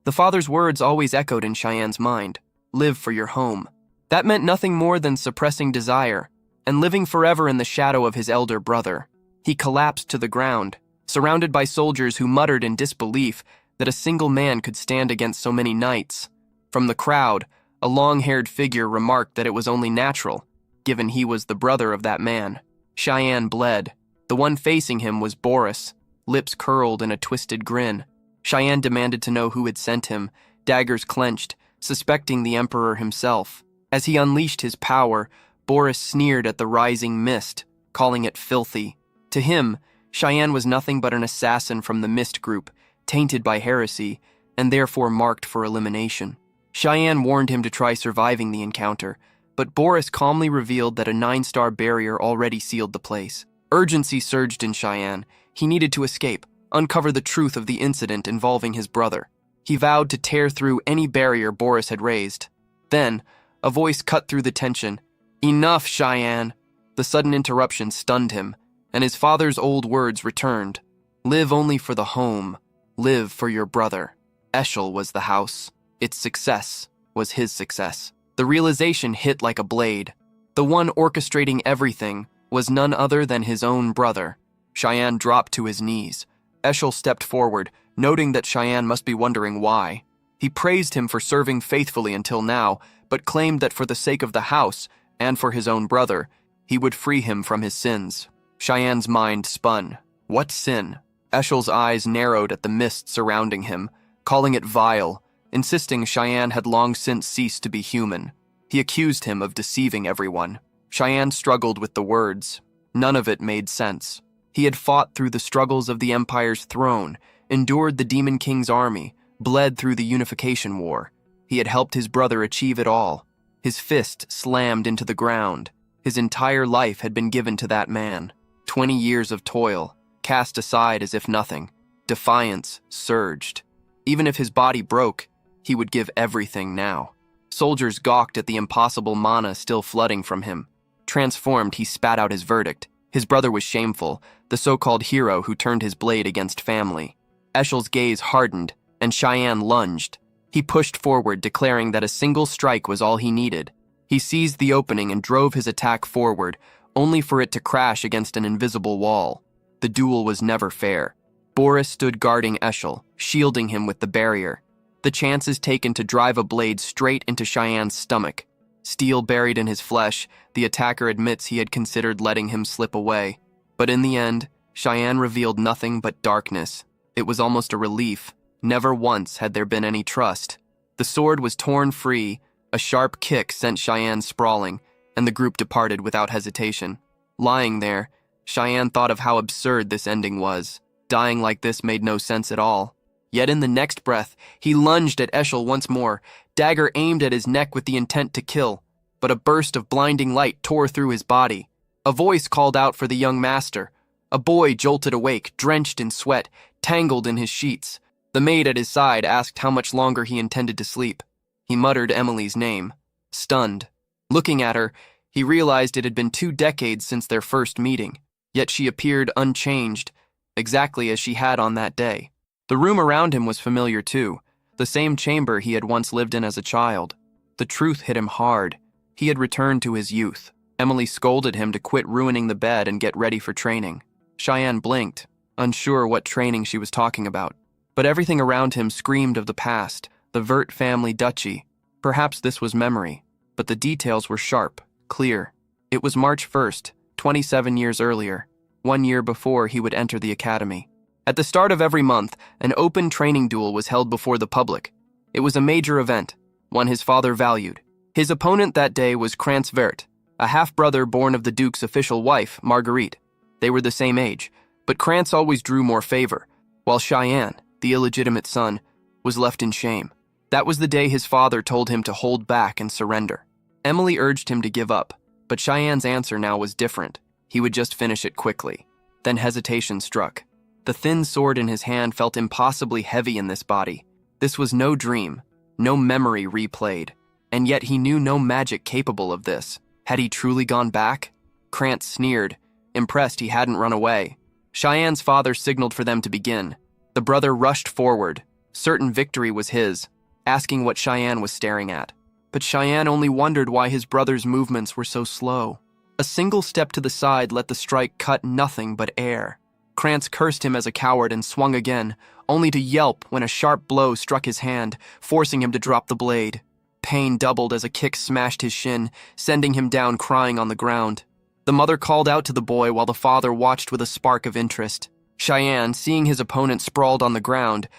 The father's words always echoed in Cheyenne's mind. Live for your home. That meant nothing more than suppressing desire and living forever in the shadow of his elder brother. He collapsed to the ground, surrounded by soldiers who muttered in disbelief that a single man could stand against so many knights. From the crowd, a long-haired figure remarked that it was only natural, given he was the brother of that man. Cheyenne bled. The one facing him was Boris, lips curled in a twisted grin. Cheyenne demanded to know who had sent him, daggers clenched, suspecting the Emperor himself. As he unleashed his power, Boris sneered at the rising mist, calling it filthy. To him, Cheyenne was nothing but an assassin from the Mist group, tainted by heresy, and therefore marked for elimination. Cheyenne warned him to try surviving the encounter, but Boris calmly revealed that a 9-star barrier already sealed the place. Urgency surged in Cheyenne. He needed to escape, uncover the truth of the incident involving his brother. He vowed to tear through any barrier Boris had raised. Then, a voice cut through the tension. "Enough, Cheyenne!" The sudden interruption stunned him, and his father's old words returned. "Live only for the home. Live for your brother." Eshel was the house. Its success was his success. The realization hit like a blade. The one orchestrating everything was none other than his own brother. Cheyenne dropped to his knees. Eshel stepped forward, noting that Cheyenne must be wondering why. He praised him for serving faithfully until now, but claimed that for the sake of the house, and for his own brother, he would free him from his sins. Cheyenne's mind spun. What sin? Eshel's eyes narrowed at the mist surrounding him, calling it vile, insisting Cheyenne had long since ceased to be human. He accused him of deceiving everyone. Cheyenne struggled with the words. None of it made sense. He had fought through the struggles of the Empire's throne, endured the Demon King's army, bled through the Unification War. He had helped his brother achieve it all. His fist slammed into the ground. His entire life had been given to that man. 20 years of toil, cast aside as if nothing. Defiance surged. Even if his body broke, he would give everything now. Soldiers gawked at the impossible mana still flooding from him. Transformed, he spat out his verdict. His brother was shameful, the so-called hero who turned his blade against family. Eshel's gaze hardened, and Cheyenne lunged. He pushed forward, declaring that a single strike was all he needed. He seized the opening and drove his attack forward, only for it to crash against an invisible wall. The duel was never fair. Boris stood guarding Eshel, shielding him with the barrier. The chances taken to drive a blade straight into Cheyenne's stomach. Steel buried in his flesh, the attacker admits he had considered letting him slip away. But in the end, Cheyenne revealed nothing but darkness. It was almost a relief. Never once had there been any trust. The sword was torn free, a sharp kick sent Cheyenne sprawling, and the group departed without hesitation. Lying there, Cheyenne thought of how absurd this ending was. Dying like this made no sense at all. Yet in the next breath, he lunged at Eshel once more, dagger aimed at his neck with the intent to kill. But a burst of blinding light tore through his body. A voice called out for the young master. A boy jolted awake, drenched in sweat, tangled in his sheets. The maid at his side asked how much longer he intended to sleep. He muttered Emily's name. Stunned. Looking at her, he realized it had been 2 decades since their first meeting, yet she appeared unchanged, exactly as she had on that day. The room around him was familiar too, the same chamber he had once lived in as a child. The truth hit him hard. He had returned to his youth. Emily scolded him to quit ruining the bed and get ready for training. Cheyenne blinked, unsure what training she was talking about. But everything around him screamed of the past, the Vert family duchy. Perhaps this was memory, but the details were sharp, clear. It was March 1st, 27 years earlier, 1 year before he would enter the academy. At the start of every month, an open training duel was held before the public. It was a major event, one his father valued. His opponent that day was Krantz Vert, a half-brother born of the Duke's official wife, Marguerite. They were the same age, but Krantz always drew more favor, while Cheyenne, the illegitimate son, was left in shame. That was the day his father told him to hold back and surrender. Emily urged him to give up, but Cheyenne's answer now was different. He would just finish it quickly. Then hesitation struck. The thin sword in his hand felt impossibly heavy in this body. This was no dream, no memory replayed, and yet he knew no magic capable of this. Had he truly gone back? Krantz sneered, impressed he hadn't run away. Cheyenne's father signaled for them to begin. The brother rushed forward, certain victory was his, asking what Cheyenne was staring at. But Cheyenne only wondered why his brother's movements were so slow. A single step to the side let the strike cut nothing but air. Krantz cursed him as a coward and swung again, only to yelp when a sharp blow struck his hand, forcing him to drop the blade. Pain doubled as a kick smashed his shin, sending him down crying on the ground. The mother called out to the boy while the father watched with a spark of interest. Cheyenne, seeing his opponent sprawled on the ground,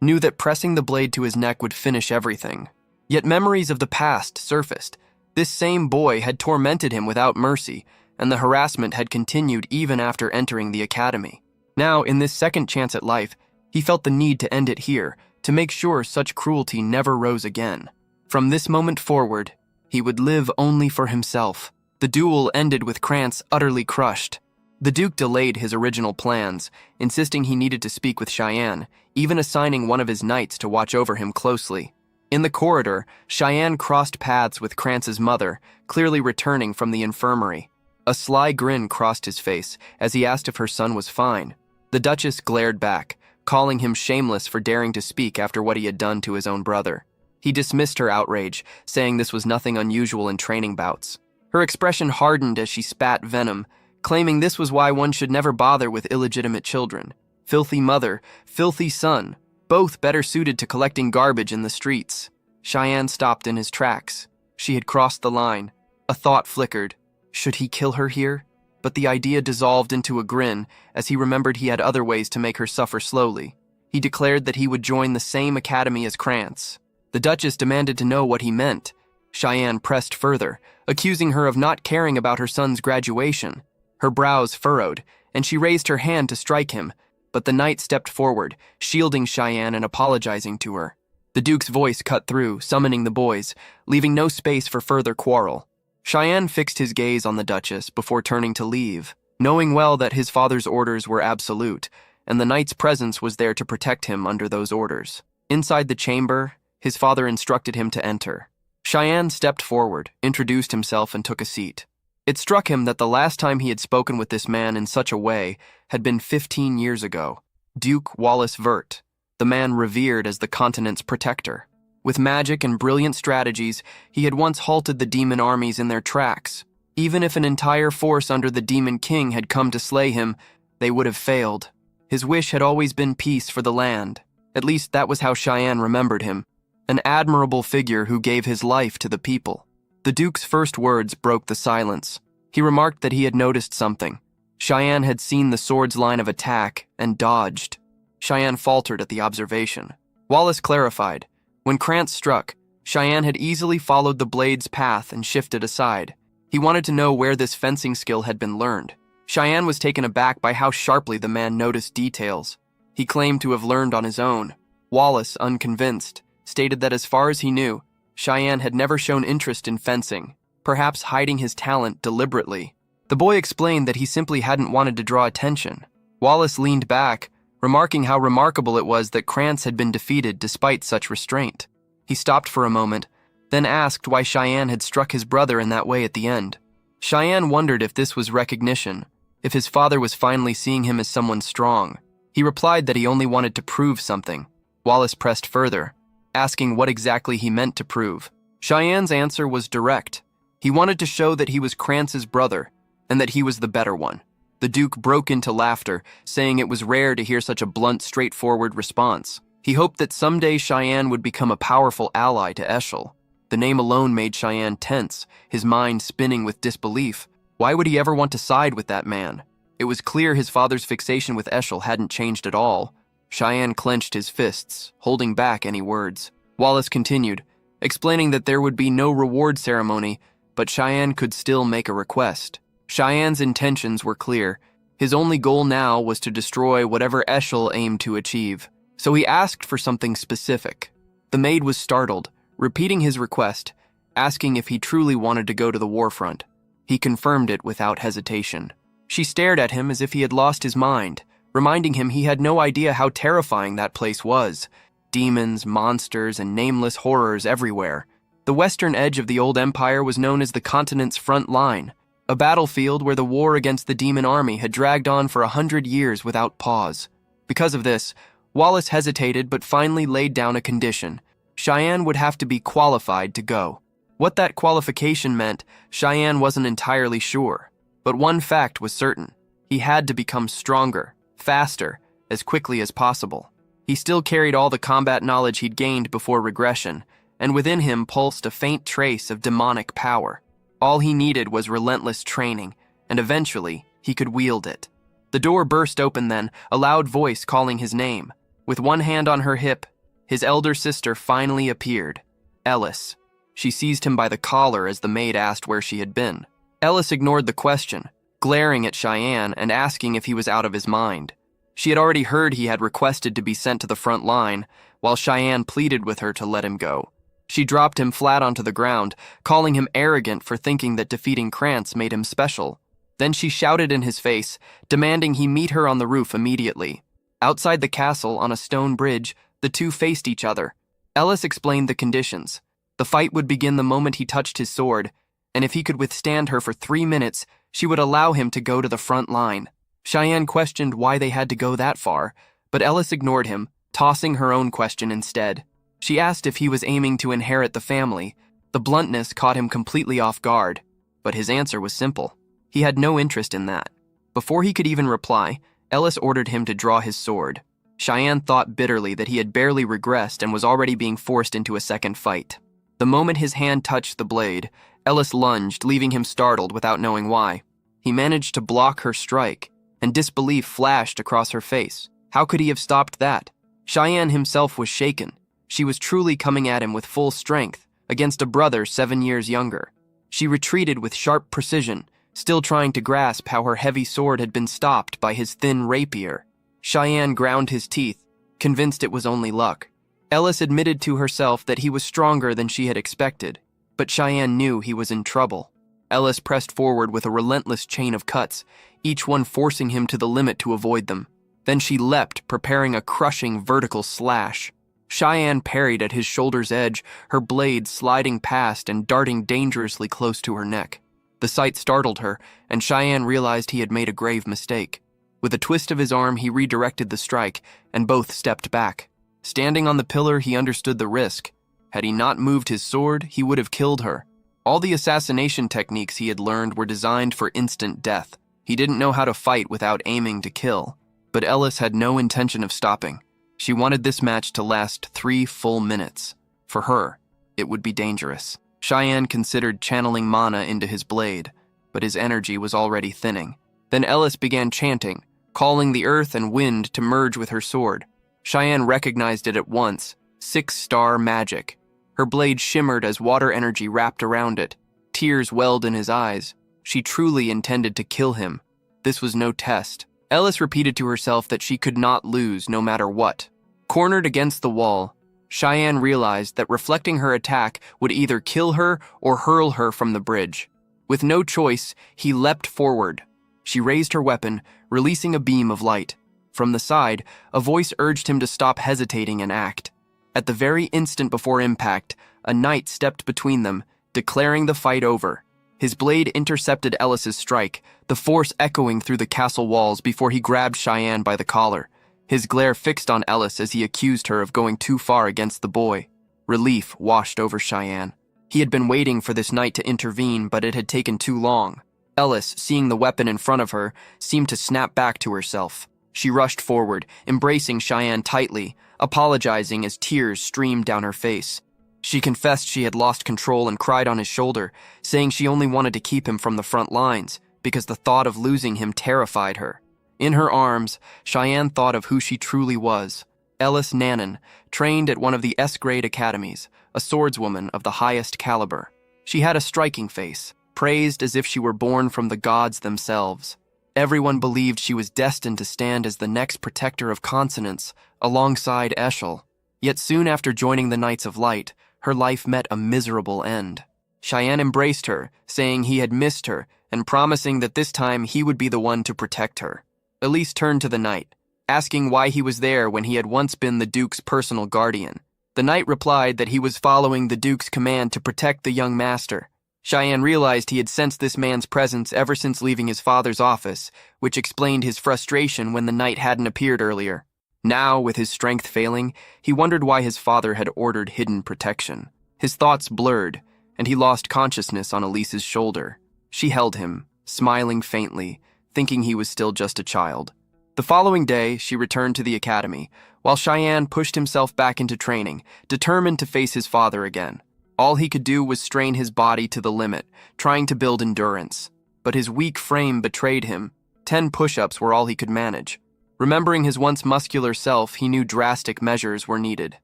knew that pressing the blade to his neck would finish everything. Yet memories of the past surfaced. This same boy had tormented him without mercy, and the harassment had continued even after entering the academy. Now, in this second chance at life, he felt the need to end it here, to make sure such cruelty never rose again. From this moment forward, he would live only for himself. The duel ended with Krantz utterly crushed. The Duke delayed his original plans, insisting he needed to speak with Cheyenne, even assigning one of his knights to watch over him closely. In the corridor, Cheyenne crossed paths with Krantz's mother, clearly returning from the infirmary. A sly grin crossed his face as he asked if her son was fine. The Duchess glared back, calling him shameless for daring to speak after what he had done to his own brother. He dismissed her outrage, saying this was nothing unusual in training bouts. Her expression hardened as she spat venom, claiming this was why one should never bother with illegitimate children. Filthy mother, filthy son, both better suited to collecting garbage in the streets. Cheyenne stopped in his tracks. She had crossed the line. A thought flickered. Should he kill her here? But the idea dissolved into a grin as he remembered he had other ways to make her suffer slowly. He declared that he would join the same academy as Krantz. The Duchess demanded to know what he meant. Cheyenne pressed further, accusing her of not caring about her son's graduation. Her brows furrowed, and she raised her hand to strike him, but the knight stepped forward, shielding Cheyenne and apologizing to her. The Duke's voice cut through, summoning the boys, leaving no space for further quarrel. Cheyenne fixed his gaze on the Duchess before turning to leave, knowing well that his father's orders were absolute, and the knight's presence was there to protect him under those orders. Inside the chamber, his father instructed him to enter. Cheyenne stepped forward, introduced himself, and took a seat. It struck him that the last time he had spoken with this man in such a way had been 15 years ago. Duke Wallace Vert, the man revered as the continent's protector. With magic and brilliant strategies, he had once halted the demon armies in their tracks. Even if an entire force under the Demon King had come to slay him, they would have failed. His wish had always been peace for the land. At least that was how Cheyenne remembered him. An admirable figure who gave his life to the people. The Duke's first words broke the silence. He remarked that he had noticed something. Cheyenne had seen the sword's line of attack and dodged. Cheyenne faltered at the observation. Wallace clarified. When Krantz struck, Cheyenne had easily followed the blade's path and shifted aside. He wanted to know where this fencing skill had been learned. Cheyenne was taken aback by how sharply the man noticed details. He claimed to have learned on his own. Wallace, unconvinced, stated that as far as he knew, Cheyenne had never shown interest in fencing, perhaps hiding his talent deliberately. The boy explained that he simply hadn't wanted to draw attention. Wallace leaned back, remarking how remarkable it was that Krantz had been defeated despite such restraint. He stopped for a moment, then asked why Cheyenne had struck his brother in that way at the end. Cheyenne wondered if this was recognition, if his father was finally seeing him as someone strong. He replied that he only wanted to prove something. Wallace pressed further, asking what exactly he meant to prove. Cheyenne's answer was direct. He wanted to show that he was Krantz's brother, and that he was the better one. The Duke broke into laughter, saying it was rare to hear such a blunt, straightforward response. He hoped that someday Cheyenne would become a powerful ally to Eshel. The name alone made Cheyenne tense, his mind spinning with disbelief. Why would he ever want to side with that man? It was clear his father's fixation with Eshel hadn't changed at all. Cheyenne clenched his fists, holding back any words. Wallace continued, explaining that there would be no reward ceremony, but Cheyenne could still make a request. Cheyenne's intentions were clear. His only goal now was to destroy whatever Eshel aimed to achieve. So he asked for something specific. The maid was startled, repeating his request, asking if he truly wanted to go to the warfront. He confirmed it without hesitation. She stared at him as if he had lost his mind, reminding him he had no idea how terrifying that place was. Demons, monsters, and nameless horrors everywhere. The western edge of the old empire was known as the continent's front line, a battlefield where the war against the demon army had dragged on for 100 years without pause. Because of this, Wallace hesitated but finally laid down a condition. Cheyenne would have to be qualified to go. What that qualification meant, Cheyenne wasn't entirely sure. But one fact was certain. He had to become stronger, faster, as quickly as possible. He still carried all the combat knowledge he'd gained before regression, and within him pulsed a faint trace of demonic power. All he needed was relentless training, and eventually he could wield it. The door burst open then, a loud voice calling his name. With one hand on her hip, his elder sister finally appeared. Ellis. She seized him by the collar as the maid asked where she had been. Ellis ignored the question, glaring at Cheyenne and asking if he was out of his mind. She had already heard he had requested to be sent to the front line, while Cheyenne pleaded with her to let him go. She dropped him flat onto the ground, calling him arrogant for thinking that defeating Krantz made him special. Then she shouted in his face, demanding he meet her on the roof immediately. Outside the castle, on a stone bridge, the two faced each other. Ellis explained the conditions. The fight would begin the moment he touched his sword, and if he could withstand her for 3 minutes, she would allow him to go to the front line. Cheyenne questioned why they had to go that far, but Ellis ignored him, tossing her own question instead. She asked if he was aiming to inherit the family. The bluntness caught him completely off guard, but his answer was simple. He had no interest in that. Before he could even reply, Ellis ordered him to draw his sword. Cheyenne thought bitterly that he had barely regressed and was already being forced into a second fight. The moment his hand touched the blade, Ellis lunged, leaving him startled without knowing why. He managed to block her strike, and disbelief flashed across her face. How could he have stopped that? Cheyenne himself was shaken. She was truly coming at him with full strength, against a brother 7 years younger. She retreated with sharp precision, still trying to grasp how her heavy sword had been stopped by his thin rapier. Cheyenne ground his teeth, convinced it was only luck. Ellis admitted to herself that he was stronger than she had expected, but Cheyenne knew he was in trouble. Ellis pressed forward with a relentless chain of cuts, each one forcing him to the limit to avoid them. Then she leapt, preparing a crushing vertical slash. Cheyenne parried at his shoulder's edge, her blade sliding past and darting dangerously close to her neck. The sight startled her, and Cheyenne realized he had made a grave mistake. With a twist of his arm, he redirected the strike, and both stepped back. Standing on the pillar, he understood the risk. Had he not moved his sword, he would have killed her. All the assassination techniques he had learned were designed for instant death. He didn't know how to fight without aiming to kill. But Ellis had no intention of stopping. She wanted this match to last 3 full minutes. For her, it would be dangerous. Cheyenne considered channeling mana into his blade, but his energy was already thinning. Then Ellis began chanting, calling the earth and wind to merge with her sword. Cheyenne recognized it at once, 6-star magic. Her blade shimmered as water energy wrapped around it. Tears welled in his eyes. She truly intended to kill him. This was no test. Ellis repeated to herself that she could not lose no matter what. Cornered against the wall, Cheyenne realized that reflecting her attack would either kill her or hurl her from the bridge. With no choice, he leapt forward. She raised her weapon, releasing a beam of light. From the side, a voice urged him to stop hesitating and act. At the very instant before impact, a knight stepped between them, declaring the fight over. His blade intercepted Ellis's strike, the force echoing through the castle walls before he grabbed Cheyenne by the collar. His glare fixed on Ellis as he accused her of going too far against the boy. Relief washed over Cheyenne. He had been waiting for this knight to intervene, but it had taken too long. Ellis, seeing the weapon in front of her, seemed to snap back to herself. She rushed forward, embracing Cheyenne tightly, apologizing as tears streamed down her face. She confessed she had lost control and cried on his shoulder, saying she only wanted to keep him from the front lines, because the thought of losing him terrified her. In her arms, Cheyenne thought of who she truly was. Ellis Nanan, trained at one of the S-grade academies, a swordswoman of the highest caliber. She had a striking face, praised as if she were born from the gods themselves. Everyone believed she was destined to stand as the next protector of consonance, alongside Eshel. Yet soon after joining the Knights of Light, her life met a miserable end. Cheyenne embraced her, saying he had missed her, and promising that this time he would be the one to protect her. Elise turned to the knight, asking why he was there when he had once been the Duke's personal guardian. The knight replied that he was following the Duke's command to protect the young master. Cheyenne realized he had sensed this man's presence ever since leaving his father's office, which explained his frustration when the knight hadn't appeared earlier. Now, with his strength failing, he wondered why his father had ordered hidden protection. His thoughts blurred, and he lost consciousness on Elise's shoulder. She held him, smiling faintly, thinking he was still just a child. The following day, she returned to the academy, while Cheyenne pushed himself back into training, determined to face his father again. All he could do was strain his body to the limit, trying to build endurance. But his weak frame betrayed him. 10 push-ups were all he could manage. Remembering his once muscular self, he knew drastic measures were needed.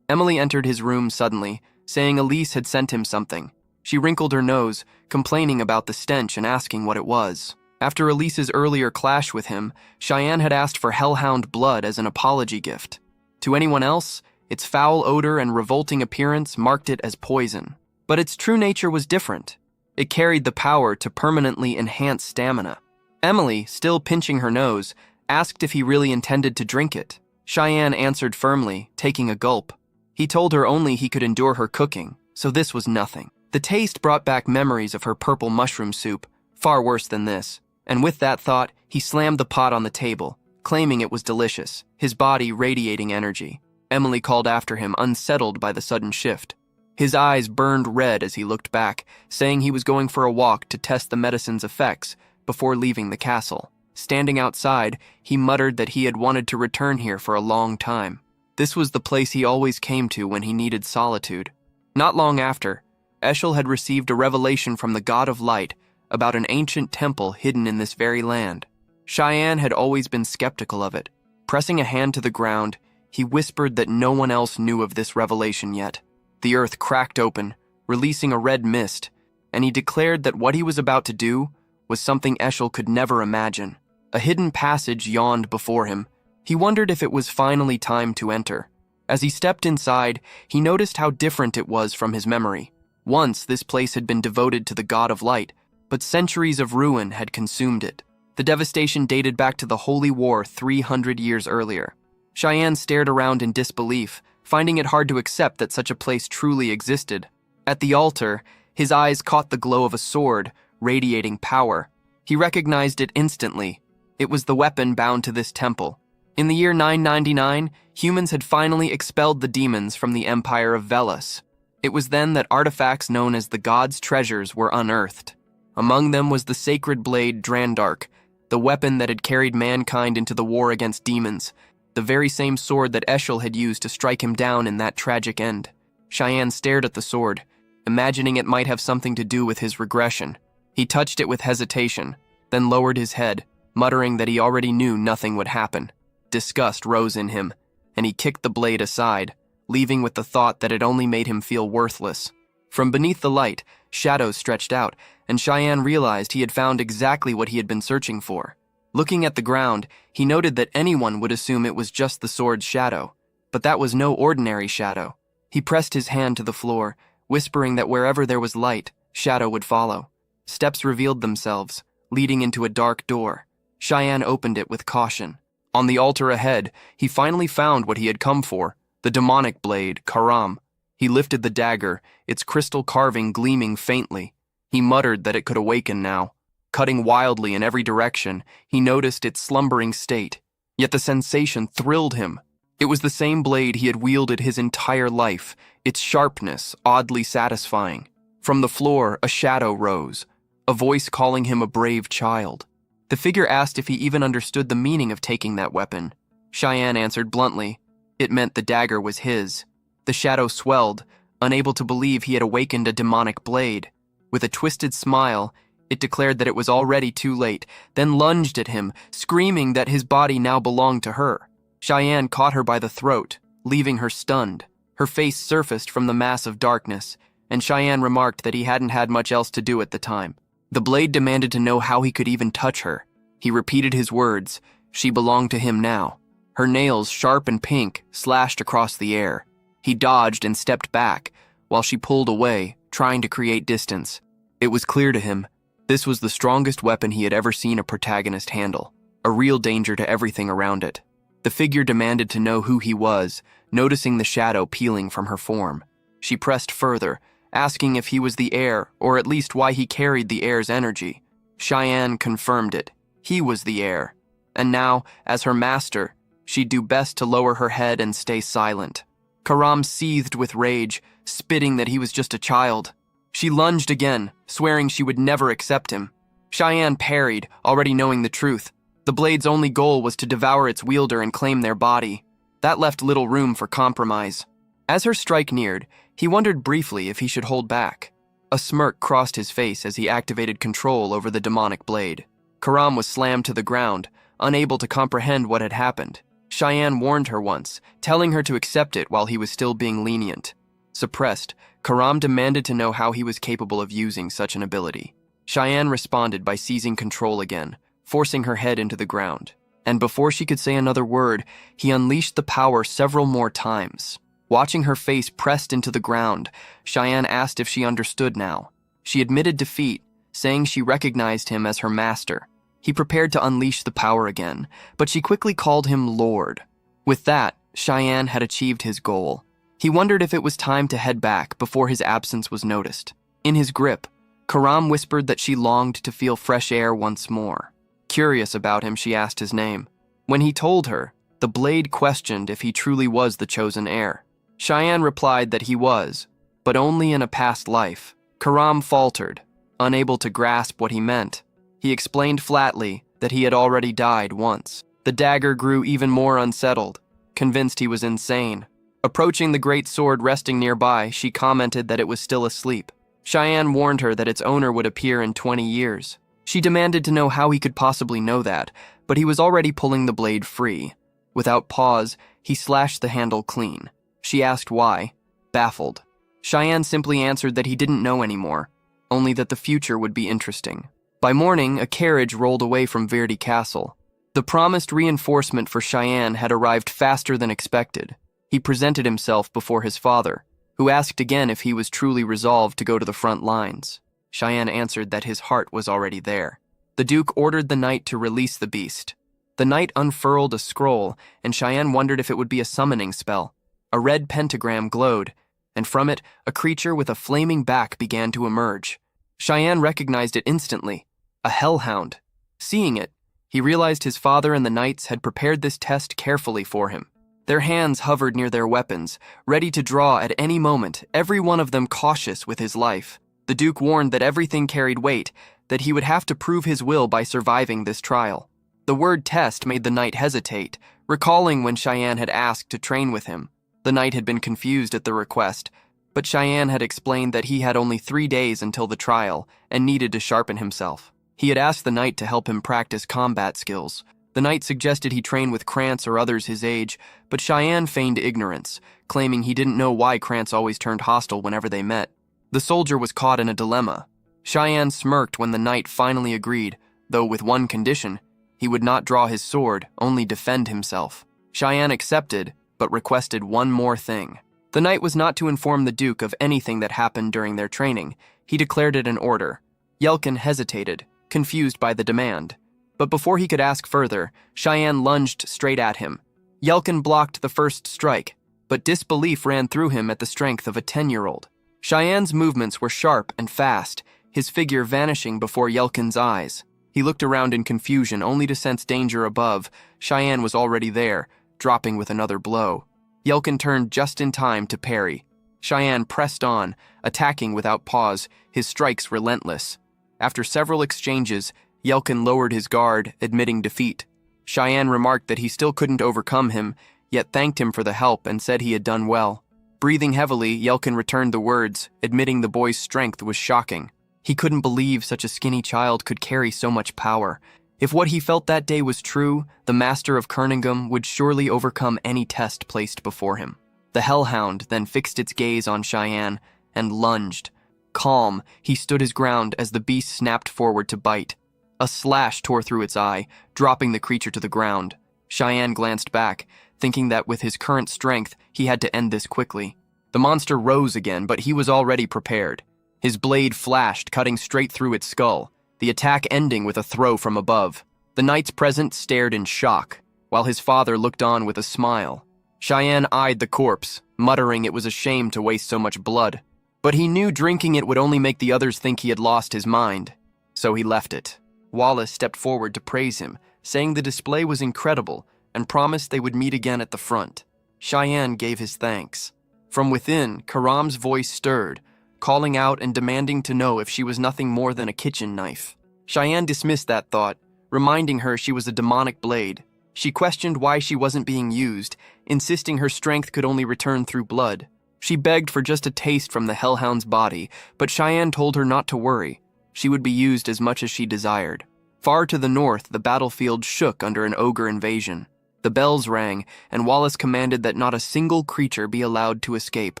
Emily entered his room suddenly, saying Elise had sent him something. She wrinkled her nose, complaining about the stench and asking what it was. After Elise's earlier clash with him, Cheyenne had asked for hellhound blood as an apology gift. To anyone else, its foul odor and revolting appearance marked it as poison. But its true nature was different. It carried the power to permanently enhance stamina. Emily, still pinching her nose, asked if he really intended to drink it. Cheyenne answered firmly, taking a gulp. He told her only he could endure her cooking, so this was nothing. The taste brought back memories of her purple mushroom soup, far worse than this, and with that thought, he slammed the pot on the table, claiming it was delicious, his body radiating energy. Emily called after him, unsettled by the sudden shift. His eyes burned red as he looked back, saying he was going for a walk to test the medicine's effects before leaving the castle. Standing outside, he muttered that he had wanted to return here for a long time. This was the place he always came to when he needed solitude. Not long after, Eshel had received a revelation from the God of Light about an ancient temple hidden in this very land. Cheyenne had always been skeptical of it. Pressing a hand to the ground, he whispered that no one else knew of this revelation yet. The earth cracked open, releasing a red mist, and he declared that what he was about to do was something Eshel could never imagine. A hidden passage yawned before him. He wondered if it was finally time to enter. As he stepped inside, he noticed how different it was from his memory. Once, this place had been devoted to the God of Light, but centuries of ruin had consumed it. The devastation dated back to the Holy War 300 years earlier. Cheyenne stared around in disbelief, finding it hard to accept that such a place truly existed. At the altar, his eyes caught the glow of a sword, radiating power. He recognized it instantly. It was the weapon bound to this temple. In the year 999, humans had finally expelled the demons from the empire of Velas. It was then that artifacts known as the God's Treasures were unearthed. Among them was the sacred blade Drandark, the weapon that had carried mankind into the war against demons, the very same sword that Eshel had used to strike him down in that tragic end. Cheyenne stared at the sword, imagining it might have something to do with his regression. He touched it with hesitation, then lowered his head, muttering that he already knew nothing would happen. Disgust rose in him, and he kicked the blade aside, leaving with the thought that it only made him feel worthless. From beneath the light, shadows stretched out, and Cheyenne realized he had found exactly what he had been searching for. Looking at the ground, he noted that anyone would assume it was just the sword's shadow, but that was no ordinary shadow. He pressed his hand to the floor, whispering that wherever there was light, shadow would follow. Steps revealed themselves, leading into a dark door. Cheyenne opened it with caution. On the altar ahead, he finally found what he had come for, the demonic blade, Karam. He lifted the dagger, its crystal carving gleaming faintly. He muttered that it could awaken now. Cutting wildly in every direction, he noticed its slumbering state. Yet the sensation thrilled him. It was the same blade he had wielded his entire life, its sharpness oddly satisfying. From the floor, a shadow rose, a voice calling him a brave child. The figure asked if he even understood the meaning of taking that weapon. Cheyenne answered bluntly. It meant the dagger was his. The shadow swelled, unable to believe he had awakened a demonic blade. With a twisted smile, it declared that it was already too late, then lunged at him, screaming that his body now belonged to her. Cheyenne caught her by the throat, leaving her stunned. Her face surfaced from the mass of darkness, and Cheyenne remarked that he hadn't had much else to do at the time. The blade demanded to know how he could even touch her. He repeated his words. She belonged to him now. Her nails, sharp and pink, slashed across the air. He dodged and stepped back, while she pulled away, trying to create distance. It was clear to him. This was the strongest weapon he had ever seen a protagonist handle, a real danger to everything around it. The figure demanded to know who he was, noticing the shadow peeling from her form. She pressed further, asking if he was the heir, or at least why he carried the heir's energy. Cheyenne confirmed it. He was the heir. And now, as her master, She'd do best to lower her head and stay silent. Karam seethed with rage, spitting that he was just a child. She lunged again, swearing she would never accept him. Cheyenne parried, already knowing the truth. The blade's only goal was to devour its wielder and claim their body. That left little room for compromise. As her strike neared, he wondered briefly if he should hold back. A smirk crossed his face as he activated control over the demonic blade. Karam was slammed to the ground, unable to comprehend what had happened. Cheyenne warned her once, telling her to accept it while he was still being lenient. Suppressed, Karam demanded to know how he was capable of using such an ability. Cheyenne responded by seizing control again, forcing her head into the ground. And before she could say another word, he unleashed the power several more times. Watching her face pressed into the ground, Cheyenne asked if she understood now. She admitted defeat, saying she recognized him as her master. He prepared to unleash the power again, but she quickly called him Lord. With that, Cheyenne had achieved his goal. He wondered if it was time to head back before his absence was noticed. In his grip, Karam whispered that she longed to feel fresh air once more. Curious about him, she asked his name. When he told her, the blade questioned if he truly was the chosen heir. Cheyenne replied that he was, but only in a past life. Karam faltered, unable to grasp what he meant. He explained flatly that he had already died once. The dagger grew even more unsettled, convinced he was insane. Approaching the great sword resting nearby, she commented that it was still asleep. Cheyenne warned her that its owner would appear in 20 years. She demanded to know how he could possibly know that, but he was already pulling the blade free. Without pause, he slashed the handle clean. She asked why, baffled. Cheyenne simply answered that he didn't know anymore, only that the future would be interesting. By morning, a carriage rolled away from Verdi Castle. The promised reinforcement for Cheyenne had arrived faster than expected. He presented himself before his father, who asked again if he was truly resolved to go to the front lines. Cheyenne answered that his heart was already there. The Duke ordered the knight to release the beast. The knight unfurled a scroll, and Cheyenne wondered if it would be a summoning spell. A red pentagram glowed, and from it, a creature with a flaming back began to emerge. Cheyenne recognized it instantly, a hellhound. Seeing it, he realized his father and the knights had prepared this test carefully for him. Their hands hovered near their weapons, ready to draw at any moment, every one of them cautious with his life. The Duke warned that everything carried weight, that he would have to prove his will by surviving this trial. The word test made the knight hesitate, recalling when Cheyenne had asked to train with him. The knight had been confused at the request, but Cheyenne had explained that he had only 3 days until the trial and needed to sharpen himself. He had asked the knight to help him practice combat skills. The knight suggested he train with Krantz or others his age, but Cheyenne feigned ignorance, claiming he didn't know why Krantz always turned hostile whenever they met. The soldier was caught in a dilemma. Cheyenne smirked when the knight finally agreed, though with one condition: he would not draw his sword, only defend himself. Cheyenne accepted, but requested one more thing. The knight was not to inform the Duke of anything that happened during their training. He declared it an order. Yelkin hesitated, confused by the demand. But before he could ask further, Cheyenne lunged straight at him. Yelkin blocked the first strike, but disbelief ran through him at the strength of a 10-year-old. Cheyenne's movements were sharp and fast, his figure vanishing before Yelkin's eyes. He looked around in confusion, only to sense danger above. Cheyenne was already there, dropping with another blow. Yelkin turned just in time to parry. Cheyenne pressed on, attacking without pause, his strikes relentless. After several exchanges, Yelkin lowered his guard, admitting defeat. Cheyenne remarked that he still couldn't overcome him, yet thanked him for the help and said he had done well. Breathing heavily, Yelkin returned the words, admitting the boy's strength was shocking. He couldn't believe such a skinny child could carry so much power. If what he felt that day was true, the master of Kernigum would surely overcome any test placed before him. The hellhound then fixed its gaze on Cheyenne and lunged. Calm, he stood his ground as the beast snapped forward to bite. A slash tore through its eye, dropping the creature to the ground. Cheyenne glanced back, thinking that with his current strength, he had to end this quickly. The monster rose again, but he was already prepared. His blade flashed, cutting straight through its skull, the attack ending with a throw from above. The knights present stared in shock, while his father looked on with a smile. Cheyenne eyed the corpse, muttering it was a shame to waste so much blood. But he knew drinking it would only make the others think he had lost his mind, so he left it. Wallace stepped forward to praise him, saying the display was incredible, and promised they would meet again at the front. Cheyenne gave his thanks. From within, Karam's voice stirred, calling out and demanding to know if she was nothing more than a kitchen knife. Cheyenne dismissed that thought, reminding her she was a demonic blade. She questioned why she wasn't being used, insisting her strength could only return through blood. She begged for just a taste from the hellhound's body, but Cheyenne told her not to worry. She would be used as much as she desired. Far to the north, the battlefield shook under an ogre invasion. The bells rang, and Wallace commanded that not a single creature be allowed to escape.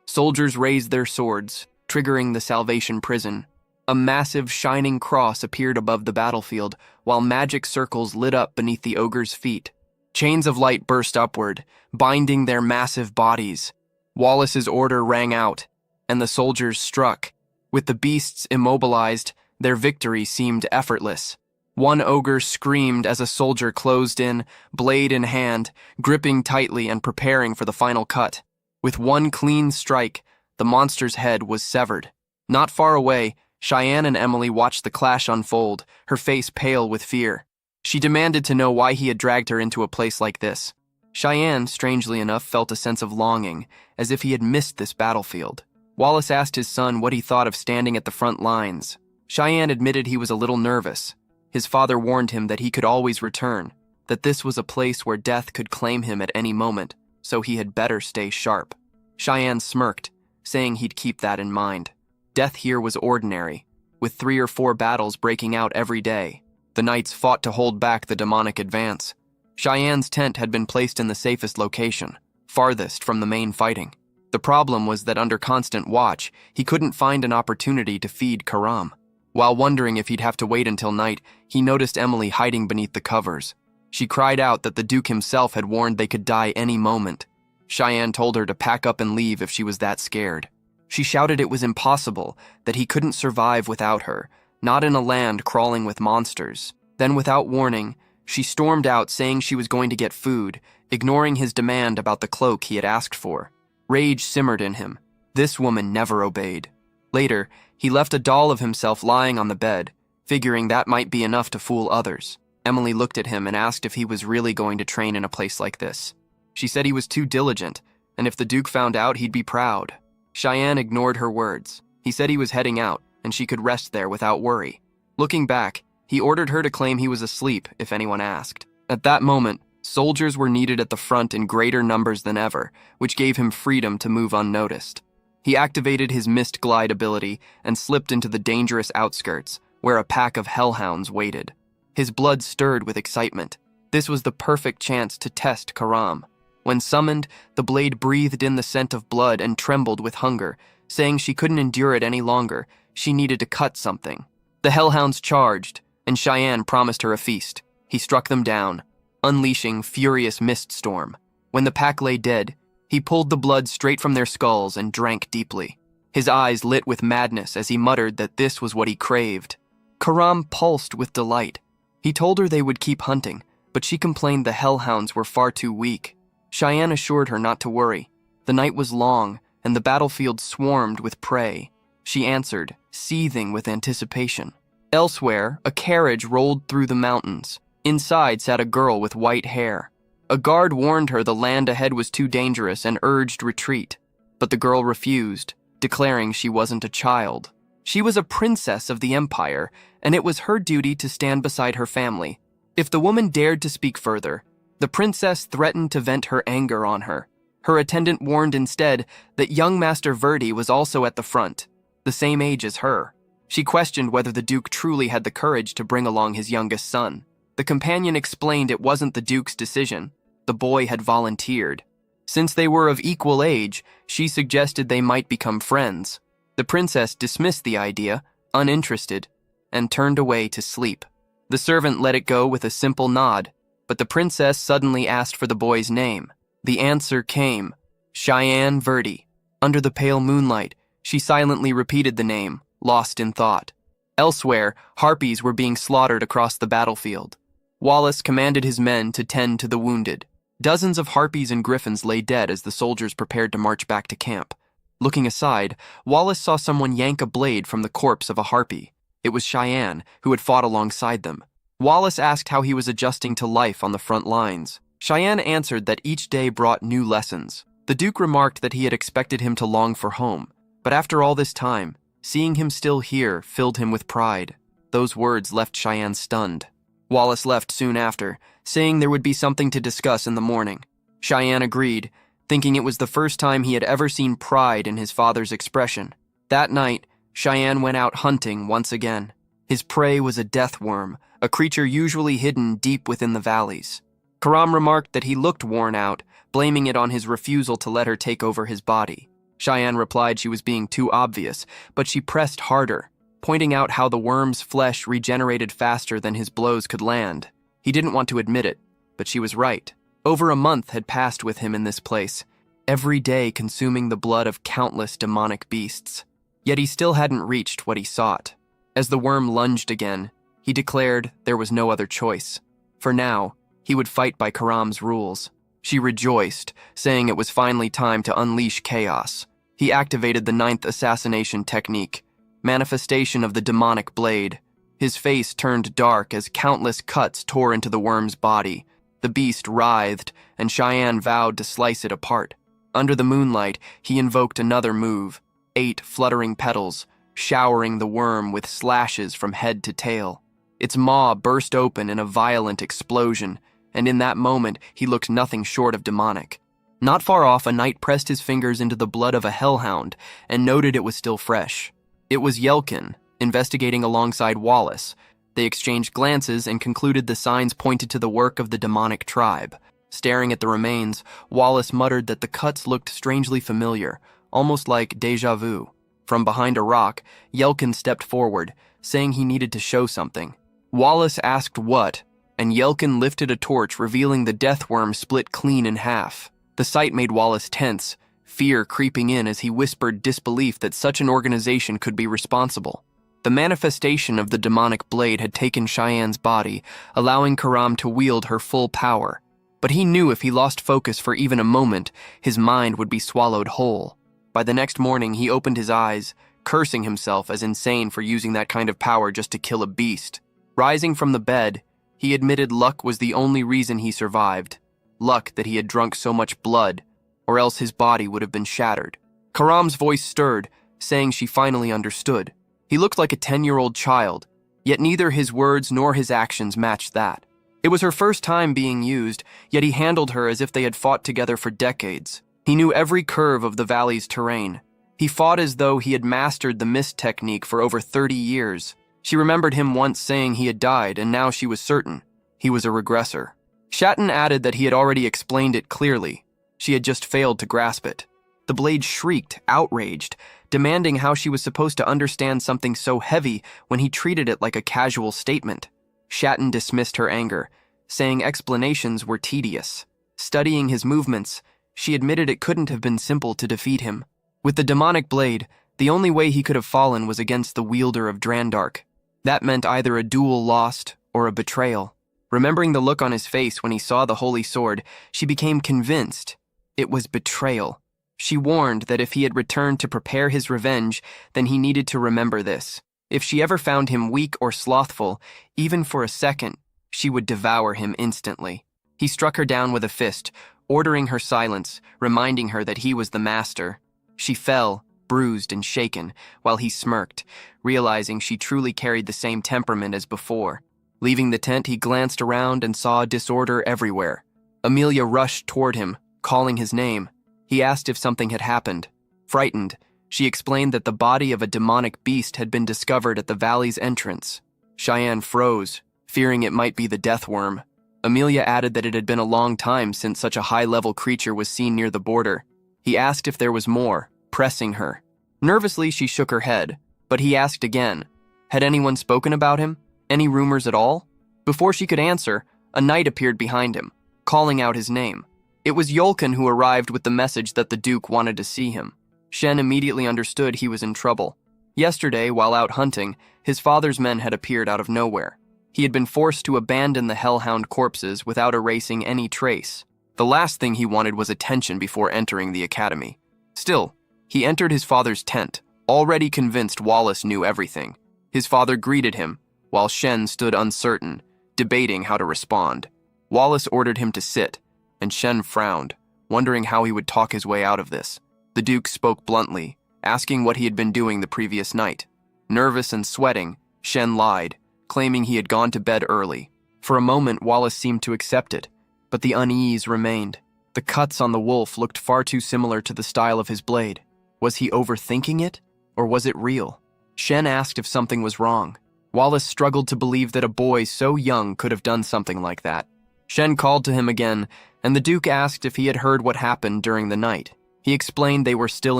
Soldiers raised their swords, triggering the Salvation Prison. A massive, shining cross appeared above the battlefield, while magic circles lit up beneath the ogre's feet. Chains of light burst upward, binding their massive bodies. Wallace's order rang out, and the soldiers struck. With the beasts immobilized, their victory seemed effortless. One ogre screamed as a soldier closed in, blade in hand, gripping tightly and preparing for the final cut. With one clean strike, the monster's head was severed. Not far away, Cheyenne and Emily watched the clash unfold, her face pale with fear. She demanded to know why he had dragged her into a place like this. Cheyenne, strangely enough, felt a sense of longing, as if he had missed this battlefield. Wallace asked his son what he thought of standing at the front lines. Cheyenne admitted he was a little nervous. His father warned him that he could always return, that this was a place where death could claim him at any moment, so he had better stay sharp. Cheyenne smirked, saying he'd keep that in mind. Death here was ordinary, with 3 or 4 battles breaking out every day. The knights fought to hold back the demonic advance. Cheyenne's tent had been placed in the safest location, farthest from the main fighting. The problem was that under constant watch, he couldn't find an opportunity to feed Karam. While wondering if he'd have to wait until night, he noticed Emily hiding beneath the covers. She cried out that the Duke himself had warned they could die any moment. Cheyenne told her to pack up and leave if she was that scared. She shouted it was impossible, that he couldn't survive without her, not in a land crawling with monsters. Then, without warning, she stormed out saying she was going to get food, ignoring his demand about the cloak he had asked for. Rage simmered in him. This woman never obeyed. Later, he left a doll of himself lying on the bed, figuring that might be enough to fool others. Emily looked at him and asked if he was really going to train in a place like this. She said he was too diligent, and if the Duke found out, he'd be proud. Cheyenne ignored her words. He said he was heading out, and she could rest there without worry. Looking back, he ordered her to claim he was asleep if anyone asked. At that moment, soldiers were needed at the front in greater numbers than ever, which gave him freedom to move unnoticed. He activated his mist glide ability and slipped into the dangerous outskirts, where a pack of hellhounds waited. His blood stirred with excitement. This was the perfect chance to test Karam. When summoned, the blade breathed in the scent of blood and trembled with hunger, saying she couldn't endure it any longer. She needed to cut something. The hellhounds charged, and Cheyenne promised her a feast. He struck them down, unleashing furious mist storm. When the pack lay dead, he pulled the blood straight from their skulls and drank deeply. His eyes lit with madness as he muttered that this was what he craved. Karam pulsed with delight. He told her they would keep hunting, but she complained the hellhounds were far too weak. Cheyenne assured her not to worry. The night was long, and the battlefield swarmed with prey. She answered, seething with anticipation. Elsewhere, a carriage rolled through the mountains. Inside sat a girl with white hair. A guard warned her the land ahead was too dangerous and urged retreat, but the girl refused, declaring she wasn't a child. She was a princess of the empire, and it was her duty to stand beside her family. If the woman dared to speak further, the princess threatened to vent her anger on her. Her attendant warned instead that young Master Verdi was also at the front, the same age as her. She questioned whether the Duke truly had the courage to bring along his youngest son. The companion explained it wasn't the Duke's decision. The boy had volunteered. Since they were of equal age, she suggested they might become friends. The princess dismissed the idea, uninterested, and turned away to sleep. The servant let it go with a simple nod, but the princess suddenly asked for the boy's name. The answer came, Cheyenne Verdi. Under the pale moonlight, she silently repeated the name, lost in thought. Elsewhere, harpies were being slaughtered across the battlefield. Wallace commanded his men to tend to the wounded. Dozens of harpies and griffins lay dead as the soldiers prepared to march back to camp. Looking aside, Wallace saw someone yank a blade from the corpse of a harpy. It was Cheyenne, who had fought alongside them. Wallace asked how he was adjusting to life on the front lines. Cheyenne answered that each day brought new lessons. The Duke remarked that he had expected him to long for home, but after all this time, seeing him still here filled him with pride. Those words left Cheyenne stunned. Wallace left soon after, saying there would be something to discuss in the morning. Cheyenne agreed, thinking it was the first time he had ever seen pride in his father's expression. That night, Cheyenne went out hunting once again. His prey was a death worm, a creature usually hidden deep within the valleys. Karam remarked that he looked worn out, blaming it on his refusal to let her take over his body. Cheyenne replied she was being too obvious, but she pressed harder, pointing out how the worm's flesh regenerated faster than his blows could land. He didn't want to admit it, but she was right. Over a month had passed with him in this place, every day consuming the blood of countless demonic beasts. Yet he still hadn't reached what he sought. As the worm lunged again, he declared there was no other choice. For now, he would fight by Karam's rules. She rejoiced, saying it was finally time to unleash chaos. He activated the 9th assassination technique, manifestation of the demonic blade. His face turned dark as countless cuts tore into the worm's body. The beast writhed, and Cheyenne vowed to slice it apart. Under the moonlight, he invoked another move, 8 fluttering petals, showering the worm with slashes from head to tail. Its maw burst open in a violent explosion, and in that moment he looked nothing short of demonic. Not far off, a knight pressed his fingers into the blood of a hellhound and noted it was still fresh. It was Yelkin, investigating alongside Wallace. They exchanged glances and concluded the signs pointed to the work of the demonic tribe. Staring at the remains, Wallace muttered that the cuts looked strangely familiar, almost like déjà vu. From behind a rock, Yelkin stepped forward, saying he needed to show something. Wallace asked what, and Yelkin lifted a torch, revealing the death worm split clean in half. The sight made Wallace tense, fear creeping in as he whispered disbelief that such an organization could be responsible. The manifestation of the demonic blade had taken Cheyenne's body, allowing Karam to wield her full power. But he knew if he lost focus for even a moment, his mind would be swallowed whole. By the next morning, he opened his eyes, cursing himself as insane for using that kind of power just to kill a beast. Rising from the bed, he admitted luck was the only reason he survived. Luck that he had drunk so much blood, or else his body would have been shattered. Karam's voice stirred, saying she finally understood. He looked like a 10-year-old child, yet neither his words nor his actions matched that. It was her first time being used, yet he handled her as if they had fought together for decades. He knew every curve of the valley's terrain. He fought as though he had mastered the mist technique for over 30 years. She remembered him once saying he had died, and now she was certain he was a regressor. Shatton added that he had already explained it clearly. She had just failed to grasp it. The blade shrieked, outraged, demanding how she was supposed to understand something so heavy when he treated it like a casual statement. Shatton dismissed her anger, saying explanations were tedious. Studying his movements, she admitted it couldn't have been simple to defeat him. With the demonic blade, the only way he could have fallen was against the wielder of Drandark. That meant either a duel lost or a betrayal. Remembering the look on his face when he saw the holy sword, she became convinced it was betrayal. She warned that if he had returned to prepare his revenge, then he needed to remember this. If she ever found him weak or slothful, even for a second, she would devour him instantly. He struck her down with a fist, ordering her silence, reminding her that he was the master. She fell, bruised and shaken, while he smirked, realizing she truly carried the same temperament as before. Leaving the tent, he glanced around and saw disorder everywhere. Amelia rushed toward him, calling his name. He asked if something had happened. Frightened, she explained that the body of a demonic beast had been discovered at the valley's entrance. Cheyenne froze, fearing it might be the death worm. Amelia added that it had been a long time since such a high-level creature was seen near the border. He asked if there was more, pressing her. Nervously, she shook her head, but he asked again. Had anyone spoken about him? Any rumors at all? Before she could answer, a knight appeared behind him, calling out his name. It was Yolkin who arrived with the message that the Duke wanted to see him. Shen immediately understood he was in trouble. Yesterday, while out hunting, his father's men had appeared out of nowhere. He had been forced to abandon the hellhound corpses without erasing any trace. The last thing he wanted was attention before entering the academy. Still, he entered his father's tent, already convinced Wallace knew everything. His father greeted him, while Shen stood uncertain, debating how to respond. Wallace ordered him to sit, and Shen frowned, wondering how he would talk his way out of this. The Duke spoke bluntly, asking what he had been doing the previous night. Nervous and sweating, Shen lied, claiming he had gone to bed early. For a moment, Wallace seemed to accept it, but the unease remained. The cuts on the wolf looked far too similar to the style of his blade. Was he overthinking it, or was it real? Shen asked if something was wrong. Wallace struggled to believe that a boy so young could have done something like that. Shen called to him again, and the Duke asked if he had heard what happened during the night. He explained they were still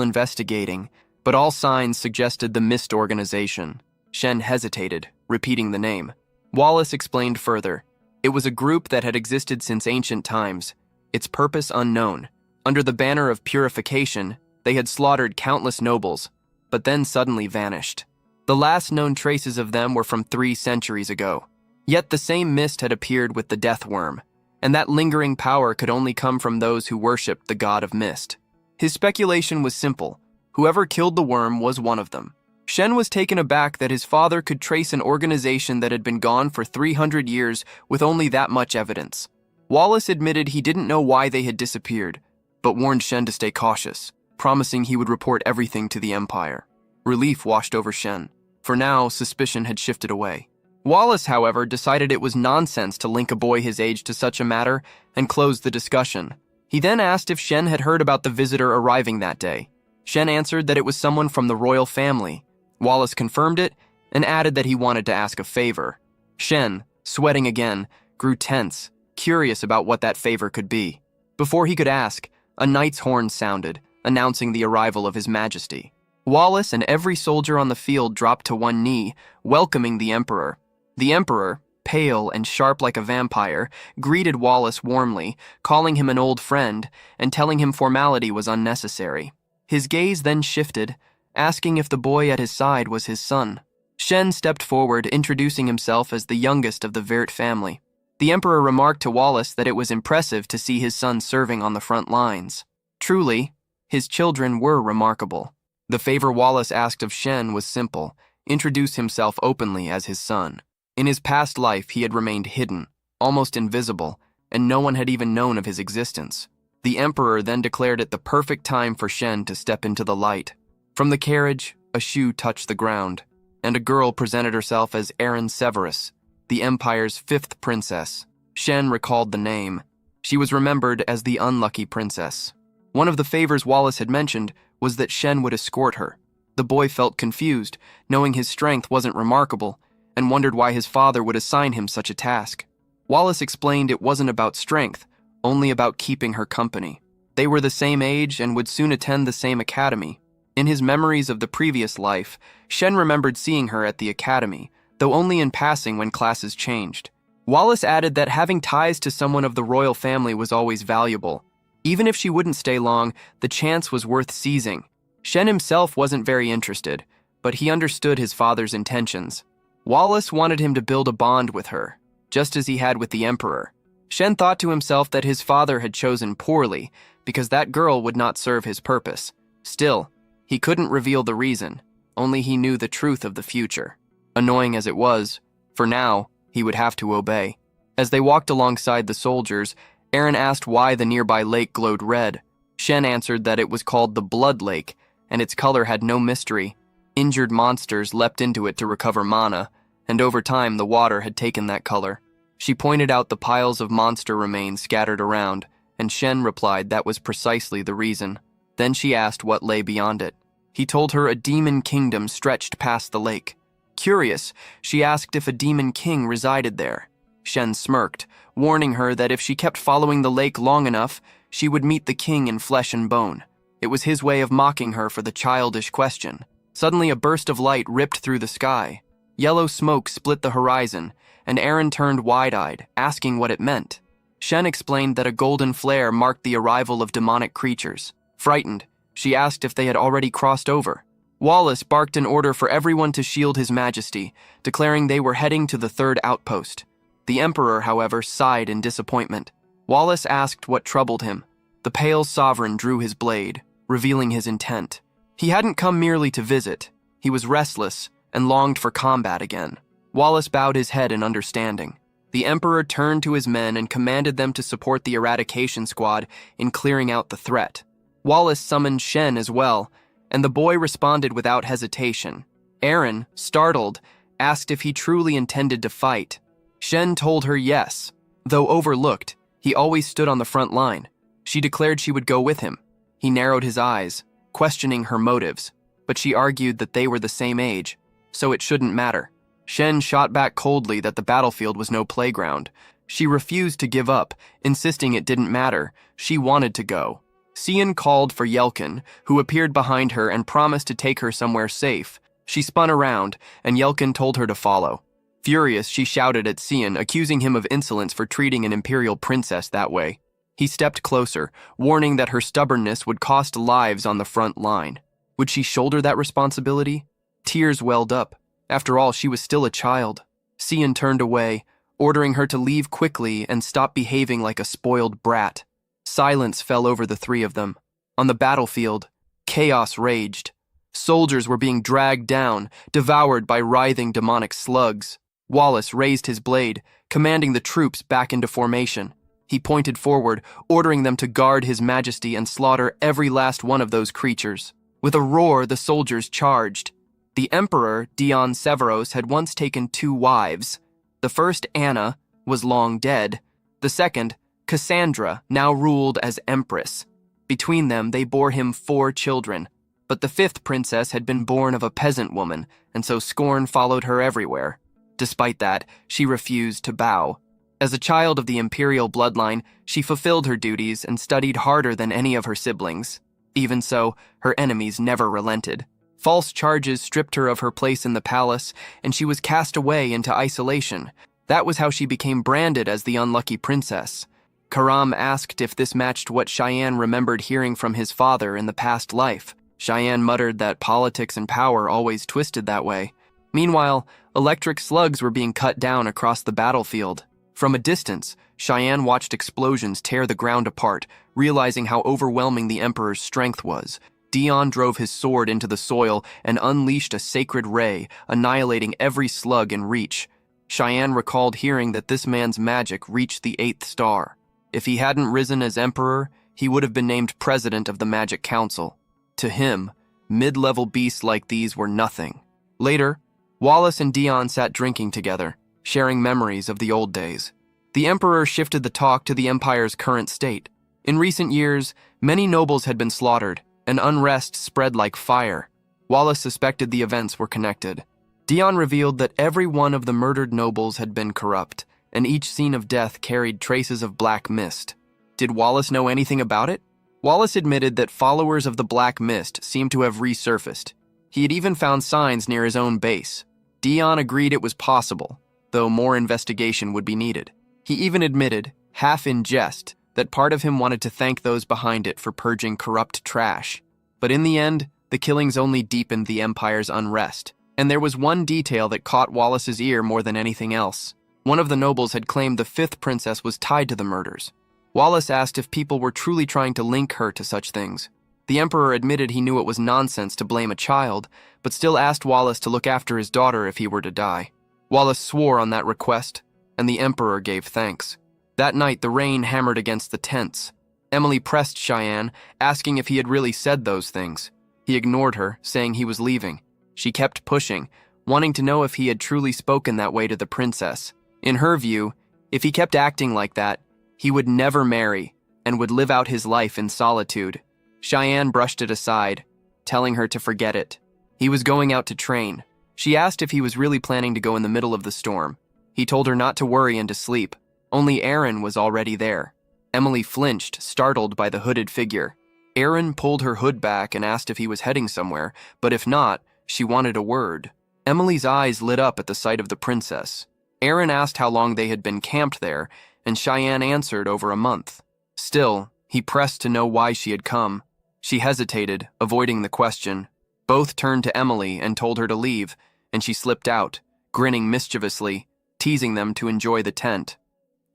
investigating, but all signs suggested the Mist organization. Shen hesitated, repeating the name. Wallace explained further. It was a group that had existed since ancient times, its purpose unknown. Under the banner of purification, they had slaughtered countless nobles, but then suddenly vanished. The last known traces of them were from 3 centuries ago. Yet the same mist had appeared with the death worm, and that lingering power could only come from those who worshipped the god of mist. His speculation was simple. Whoever killed the worm was one of them. Shen was taken aback that his father could trace an organization that had been gone for 300 years with only that much evidence. Wallace admitted he didn't know why they had disappeared, but warned Shen to stay cautious, promising he would report everything to the Empire. Relief washed over Shen. For now, suspicion had shifted away. Wallace, however, decided it was nonsense to link a boy his age to such a matter and closed the discussion. He then asked if Shen had heard about the visitor arriving that day. Shen answered that it was someone from the royal family. Wallace confirmed it and added that he wanted to ask a favor. Shen, sweating again, grew tense, curious about what that favor could be. Before he could ask, a knight's horn sounded, announcing the arrival of His Majesty. Wallace and every soldier on the field dropped to one knee, welcoming the Emperor. The Emperor, pale and sharp like a vampire, greeted Wallace warmly, calling him an old friend and telling him formality was unnecessary. His gaze then shifted, asking if the boy at his side was his son. Shen stepped forward, introducing himself as the youngest of the Vert family. The Emperor remarked to Wallace that it was impressive to see his son serving on the front lines. Truly, his children were remarkable. The favor Wallace asked of Shen was simple: introduce himself openly as his son. In his past life, he had remained hidden, almost invisible, and no one had even known of his existence. The Emperor then declared it the perfect time for Shen to step into the light. From the carriage, a shoe touched the ground, and a girl presented herself as Erin Severus, the Empire's 5th princess. Shen recalled the name. She was remembered as the unlucky princess. One of the favors Wallace had mentioned was that Shen would escort her. The boy felt confused, knowing his strength wasn't remarkable, and wondered why his father would assign him such a task. Wallace explained it wasn't about strength, only about keeping her company. They were the same age and would soon attend the same academy. In his memories of the previous life, Shen remembered seeing her at the academy, though only in passing when classes changed. Wallace added that having ties to someone of the royal family was always valuable. Even if she wouldn't stay long, the chance was worth seizing. Shen himself wasn't very interested, but he understood his father's intentions. Wallace wanted him to build a bond with her, just as he had with the Emperor. Shen thought to himself that his father had chosen poorly, because that girl would not serve his purpose. Still, he couldn't reveal the reason, only he knew the truth of the future. Annoying as it was, for now, he would have to obey. As they walked alongside the soldiers, Erin asked why the nearby lake glowed red. Shen answered that it was called the Blood Lake, and its color had no mystery. Injured monsters leapt into it to recover mana, and over time the water had taken that color. She pointed out the piles of monster remains scattered around, and Shen replied that was precisely the reason. Then she asked what lay beyond it. He told her a demon kingdom stretched past the lake. Curious, she asked if a demon king resided there. Shen smirked, warning her that if she kept following the lake long enough, she would meet the king in flesh and bone. It was his way of mocking her for the childish question. Suddenly a burst of light ripped through the sky. Yellow smoke split the horizon, and Erin turned wide-eyed, asking what it meant. Shen explained that a golden flare marked the arrival of demonic creatures. Frightened, she asked if they had already crossed over. Wallace barked an order for everyone to shield His Majesty, declaring they were heading to the 3rd outpost. The Emperor, however, sighed in disappointment. Wallace asked what troubled him. The pale sovereign drew his blade, revealing his intent. He hadn't come merely to visit. He was restless and longed for combat again. Wallace bowed his head in understanding. The emperor turned to his men and commanded them to support the eradication squad in clearing out the threat. Wallace summoned Shen as well, and the boy responded without hesitation. Eren, startled, asked if he truly intended to fight. Shen told her yes. Though overlooked, he always stood on the front line. She declared she would go with him. He narrowed his eyes, questioning her motives, but she argued that they were the same age, so it shouldn't matter. Shen shot back coldly that the battlefield was no playground. She refused to give up, insisting it didn't matter. She wanted to go. Sion called for Yelkin, who appeared behind her and promised to take her somewhere safe. She spun around, and Yelkin told her to follow. Furious, she shouted at Sion, accusing him of insolence for treating an imperial princess that way. He stepped closer, warning that her stubbornness would cost lives on the front line. Would she shoulder that responsibility? Tears welled up. After all, she was still a child. Sion turned away, ordering her to leave quickly and stop behaving like a spoiled brat. Silence fell over the three of them. On the battlefield, chaos raged. Soldiers were being dragged down, devoured by writhing demonic slugs. Wallace raised his blade, commanding the troops back into formation. He pointed forward, ordering them to guard his majesty and slaughter every last one of those creatures. With a roar, the soldiers charged. The emperor, Dion Severos, had once taken 2 wives. The first, Anna, was long dead. The second, Cassandra, now ruled as empress. Between them, they bore him 4 children. But the 5th princess had been born of a peasant woman, and so scorn followed her everywhere. Despite that, she refused to bow. As a child of the imperial bloodline, she fulfilled her duties and studied harder than any of her siblings. Even so, her enemies never relented. False charges stripped her of her place in the palace, and she was cast away into isolation. That was how she became branded as the unlucky princess. Karam asked if this matched what Cheyenne remembered hearing from his father in the past life. Cheyenne muttered that politics and power always twisted that way. Meanwhile, electric slugs were being cut down across the battlefield. From a distance, Cheyenne watched explosions tear the ground apart, realizing how overwhelming the Emperor's strength was. Dion drove his sword into the soil and unleashed a sacred ray, annihilating every slug in reach. Cheyenne recalled hearing that this man's magic reached the 8th star. If he hadn't risen as Emperor, he would have been named President of the Magic Council. To him, mid-level beasts like these were nothing. Later, Wallace and Dion sat drinking together, sharing memories of the old days. The Emperor shifted the talk to the Empire's current state. In recent years, many nobles had been slaughtered, and unrest spread like fire. Wallace suspected the events were connected. Dion revealed that every one of the murdered nobles had been corrupt, and each scene of death carried traces of black mist. Did Wallace know anything about it? Wallace admitted that followers of the Black Mist seemed to have resurfaced. He had even found signs near his own base. Dion agreed it was possible, though more investigation would be needed. He even admitted, half in jest, that part of him wanted to thank those behind it for purging corrupt trash. But in the end, the killings only deepened the Empire's unrest. And there was one detail that caught Wallace's ear more than anything else. One of the nobles had claimed the 5th princess was tied to the murders. Wallace asked if people were truly trying to link her to such things. The Emperor admitted he knew it was nonsense to blame a child, but still asked Wallace to look after his daughter if he were to die. Wallace swore on that request, and the Emperor gave thanks. That night, the rain hammered against the tents. Emily pressed Cheyenne, asking if he had really said those things. He ignored her, saying he was leaving. She kept pushing, wanting to know if he had truly spoken that way to the princess. In her view, if he kept acting like that, he would never marry and would live out his life in solitude. Cheyenne brushed it aside, telling her to forget it. He was going out to train. She asked if he was really planning to go in the middle of the storm. He told her not to worry and to sleep. Only Eren was already there. Emily flinched, startled by the hooded figure. Eren pulled her hood back and asked if he was heading somewhere, but if not, she wanted a word. Emily's eyes lit up at the sight of the princess. Eren asked how long they had been camped there, and Cheyenne answered over a month. Still, he pressed to know why she had come. She hesitated, avoiding the question. Both turned to Emily and told her to leave, and she slipped out, grinning mischievously, teasing them to enjoy the tent.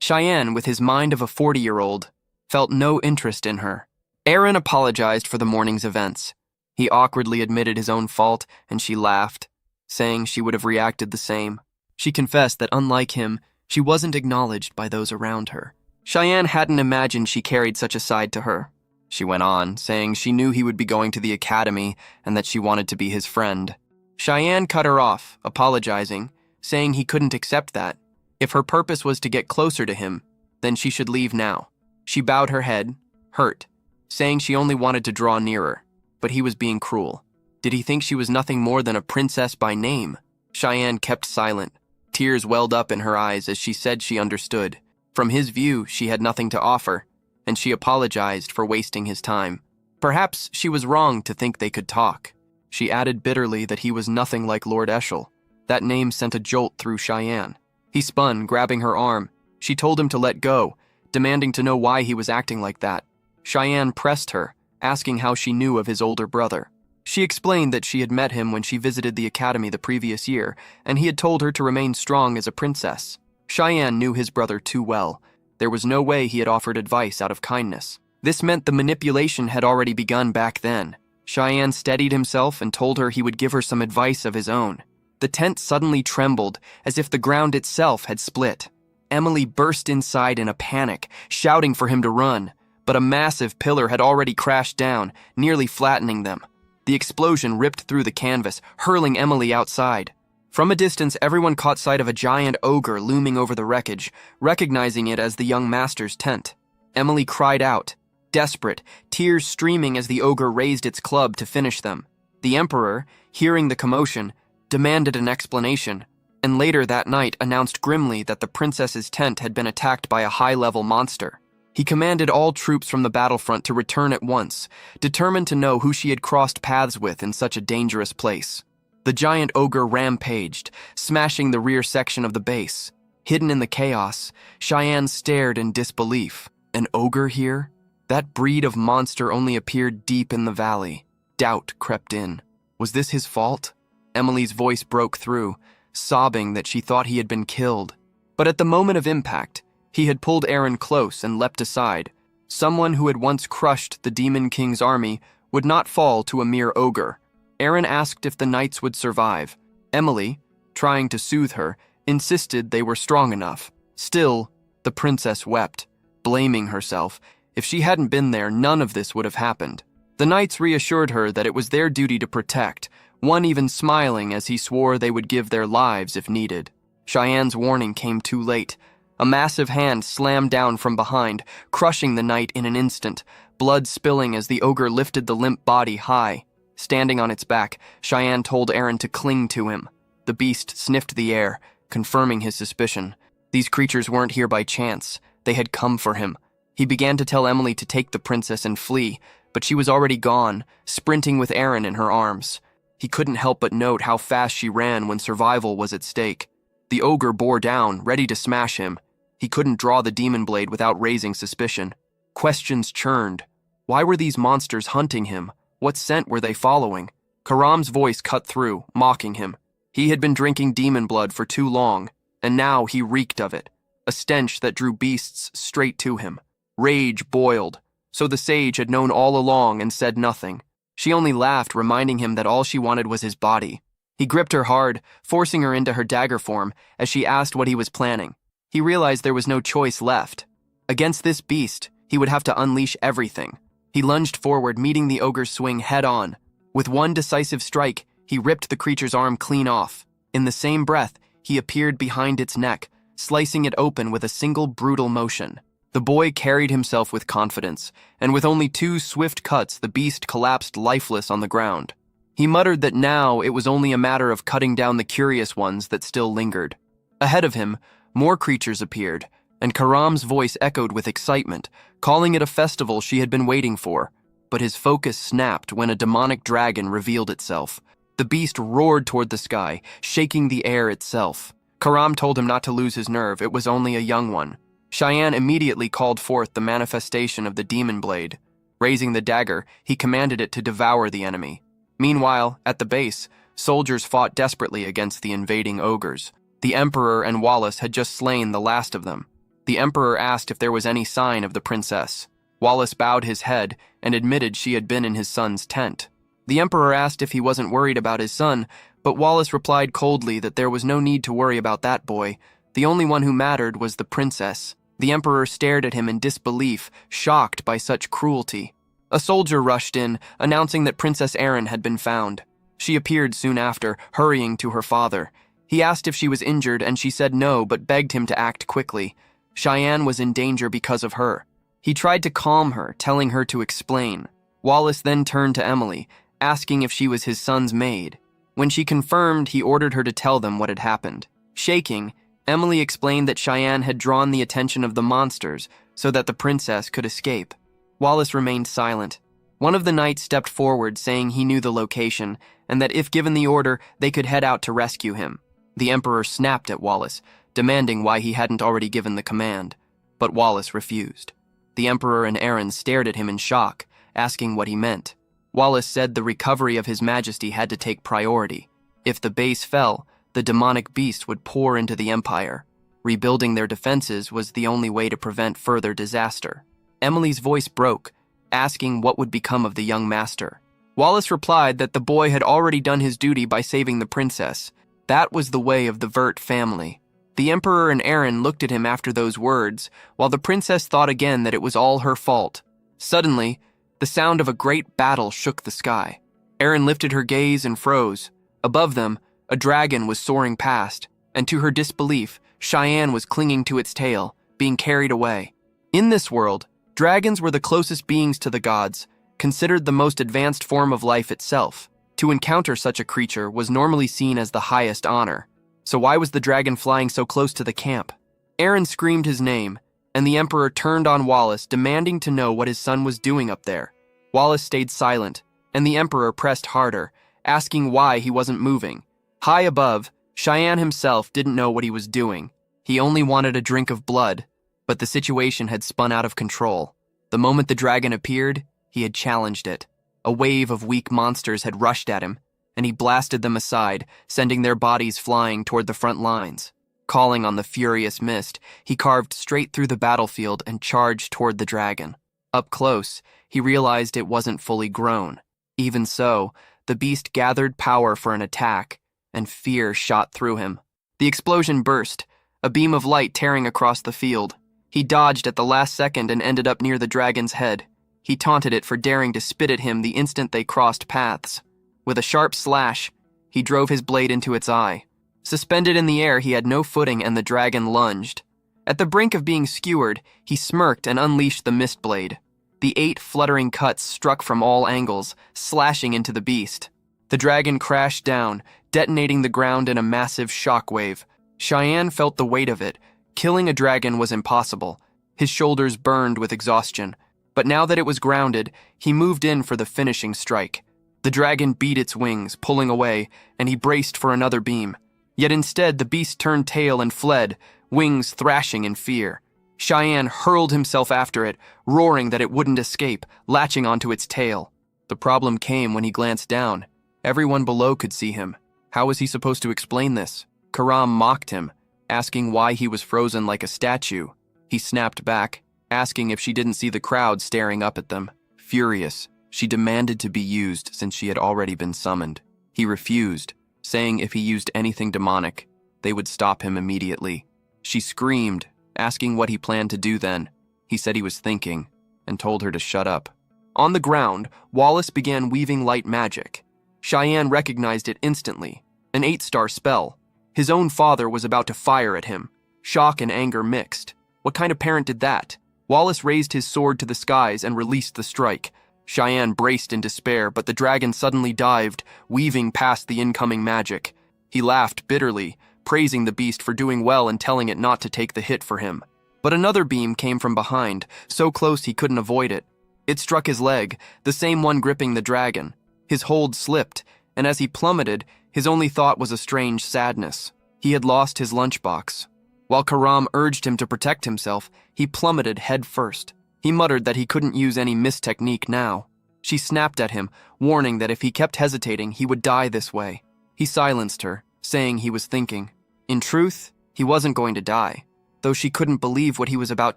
Cheyenne, with his mind of a 40-year-old, felt no interest in her. Eren apologized for the morning's events. He awkwardly admitted his own fault, and she laughed, saying she would have reacted the same. She confessed that, unlike him, She wasn't acknowledged by those around her. Cheyenne hadn't imagined she carried such a side to her. She went on, saying she knew he would be going to the academy and that she wanted to be his friend. Cheyenne cut her off, apologizing, saying he couldn't accept that. If her purpose was to get closer to him, then she should leave now. She bowed her head, hurt, saying she only wanted to draw nearer, but he was being cruel. Did he think she was nothing more than a princess by name? Cheyenne kept silent. Tears welled up in her eyes as she said she understood. From his view, she had nothing to offer, and she apologized for wasting his time. Perhaps she was wrong to think they could talk. She added bitterly that he was nothing like Lord Eschel. That name sent a jolt through Cheyenne. He spun, grabbing her arm. She told him to let go, demanding to know why he was acting like that. Cheyenne pressed her, asking how she knew of his older brother. She explained that she had met him when she visited the academy the previous year, and he had told her to remain strong as a princess. Cheyenne knew his brother too well. There was no way he had offered advice out of kindness. This meant the manipulation had already begun back then. Cheyenne steadied himself and told her he would give her some advice of his own. The tent suddenly trembled, as if the ground itself had split. Emily burst inside in a panic, shouting for him to run, but a massive pillar had already crashed down, nearly flattening them. The explosion ripped through the canvas, hurling Emily outside. From a distance, everyone caught sight of a giant ogre looming over the wreckage, recognizing it as the young master's tent. Emily cried out, desperate, tears streaming as the ogre raised its club to finish them. The emperor, hearing the commotion, demanded an explanation, and later that night announced grimly that the princess's tent had been attacked by a high-level monster. He commanded all troops from the battlefront to return at once, determined to know who she had crossed paths with in such a dangerous place. The giant ogre rampaged, smashing the rear section of the base. Hidden in the chaos, Cheyenne stared in disbelief. An ogre here? That breed of monster only appeared deep in the valley. Doubt crept in. Was this his fault? Emily's voice broke through, sobbing that she thought he had been killed. But at the moment of impact, he had pulled Eren close and leapt aside. Someone who had once crushed the Demon King's army would not fall to a mere ogre. Eren asked if the knights would survive. Emily, trying to soothe her, insisted they were strong enough. Still, the princess wept, blaming herself. If she hadn't been there, none of this would have happened. The knights reassured her that it was their duty to protect, one even smiling as he swore they would give their lives if needed. Cheyenne's warning came too late. A massive hand slammed down from behind, crushing the knight in an instant, blood spilling as the ogre lifted the limp body high. Standing on its back, Cheyenne told Eren to cling to him. The beast sniffed the air, confirming his suspicion. These creatures weren't here by chance. They had come for him. He began to tell Emily to take the princess and flee, but she was already gone, sprinting with Eren in her arms. He couldn't help but note how fast she ran when survival was at stake. The ogre bore down, ready to smash him. He couldn't draw the demon blade without raising suspicion. Questions churned. Why were these monsters hunting him? What scent were they following? Karam's voice cut through, mocking him. He had been drinking demon blood for too long, and now he reeked of it, a stench that drew beasts straight to him. Rage boiled, so the sage had known all along and said nothing. She only laughed, reminding him that all she wanted was his body. He gripped her hard, forcing her into her dagger form as she asked what he was planning. He realized there was no choice left. Against this beast, he would have to unleash everything. He lunged forward, meeting the ogre's swing head-on. With one decisive strike, he ripped the creature's arm clean off. In the same breath, he appeared behind its neck, slicing it open with a single brutal motion. The boy carried himself with confidence, and with only 2 swift cuts, the beast collapsed lifeless on the ground. He muttered that now it was only a matter of cutting down the curious ones that still lingered. Ahead of him, more creatures appeared, and Karam's voice echoed with excitement, calling it a festival she had been waiting for. But his focus snapped when a demonic dragon revealed itself. The beast roared toward the sky, shaking the air itself. Karam told him not to lose his nerve, it was only a young one. Cheyenne immediately called forth the manifestation of the demon blade. Raising the dagger, he commanded it to devour the enemy. Meanwhile, at the base, soldiers fought desperately against the invading ogres. The Emperor and Wallace had just slain the last of them. The Emperor asked if there was any sign of the princess. Wallace bowed his head and admitted she had been in his son's tent. The Emperor asked if he wasn't worried about his son, but Wallace replied coldly that there was no need to worry about that boy. The only one who mattered was the princess. The emperor stared at him in disbelief, shocked by such cruelty. A soldier rushed in, announcing that Princess Erin had been found. She appeared soon after, hurrying to her father. He asked if she was injured, and she said no, but begged him to act quickly. Cheyenne was in danger because of her. He tried to calm her, telling her to explain. Wallace then turned to Emily, asking if she was his son's maid. When she confirmed, he ordered her to tell them what had happened. Shaking, Emily explained that Cheyenne had drawn the attention of the monsters so that the princess could escape. Wallace remained silent. One of the knights stepped forward, saying he knew the location and that if given the order, they could head out to rescue him. The emperor snapped at Wallace, demanding why he hadn't already given the command. But Wallace refused. The emperor and Erin stared at him in shock, asking what he meant. Wallace said the recovery of His Majesty had to take priority. If the base fell, the demonic beast would pour into the empire. Rebuilding their defenses was the only way to prevent further disaster. Emily's voice broke, asking what would become of the young master. Wallace replied that the boy had already done his duty by saving the princess. That was the way of the Vert family. The emperor and Erin looked at him after those words, while the princess thought again that it was all her fault. Suddenly, the sound of a great battle shook the sky. Erin lifted her gaze and froze. Above them, a dragon was soaring past, and to her disbelief, Cheyenne was clinging to its tail, being carried away. In this world, dragons were the closest beings to the gods, considered the most advanced form of life itself. To encounter such a creature was normally seen as the highest honor. So why was the dragon flying so close to the camp? Erin screamed his name, and the emperor turned on Wallace, demanding to know what his son was doing up there. Wallace stayed silent, and the emperor pressed harder, asking why he wasn't moving. High above, Cheyenne himself didn't know what he was doing. He only wanted a drink of blood, but the situation had spun out of control. The moment the dragon appeared, he had challenged it. A wave of weak monsters had rushed at him, and he blasted them aside, sending their bodies flying toward the front lines. Calling on the furious mist, he carved straight through the battlefield and charged toward the dragon. Up close, he realized it wasn't fully grown. Even so, the beast gathered power for an attack, and fear shot through him. The explosion burst, a beam of light tearing across the field. He dodged at the last second and ended up near the dragon's head. He taunted it for daring to spit at him the instant they crossed paths. With a sharp slash, he drove his blade into its eye. Suspended in the air, he had no footing, and the dragon lunged. At the brink of being skewered, he smirked and unleashed the mist blade. The 8 fluttering cuts struck from all angles, slashing into the beast. The dragon crashed down, detonating the ground in a massive shockwave. Cheyenne felt the weight of it. Killing a dragon was impossible. His shoulders burned with exhaustion. But now that it was grounded, he moved in for the finishing strike. The dragon beat its wings, pulling away, and he braced for another beam. Yet instead, the beast turned tail and fled, wings thrashing in fear. Cheyenne hurled himself after it, roaring that it wouldn't escape, latching onto its tail. The problem came when he glanced down. Everyone below could see him. How was he supposed to explain this? Karam mocked him, asking why he was frozen like a statue. He snapped back, asking if she didn't see the crowd staring up at them. Furious, she demanded to be used since she had already been summoned. He refused, saying if he used anything demonic, they would stop him immediately. She screamed, asking what he planned to do then. He said he was thinking, and told her to shut up. On the ground, Wallace began weaving light magic. Cheyenne recognized it instantly, an 8-star spell. His own father was about to fire at him. Shock and anger mixed. What kind of parent did that? Wallace raised his sword to the skies and released the strike. Cheyenne braced in despair, but the dragon suddenly dived, weaving past the incoming magic. He laughed bitterly, praising the beast for doing well and telling it not to take the hit for him. But another beam came from behind, so close he couldn't avoid it. It struck his leg, the same one gripping the dragon. His hold slipped, and as he plummeted, his only thought was a strange sadness. He had lost his lunchbox. While Karam urged him to protect himself, he plummeted head first. He muttered that he couldn't use any mist technique now. She snapped at him, warning that if he kept hesitating, he would die this way. He silenced her, saying he was thinking. In truth, he wasn't going to die, though she couldn't believe what he was about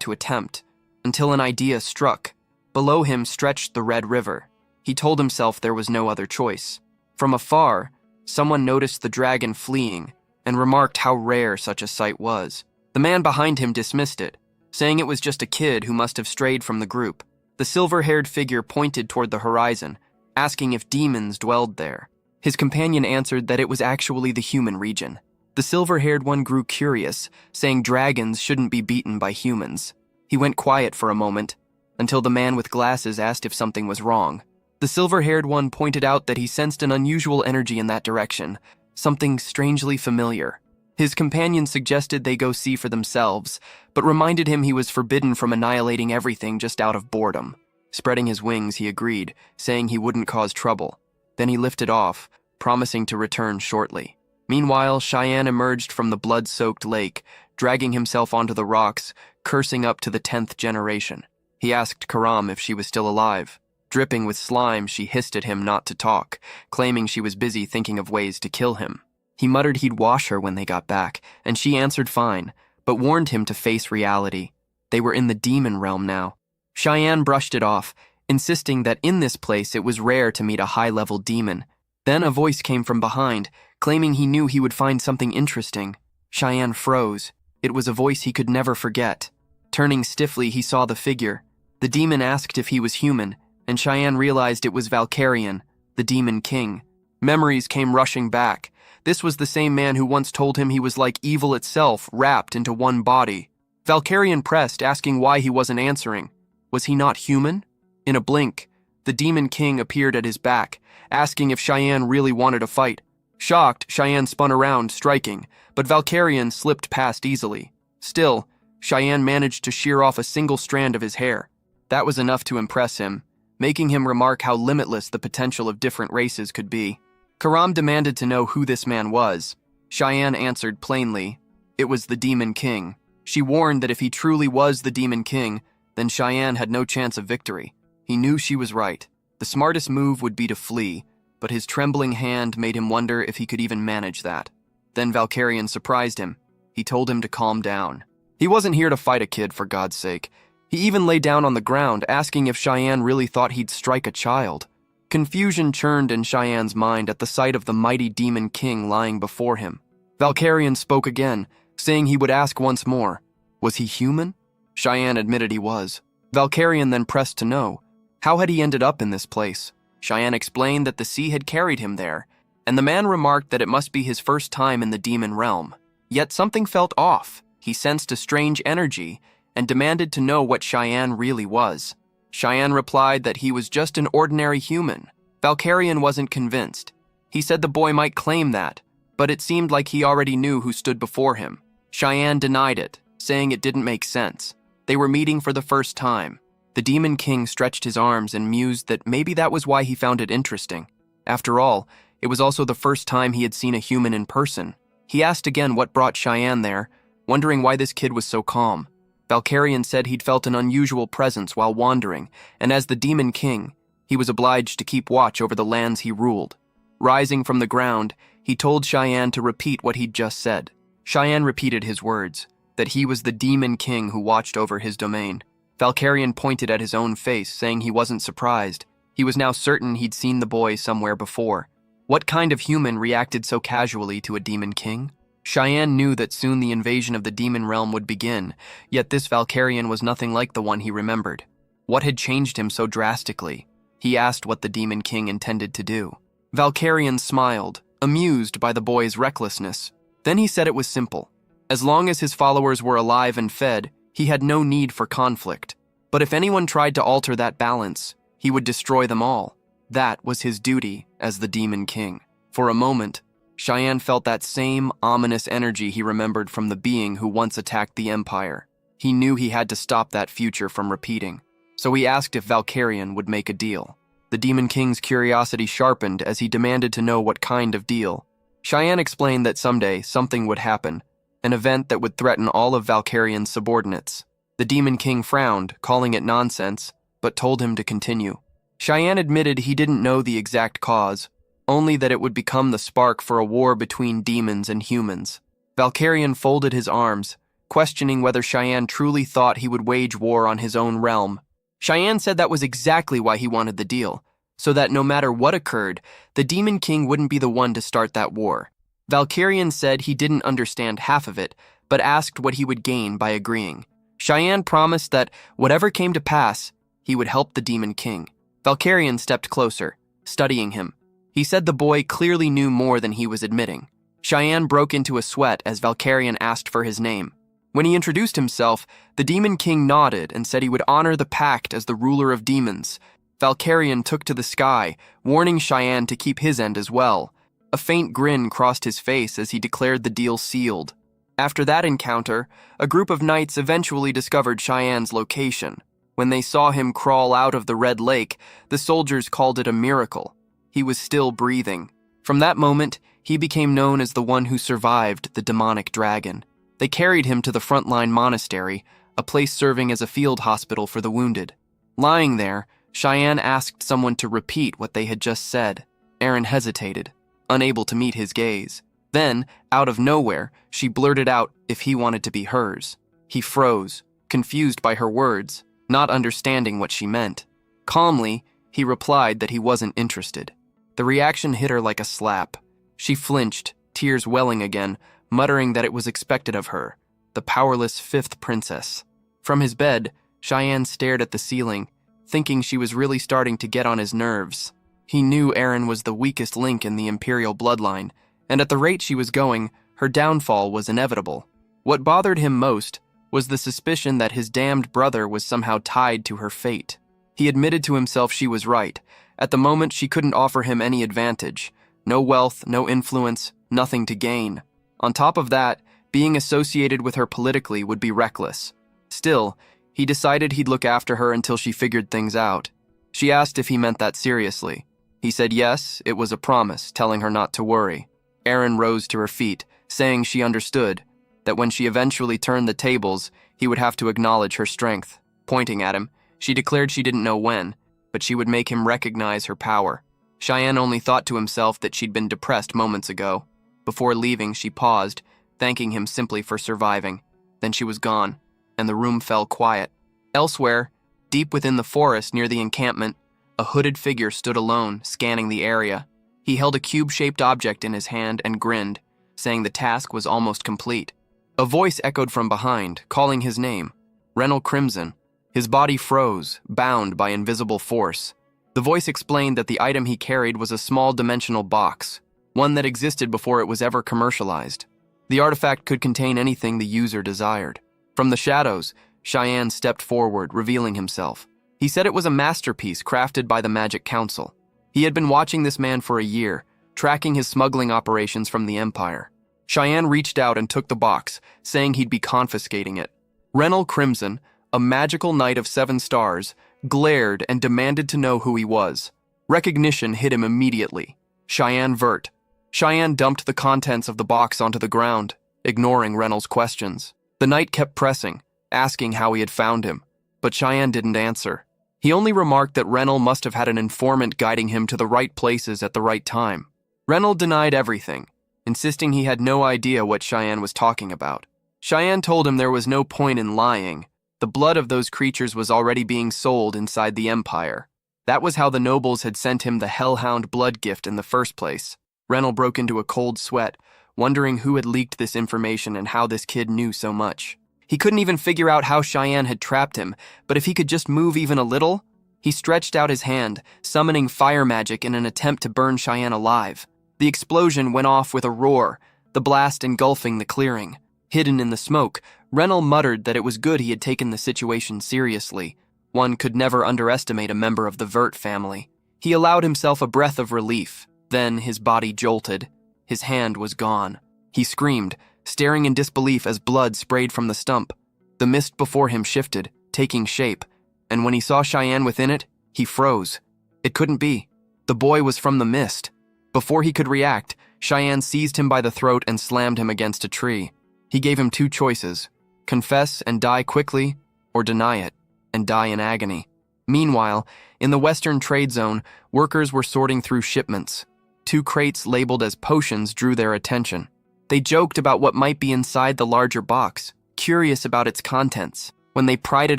to attempt, until an idea struck. Below him stretched the Red River. He told himself there was no other choice. From afar, someone noticed the dragon fleeing, and remarked how rare such a sight was. The man behind him dismissed it, saying it was just a kid who must have strayed from the group. The silver-haired figure pointed toward the horizon, asking if demons dwelled there. His companion answered that it was actually the human region. The silver-haired one grew curious, saying dragons shouldn't be beaten by humans. He went quiet for a moment, until the man with glasses asked if something was wrong. The silver-haired one pointed out that he sensed an unusual energy in that direction, something strangely familiar. His companion suggested they go see for themselves, but reminded him he was forbidden from annihilating everything just out of boredom. Spreading his wings, he agreed, saying he wouldn't cause trouble. Then he lifted off, promising to return shortly. Meanwhile, Cheyenne emerged from the blood-soaked lake, dragging himself onto the rocks, cursing up to the 10th generation. He asked Karam if she was still alive. Dripping with slime, she hissed at him not to talk, claiming she was busy thinking of ways to kill him. He muttered he'd wash her when they got back, and she answered fine, but warned him to face reality. They were in the demon realm now. Cheyenne brushed it off, insisting that in this place it was rare to meet a high-level demon. Then a voice came from behind, claiming he knew he would find something interesting. Cheyenne froze. It was a voice he could never forget. Turning stiffly, he saw the figure. The demon asked if he was human, and Cheyenne realized it was Valkyrian, the demon king. Memories came rushing back. This was the same man who once told him he was like evil itself, wrapped into one body. Valkyrian pressed, asking why he wasn't answering. Was he not human? In a blink, the demon king appeared at his back, asking if Cheyenne really wanted a fight. Shocked, Cheyenne spun around, striking, but Valkyrian slipped past easily. Still, Cheyenne managed to shear off a single strand of his hair. That was enough to impress him, making him remark how limitless the potential of different races could be. Karam demanded to know who this man was. Cheyenne answered plainly, it was the Demon King. She warned that if he truly was the Demon King, then Cheyenne had no chance of victory. He knew she was right. The smartest move would be to flee, but his trembling hand made him wonder if he could even manage that. Then Valkyrian surprised him. He told him to calm down. He wasn't here to fight a kid, for God's sake. He even lay down on the ground, asking if Cheyenne really thought he'd strike a child. Confusion churned in Cheyenne's mind at the sight of the mighty Demon King lying before him. Valkyrian spoke again, saying he would ask once more. Was he human? Cheyenne admitted he was. Valkyrian then pressed to know. How had he ended up in this place? Cheyenne explained that the sea had carried him there, and the man remarked that it must be his first time in the demon realm. Yet something felt off. He sensed a strange energy and demanded to know what Cheyenne really was. Cheyenne replied that he was just an ordinary human. Valkyrian wasn't convinced. He said the boy might claim that, but it seemed like he already knew who stood before him. Cheyenne denied it, saying it didn't make sense. They were meeting for the first time. The Demon King stretched his arms and mused that maybe that was why he found it interesting. After all, it was also the first time he had seen a human in person. He asked again what brought Cheyenne there, wondering why this kid was so calm. Valkyrian said he'd felt an unusual presence while wandering, and as the Demon King, he was obliged to keep watch over the lands he ruled. Rising from the ground, he told Cheyenne to repeat what he'd just said. Cheyenne repeated his words, that he was the Demon King who watched over his domain. Valkyrian pointed at his own face, saying he wasn't surprised. He was now certain he'd seen the boy somewhere before. What kind of human reacted so casually to a Demon King? Cheyenne knew that soon the invasion of the demon realm would begin, yet this Valkyrian was nothing like the one he remembered. What had changed him so drastically? He asked what the Demon King intended to do. Valkyrian smiled, amused by the boy's recklessness. Then he said it was simple. As long as his followers were alive and fed, he had no need for conflict. But if anyone tried to alter that balance, he would destroy them all. That was his duty as the Demon King. For a moment, Cheyenne felt that same ominous energy he remembered from the being who once attacked the Empire. He knew he had to stop that future from repeating. So he asked if Valkyrian would make a deal. The Demon King's curiosity sharpened as he demanded to know what kind of deal. Cheyenne explained that someday something would happen, an event that would threaten all of Valkyrian's subordinates. The Demon King frowned, calling it nonsense, but told him to continue. Cheyenne admitted he didn't know the exact cause, only that it would become the spark for a war between demons and humans. Valkyrian folded his arms, questioning whether Cheyenne truly thought he would wage war on his own realm. Cheyenne said that was exactly why he wanted the deal, so that no matter what occurred, the Demon King wouldn't be the one to start that war. Valkyrian said he didn't understand half of it, but asked what he would gain by agreeing. Cheyenne promised that whatever came to pass, he would help the Demon King. Valkyrian stepped closer, studying him. He said the boy clearly knew more than he was admitting. Cheyenne broke into a sweat as Valkyrian asked for his name. When he introduced himself, the Demon King nodded and said he would honor the pact as the ruler of demons. Valkyrian took to the sky, warning Cheyenne to keep his end as well. A faint grin crossed his face as he declared the deal sealed. After that encounter, a group of knights eventually discovered Cheyenne's location. When they saw him crawl out of the Red Lake, the soldiers called it a miracle. He was still breathing. From that moment, he became known as the one who survived the demonic dragon. They carried him to the frontline monastery, a place serving as a field hospital for the wounded. Lying there, Cheyenne asked someone to repeat what they had just said. Aaron hesitated, unable to meet his gaze. Then, out of nowhere, she blurted out if he wanted to be hers. He froze, confused by her words, not understanding what she meant. Calmly, he replied that he wasn't interested. The reaction hit her like a slap. She flinched, tears welling again, muttering that it was expected of her, the powerless fifth princess. From his bed, Cheyenne stared at the ceiling, thinking she was really starting to get on his nerves. He knew Aaron was the weakest link in the imperial bloodline, and at the rate she was going, her downfall was inevitable. What bothered him most was the suspicion that his damned brother was somehow tied to her fate. He admitted to himself she was right. At the moment, she couldn't offer him any advantage. No wealth, no influence, nothing to gain. On top of that, being associated with her politically would be reckless. Still, he decided he'd look after her until she figured things out. She asked if he meant that seriously. He said yes, it was a promise, telling her not to worry. Aaron rose to her feet, saying she understood, that when she eventually turned the tables, he would have to acknowledge her strength. Pointing at him, she declared she didn't know when, but she would make him recognize her power. Cheyenne only thought to himself that she'd been depressed moments ago. Before leaving, she paused, thanking him simply for surviving. Then she was gone, and the room fell quiet. Elsewhere, deep within the forest near the encampment, a hooded figure stood alone, scanning the area. He held a cube-shaped object in his hand and grinned, saying the task was almost complete. A voice echoed from behind, calling his name, Renal Crimson. His body froze, bound by invisible force. The voice explained that the item he carried was a small dimensional box, one that existed before it was ever commercialized. The artifact could contain anything the user desired. From the shadows, Cheyenne stepped forward, revealing himself. He said it was a masterpiece crafted by the Magic Council. He had been watching this man for a year, tracking his smuggling operations from the Empire. Cheyenne reached out and took the box, saying he'd be confiscating it. Renal Crimson, a magical knight of 7 stars, glared and demanded to know who he was. Recognition hit him immediately. Cheyenne Vert. Cheyenne dumped the contents of the box onto the ground, ignoring Renal's questions. The knight kept pressing, asking how he had found him, but Cheyenne didn't answer. He only remarked that Renal must have had an informant guiding him to the right places at the right time. Renal denied everything, insisting he had no idea what Cheyenne was talking about. Cheyenne told him there was no point in lying. The blood of those creatures was already being sold inside the Empire. That was how the nobles had sent him the Hellhound blood gift in the first place. Renal broke into a cold sweat, wondering who had leaked this information and how this kid knew so much. He couldn't even figure out how Cheyenne had trapped him, but if he could just move even a little. He stretched out his hand, summoning fire magic in an attempt to burn Cheyenne alive. The explosion went off with a roar, the blast engulfing the clearing. Hidden in the smoke, Renal muttered that it was good he had taken the situation seriously. One could never underestimate a member of the Vert family. He allowed himself a breath of relief. Then his body jolted. His hand was gone. He screamed, staring in disbelief as blood sprayed from the stump. The mist before him shifted, taking shape, and when he saw Cheyenne within it, he froze. It couldn't be. The boy was from the mist. Before he could react, Cheyenne seized him by the throat and slammed him against a tree. He gave him 2 choices: confess and die quickly, or deny it and die in agony. Meanwhile, in the Western Trade Zone, workers were sorting through shipments. 2 crates labeled as potions drew their attention. They joked about what might be inside the larger box, curious about its contents. When they pried it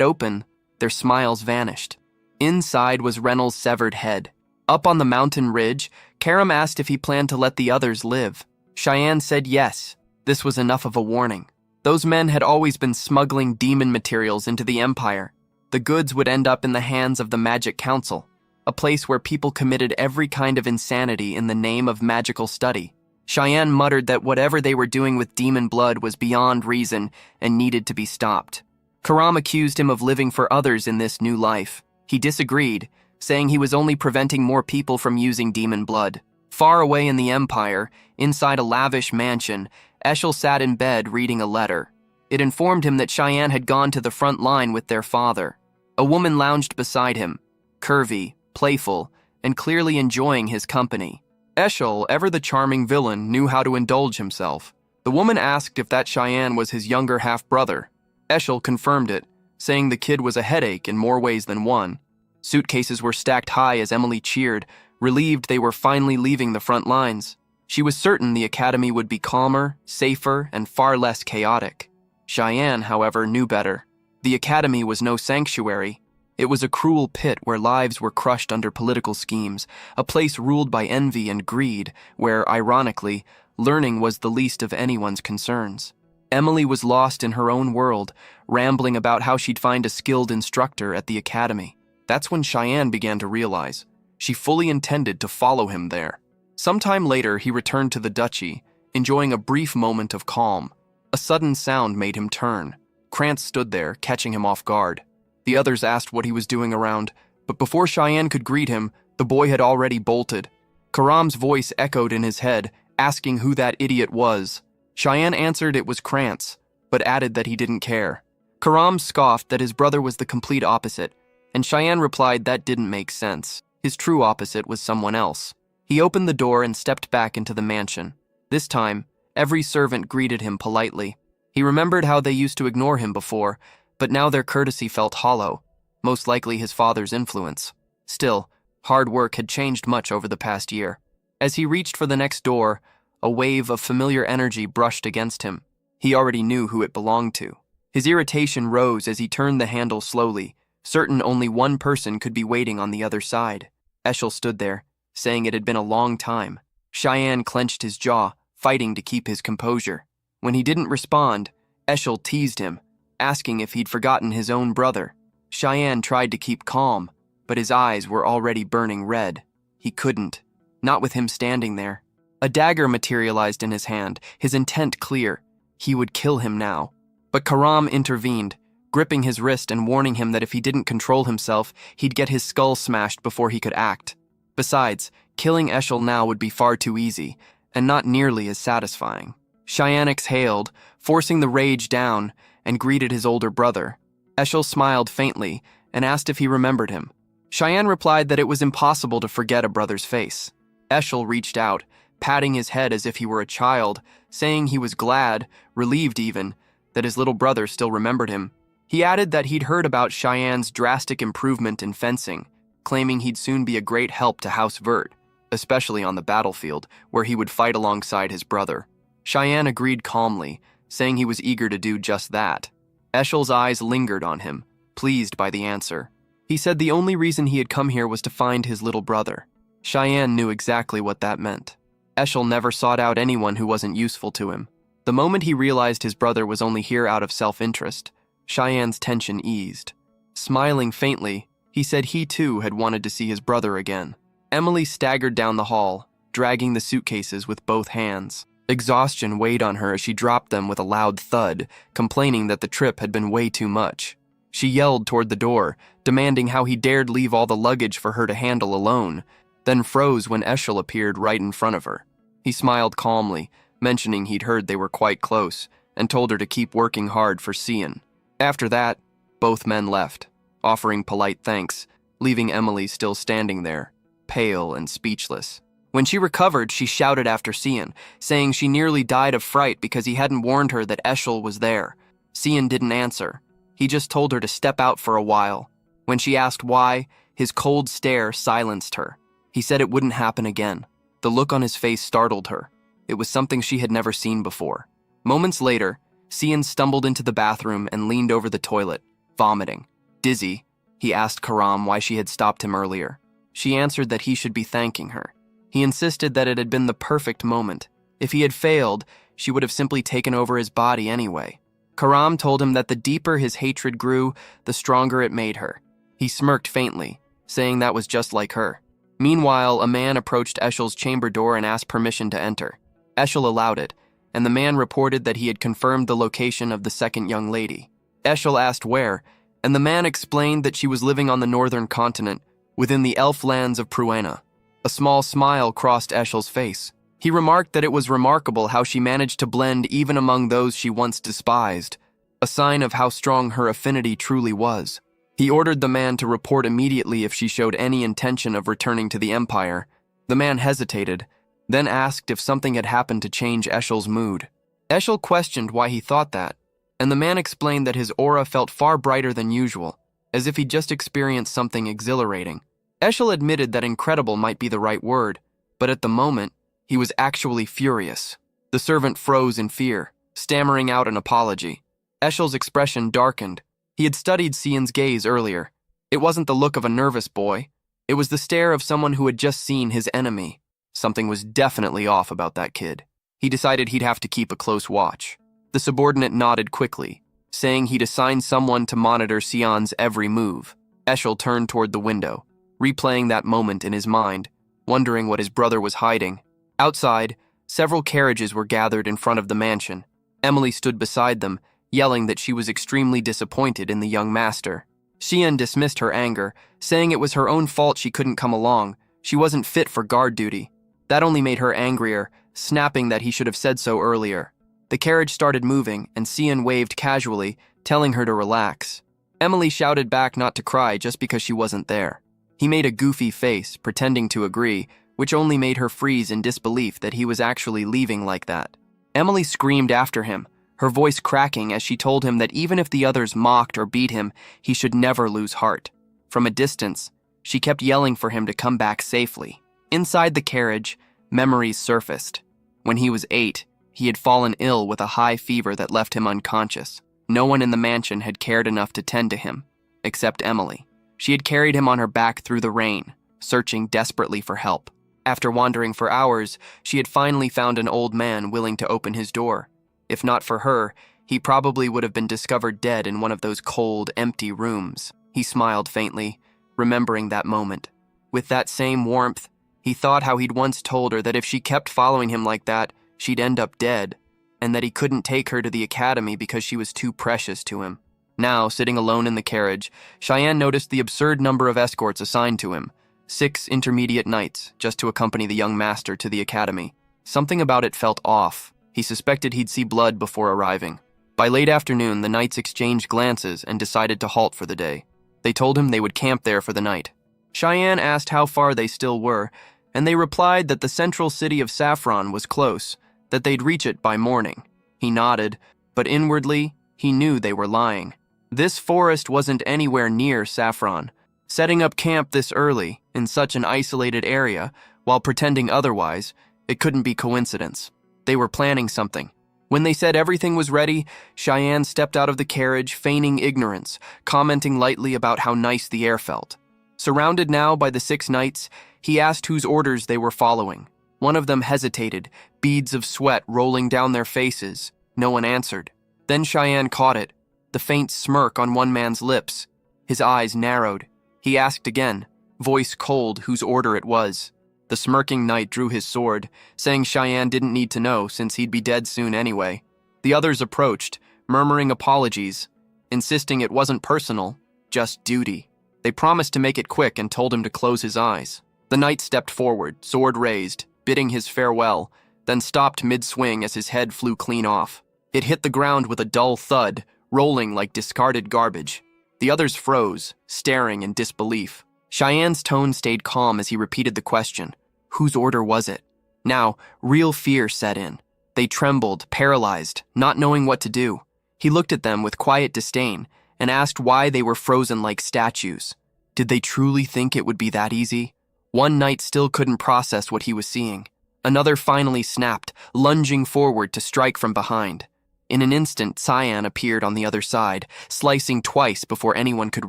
open, their smiles vanished. Inside was Renal's severed head. Up on the mountain ridge, Karam asked if he planned to let the others live. Cheyenne said yes. This was enough of a warning. Those men had always been smuggling demon materials into the Empire. The goods would end up in the hands of the Magic Council, a place where people committed every kind of insanity in the name of magical study. Cheyenne muttered that whatever they were doing with demon blood was beyond reason and needed to be stopped. Karam accused him of living for others in this new life. He disagreed, saying he was only preventing more people from using demon blood. Far away in the Empire, inside a lavish mansion, Eshel sat in bed reading a letter. It informed him that Cheyenne had gone to the front line with their father. A woman lounged beside him, curvy, playful, and clearly enjoying his company. Eshel, ever the charming villain, knew how to indulge himself. The woman asked if that Cheyenne was his younger half-brother. Eshel confirmed it, saying the kid was a headache in more ways than one. Suitcases were stacked high as Emily cheered, relieved they were finally leaving the front lines. She was certain the academy would be calmer, safer, and far less chaotic. Cheyenne, however, knew better. The academy was no sanctuary. It was a cruel pit where lives were crushed under political schemes, a place ruled by envy and greed, where, ironically, learning was the least of anyone's concerns. Emily was lost in her own world, rambling about how she'd find a skilled instructor at the academy. That's when Cheyenne began to realize she fully intended to follow him there. Sometime later, he returned to the duchy, enjoying a brief moment of calm. A sudden sound made him turn. Krantz stood there, catching him off guard. The others asked what he was doing around, but before Cheyenne could greet him, the boy had already bolted. Karam's voice echoed in his head, asking who that idiot was. Cheyenne answered it was Krantz, but added that he didn't care. Karam scoffed that his brother was the complete opposite, and Cheyenne replied that didn't make sense. His true opposite was someone else. He opened the door and stepped back into the mansion. This time, every servant greeted him politely. He remembered how they used to ignore him before, but now their courtesy felt hollow, most likely his father's influence. Still, hard work had changed much over the past year. As he reached for the next door, a wave of familiar energy brushed against him. He already knew who it belonged to. His irritation rose as he turned the handle slowly, certain only one person could be waiting on the other side. Eshel stood there, saying it had been a long time. Cheyenne clenched his jaw, fighting to keep his composure. When he didn't respond, Eshel teased him, asking if he'd forgotten his own brother. Cheyenne tried to keep calm, but his eyes were already burning red. He couldn't, not with him standing there. A dagger materialized in his hand, his intent clear. He would kill him now. But Karam intervened, gripping his wrist and warning him that if he didn't control himself, he'd get his skull smashed before he could act. Besides, killing Eshel now would be far too easy, and not nearly as satisfying. Cheyenne exhaled, forcing the rage down, and greeted his older brother. Eshel smiled faintly and asked if he remembered him. Cheyenne replied that it was impossible to forget a brother's face. Eshel reached out, patting his head as if he were a child, saying he was glad, relieved even, that his little brother still remembered him. He added that he'd heard about Cheyenne's drastic improvement in fencing, claiming he'd soon be a great help to House Vert, especially on the battlefield, where he would fight alongside his brother. Cheyenne agreed calmly, saying he was eager to do just that. Eshel's eyes lingered on him, pleased by the answer. He said the only reason he had come here was to find his little brother. Cheyenne knew exactly what that meant. Eshel never sought out anyone who wasn't useful to him. The moment he realized his brother was only here out of self-interest, Cheyenne's tension eased. Smiling faintly, he said he too had wanted to see his brother again. Emily staggered down the hall, dragging the suitcases with both hands. Exhaustion weighed on her as she dropped them with a loud thud, complaining that the trip had been way too much. She yelled toward the door, demanding how he dared leave all the luggage for her to handle alone, then froze when Eshel appeared right in front of her. He smiled calmly, mentioning he'd heard they were quite close, and told her to keep working hard for Cian. After that, both men left, offering polite thanks, leaving Emily still standing there, pale and speechless. When she recovered, she shouted after Cian, saying she nearly died of fright because he hadn't warned her that Eshel was there. Cian didn't answer. He just told her to step out for a while. When she asked why, his cold stare silenced her. He said it wouldn't happen again. The look on his face startled her. It was something she had never seen before. Moments later, Cian stumbled into the bathroom and leaned over the toilet, vomiting. Dizzy, he asked Karam why she had stopped him earlier. She answered that he should be thanking her. He insisted that it had been the perfect moment, If he had failed, she would have simply taken over his body anyway. Karam told him that the deeper his hatred grew, the stronger it made her. He smirked faintly, saying that was just like her. Meanwhile, a man approached Eshel's chamber door and asked permission to enter. Eshel allowed it, and the man reported that he had confirmed the location of the second young lady. Eshel asked where, and the man explained that she was living on the northern continent, within the elf lands of Pruena. A small smile crossed Eshel's face. He remarked that it was remarkable how she managed to blend even among those she once despised, a sign of how strong her affinity truly was. He ordered the man to report immediately if she showed any intention of returning to the Empire. The man hesitated, then asked if something had happened to change Eshel's mood. Eshel questioned why he thought that, and the man explained that his aura felt far brighter than usual, as if he'd just experienced something exhilarating. Eshel admitted that incredible might be the right word, but at the moment, he was actually furious. The servant froze in fear, stammering out an apology. Eshel's expression darkened. He had studied Cian's gaze earlier. It wasn't the look of a nervous boy. It was the stare of someone who had just seen his enemy. Something was definitely off about that kid. He decided he'd have to keep a close watch. The subordinate nodded quickly, saying he'd assign someone to monitor Cian's every move. Eshel turned toward the window, replaying that moment in his mind, wondering what his brother was hiding. Outside, several carriages were gathered in front of the mansion. Emily stood beside them, yelling that she was extremely disappointed in the young master. Cian dismissed her anger, saying it was her own fault she couldn't come along. She wasn't fit for guard duty. That only made her angrier, snapping that he should have said so earlier. The carriage started moving, and Cian waved casually, telling her to relax. Emily shouted back not to cry just because she wasn't there. He made a goofy face, pretending to agree, which only made her freeze in disbelief that he was actually leaving like that. Emily screamed after him, her voice cracking as she told him that even if the others mocked or beat him, he should never lose heart. From a distance, she kept yelling for him to come back safely. Inside the carriage, memories surfaced. When he was 8, he had fallen ill with a high fever that left him unconscious. No one in the mansion had cared enough to tend to him, except Emily. She had carried him on her back through the rain, searching desperately for help. After wandering for hours, she had finally found an old man willing to open his door. If not for her, he probably would have been discovered dead in one of those cold, empty rooms. He smiled faintly, remembering that moment. With that same warmth, he thought how he'd once told her that if she kept following him like that, she'd end up dead, and that he couldn't take her to the academy because she was too precious to him. Now, sitting alone in the carriage, Cheyenne noticed the absurd number of escorts assigned to him. 6 intermediate knights, just to accompany the young master to the academy. Something about it felt off. He suspected he'd see blood before arriving. By late afternoon, the knights exchanged glances and decided to halt for the day. They told him they would camp there for the night. Cheyenne asked how far they still were, and they replied that the central city of Saffron was close, that they'd reach it by morning. He nodded, but inwardly, he knew they were lying. This forest wasn't anywhere near Saffron. Setting up camp this early, in such an isolated area, while pretending otherwise, it couldn't be coincidence. They were planning something. When they said everything was ready, Cheyenne stepped out of the carriage, feigning ignorance, commenting lightly about how nice the air felt. Surrounded now by the 6 knights, he asked whose orders they were following. One of them hesitated, beads of sweat rolling down their faces. No one answered. Then Cheyenne caught it, the faint smirk on one man's lips. His eyes narrowed. He asked again, voice cold, whose order it was. The smirking knight drew his sword, saying Cheyenne didn't need to know since he'd be dead soon anyway. The others approached, murmuring apologies, insisting it wasn't personal, just duty. They promised to make it quick and told him to close his eyes. The knight stepped forward, sword raised, bidding his farewell, then stopped mid-swing as his head flew clean off. It hit the ground with a dull thud, rolling like discarded garbage. The others froze, staring in disbelief. Cheyenne's tone stayed calm as he repeated the question. Whose order was it? Now, real fear set in. They trembled, paralyzed, not knowing what to do. He looked at them with quiet disdain and asked why they were frozen like statues. Did they truly think it would be that easy? One knight still couldn't process what he was seeing. Another finally snapped, lunging forward to strike from behind. In an instant, Cyan appeared on the other side, slicing twice before anyone could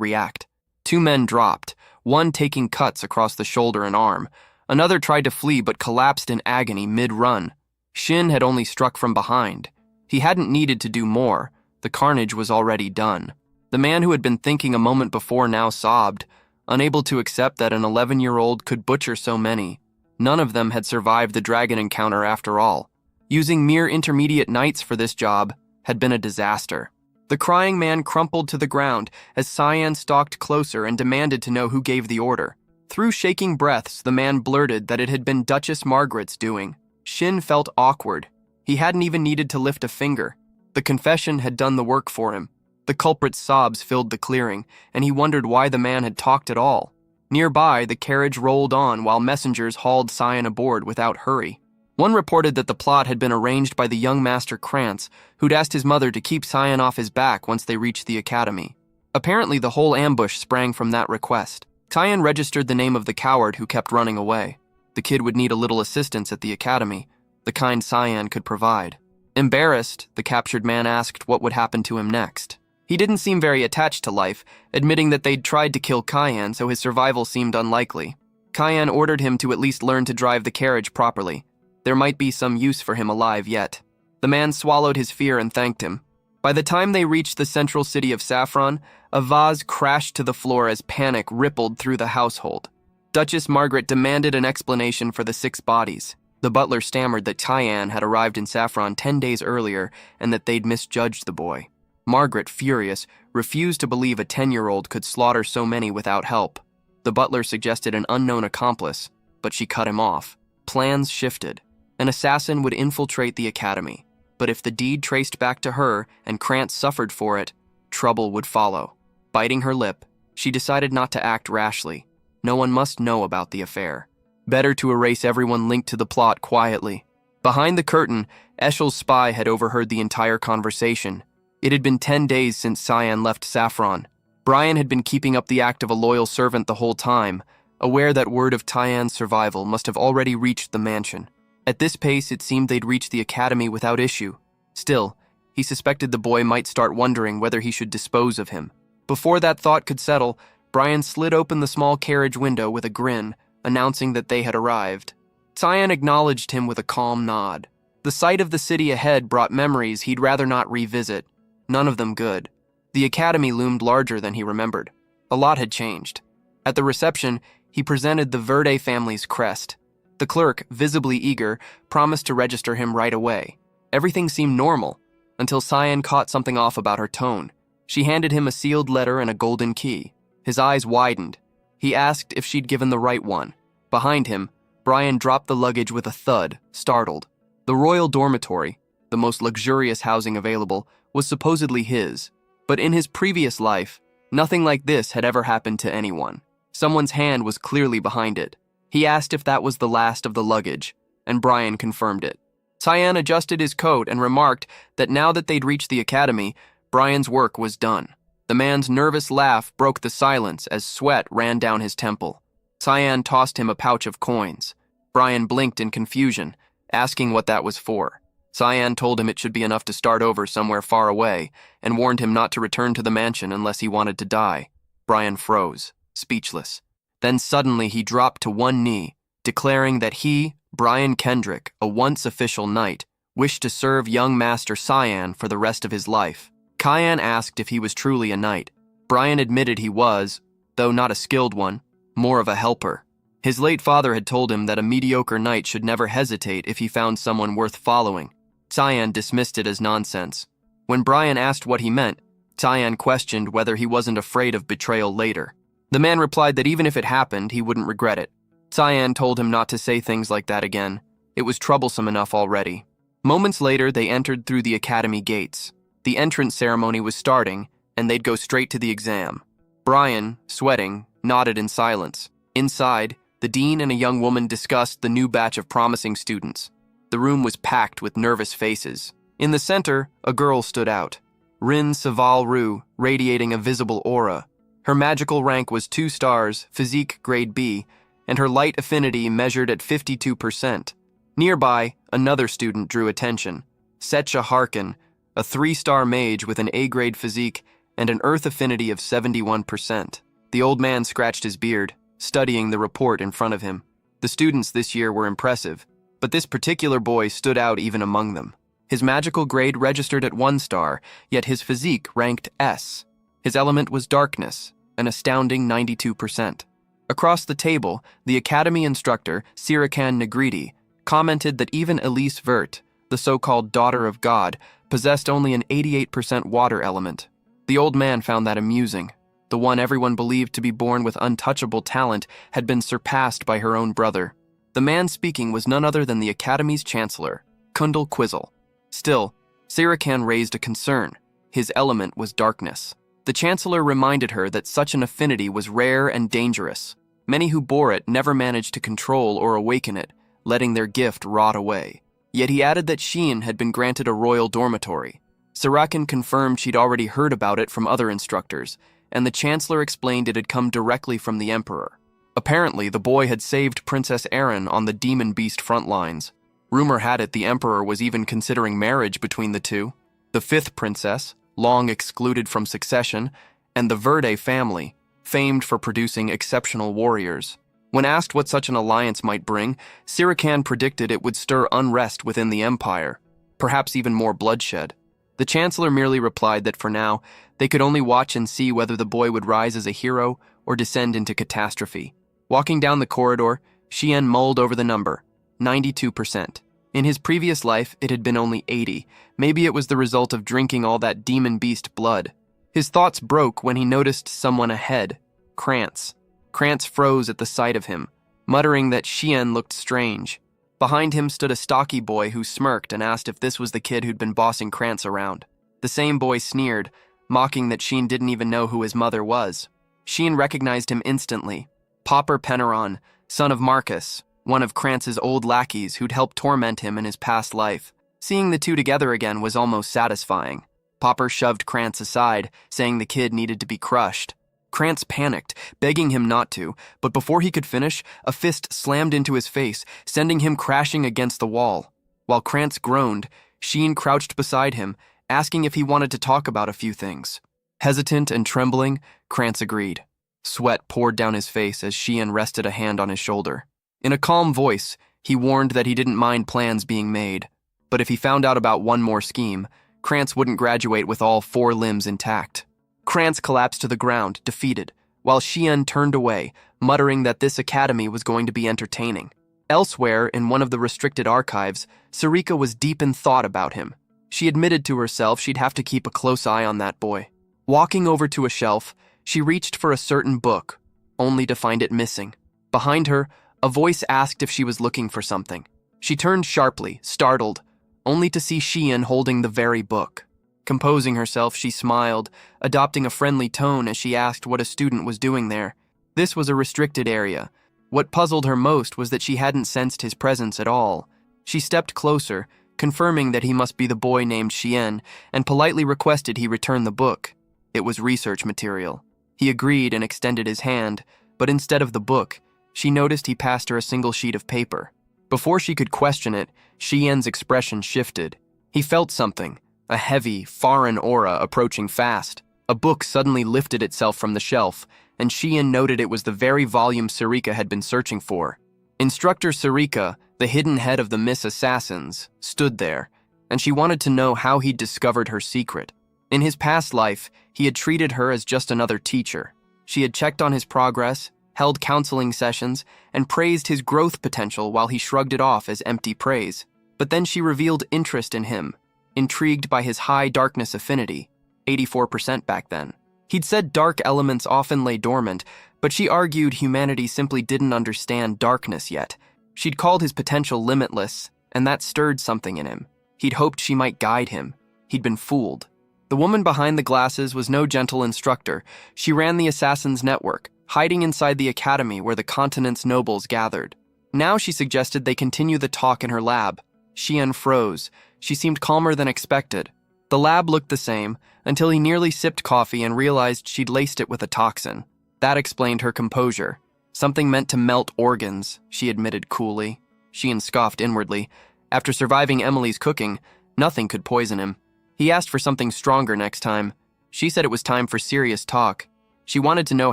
react. 2 men dropped, one taking cuts across the shoulder and arm. Another tried to flee but collapsed in agony mid-run. Shin had only struck from behind. He hadn't needed to do more. The carnage was already done. The man who had been thinking a moment before now sobbed, unable to accept that an 11-year-old could butcher so many. None of them had survived the dragon encounter after all. Using mere intermediate knights for this job had been a disaster. The crying man crumpled to the ground as Cyan stalked closer and demanded to know who gave the order. Through shaking breaths, the man blurted that it had been Duchess Margaret's doing. Shin felt awkward. He hadn't even needed to lift a finger. The confession had done the work for him. The culprit's sobs filled the clearing, and he wondered why the man had talked at all. Nearby, the carriage rolled on while messengers hauled Cyan aboard without hurry. One reported that the plot had been arranged by the young Master Krantz, who'd asked his mother to keep Cyan off his back once they reached the academy. Apparently, the whole ambush sprang from that request. Cyan registered the name of the coward who kept running away. The kid would need a little assistance at the academy, the kind Cyan could provide. Embarrassed, the captured man asked what would happen to him next. He didn't seem very attached to life, admitting that they'd tried to kill Cyan, so his survival seemed unlikely. Cyan ordered him to at least learn to drive the carriage properly. There might be some use for him alive yet. The man swallowed his fear and thanked him. By the time they reached the central city of Saffron, a vase crashed to the floor as panic rippled through the household. Duchess Margaret demanded an explanation for the 6 bodies. The butler stammered that Cyan had arrived in Saffron 10 days earlier and that they'd misjudged the boy. Margaret, furious, refused to believe a 10-year-old could slaughter so many without help. The butler suggested an unknown accomplice, but she cut him off. Plans shifted. An assassin would infiltrate the academy, but if the deed traced back to her and Krantz suffered for it, trouble would follow. Biting her lip, she decided not to act rashly. No one must know about the affair. Better to erase everyone linked to the plot quietly. Behind the curtain, Eshel's spy had overheard the entire conversation. It had been 10 days since Cyan left Saffron. Brian had been keeping up the act of a loyal servant the whole time, aware that word of Cyan's survival must have already reached the mansion. At this pace, it seemed they'd reach the academy without issue. Still, he suspected the boy might start wondering whether he should dispose of him. Before that thought could settle, Brian slid open the small carriage window with a grin, announcing that they had arrived. Cyan acknowledged him with a calm nod. The sight of the city ahead brought memories he'd rather not revisit. None of them good. The academy loomed larger than he remembered. A lot had changed. At the reception, he presented the Verde family's crest. The clerk, visibly eager, promised to register him right away. Everything seemed normal, until Cyan caught something off about her tone. She handed him a sealed letter and a golden key. His eyes widened. He asked if she'd given the right one. Behind him, Brian dropped the luggage with a thud, startled. The royal dormitory, the most luxurious housing available, was supposedly his. But in his previous life, nothing like this had ever happened to anyone. Someone's hand was clearly behind it. He asked if that was the last of the luggage, and Brian confirmed it. Cyan adjusted his coat and remarked that now that they'd reached the academy, Brian's work was done. The man's nervous laugh broke the silence as sweat ran down his temple. Cyan tossed him a pouch of coins. Brian blinked in confusion, asking what that was for. Cyan told him it should be enough to start over somewhere far away, and warned him not to return to the mansion unless he wanted to die. Brian froze, speechless. Then suddenly he dropped to one knee, declaring that he, Brian Kendrick, a once official knight, wished to serve young Master Cyan for the rest of his life. Cyan asked if he was truly a knight. Brian admitted he was, though not a skilled one, more of a helper. His late father had told him that a mediocre knight should never hesitate if he found someone worth following. Cyan dismissed it as nonsense. When Brian asked what he meant, Cyan questioned whether he wasn't afraid of betrayal later. The man replied that even if it happened, he wouldn't regret it. Cyan told him not to say things like that again. It was troublesome enough already. Moments later, they entered through the academy gates. The entrance ceremony was starting, and they'd go straight to the exam. Brian, sweating, nodded in silence. Inside, the dean and a young woman discussed the new batch of promising students. The room was packed with nervous faces. In the center, a girl stood out. Rin Saval Ru, radiating a visible aura. Her magical rank was 2 stars, physique grade B, and her light affinity measured at 52%. Nearby, another student drew attention. Setcha Harkin, a 3-star mage with an A-grade physique and an earth affinity of 71%. The old man scratched his beard, studying the report in front of him. The students this year were impressive. But this particular boy stood out even among them. His magical grade registered at 1 star, yet his physique ranked S. His element was darkness, an astounding 92%. Across the table, the academy instructor, Sirikan Negriti, commented that even Elise Vert, the so-called daughter of God, possessed only an 88% water element. The old man found that amusing. The one everyone believed to be born with untouchable talent had been surpassed by her own brother. The man speaking was none other than the academy's chancellor, Kundal Quizzle. Still, Sirikan raised a concern. His element was darkness. The chancellor reminded her that such an affinity was rare and dangerous. Many who bore it never managed to control or awaken it, letting their gift rot away. Yet he added that Shien had been granted a royal dormitory. Sirakan confirmed she'd already heard about it from other instructors, and the chancellor explained it had come directly from the emperor. Apparently, the boy had saved Princess Erin on the demon beast front lines. Rumor had it the emperor was even considering marriage between the two. The 5th princess, long excluded from succession, and the Verde family, famed for producing exceptional warriors. When asked what such an alliance might bring, Sirikan predicted it would stir unrest within the empire, perhaps even more bloodshed. The chancellor merely replied that for now, they could only watch and see whether the boy would rise as a hero or descend into catastrophe. Walking down the corridor, Shien mulled over the number, 92%. In his previous life, it had been only 80. Maybe it was the result of drinking all that demon beast blood. His thoughts broke when he noticed someone ahead, Krantz. Krantz froze at the sight of him, muttering that Shien looked strange. Behind him stood a stocky boy who smirked and asked if this was the kid who'd been bossing Krantz around. The same boy sneered, mocking that Shien didn't even know who his mother was. Shien recognized him instantly. Popper Penneron, son of Marcus, one of Krantz's old lackeys who'd helped torment him in his past life. Seeing the two together again was almost satisfying. Popper shoved Krantz aside, saying the kid needed to be crushed. Krantz panicked, begging him not to, but before he could finish, a fist slammed into his face, sending him crashing against the wall. While Krantz groaned, Shien crouched beside him, asking if he wanted to talk about a few things. Hesitant and trembling, Krantz agreed. Sweat poured down his face as Shien rested a hand on his shoulder. In a calm voice, he warned that he didn't mind plans being made, but if he found out about one more scheme, Krantz wouldn't graduate with all 4 limbs intact. Krantz collapsed to the ground, defeated, while Shien turned away, muttering that this academy was going to be entertaining. Elsewhere, in one of the restricted archives, Sarika was deep in thought about him. She admitted to herself she'd have to keep a close eye on that boy. Walking over to a shelf, she reached for a certain book, only to find it missing. Behind her, a voice asked if she was looking for something. She turned sharply, startled, only to see Shien holding the very book. Composing herself, she smiled, adopting a friendly tone as she asked what a student was doing there. This was a restricted area. What puzzled her most was that she hadn't sensed his presence at all. She stepped closer, confirming that he must be the boy named Shien, and politely requested he return the book. It was research material. He agreed and extended his hand, but instead of the book, she noticed he passed her a single sheet of paper. Before she could question it, Shien's expression shifted. He felt something, a heavy, foreign aura approaching fast. A book suddenly lifted itself from the shelf, and Shien noted it was the very volume Sarika had been searching for. Instructor Sarika, the hidden head of the Miss Assassins, stood there, and she wanted to know how he'd discovered her secret. In his past life, he had treated her as just another teacher. She had checked on his progress, held counseling sessions, and praised his growth potential while he shrugged it off as empty praise. But then she revealed interest in him, intrigued by his high darkness affinity, 84% back then. He'd said dark elements often lay dormant, but she argued humanity simply didn't understand darkness yet. She'd called his potential limitless, and that stirred something in him. He'd hoped she might guide him. He'd been fooled. The woman behind the glasses was no gentle instructor. She ran the Assassin's Network, hiding inside the academy where the continent's nobles gathered. Now she suggested they continue the talk in her lab. Shien froze. She seemed calmer than expected. The lab looked the same, until he nearly sipped coffee and realized she'd laced it with a toxin. That explained her composure. Something meant to melt organs, she admitted coolly. Shien scoffed inwardly. After surviving Emily's cooking, nothing could poison him. He asked for something stronger next time. She said it was time for serious talk. She wanted to know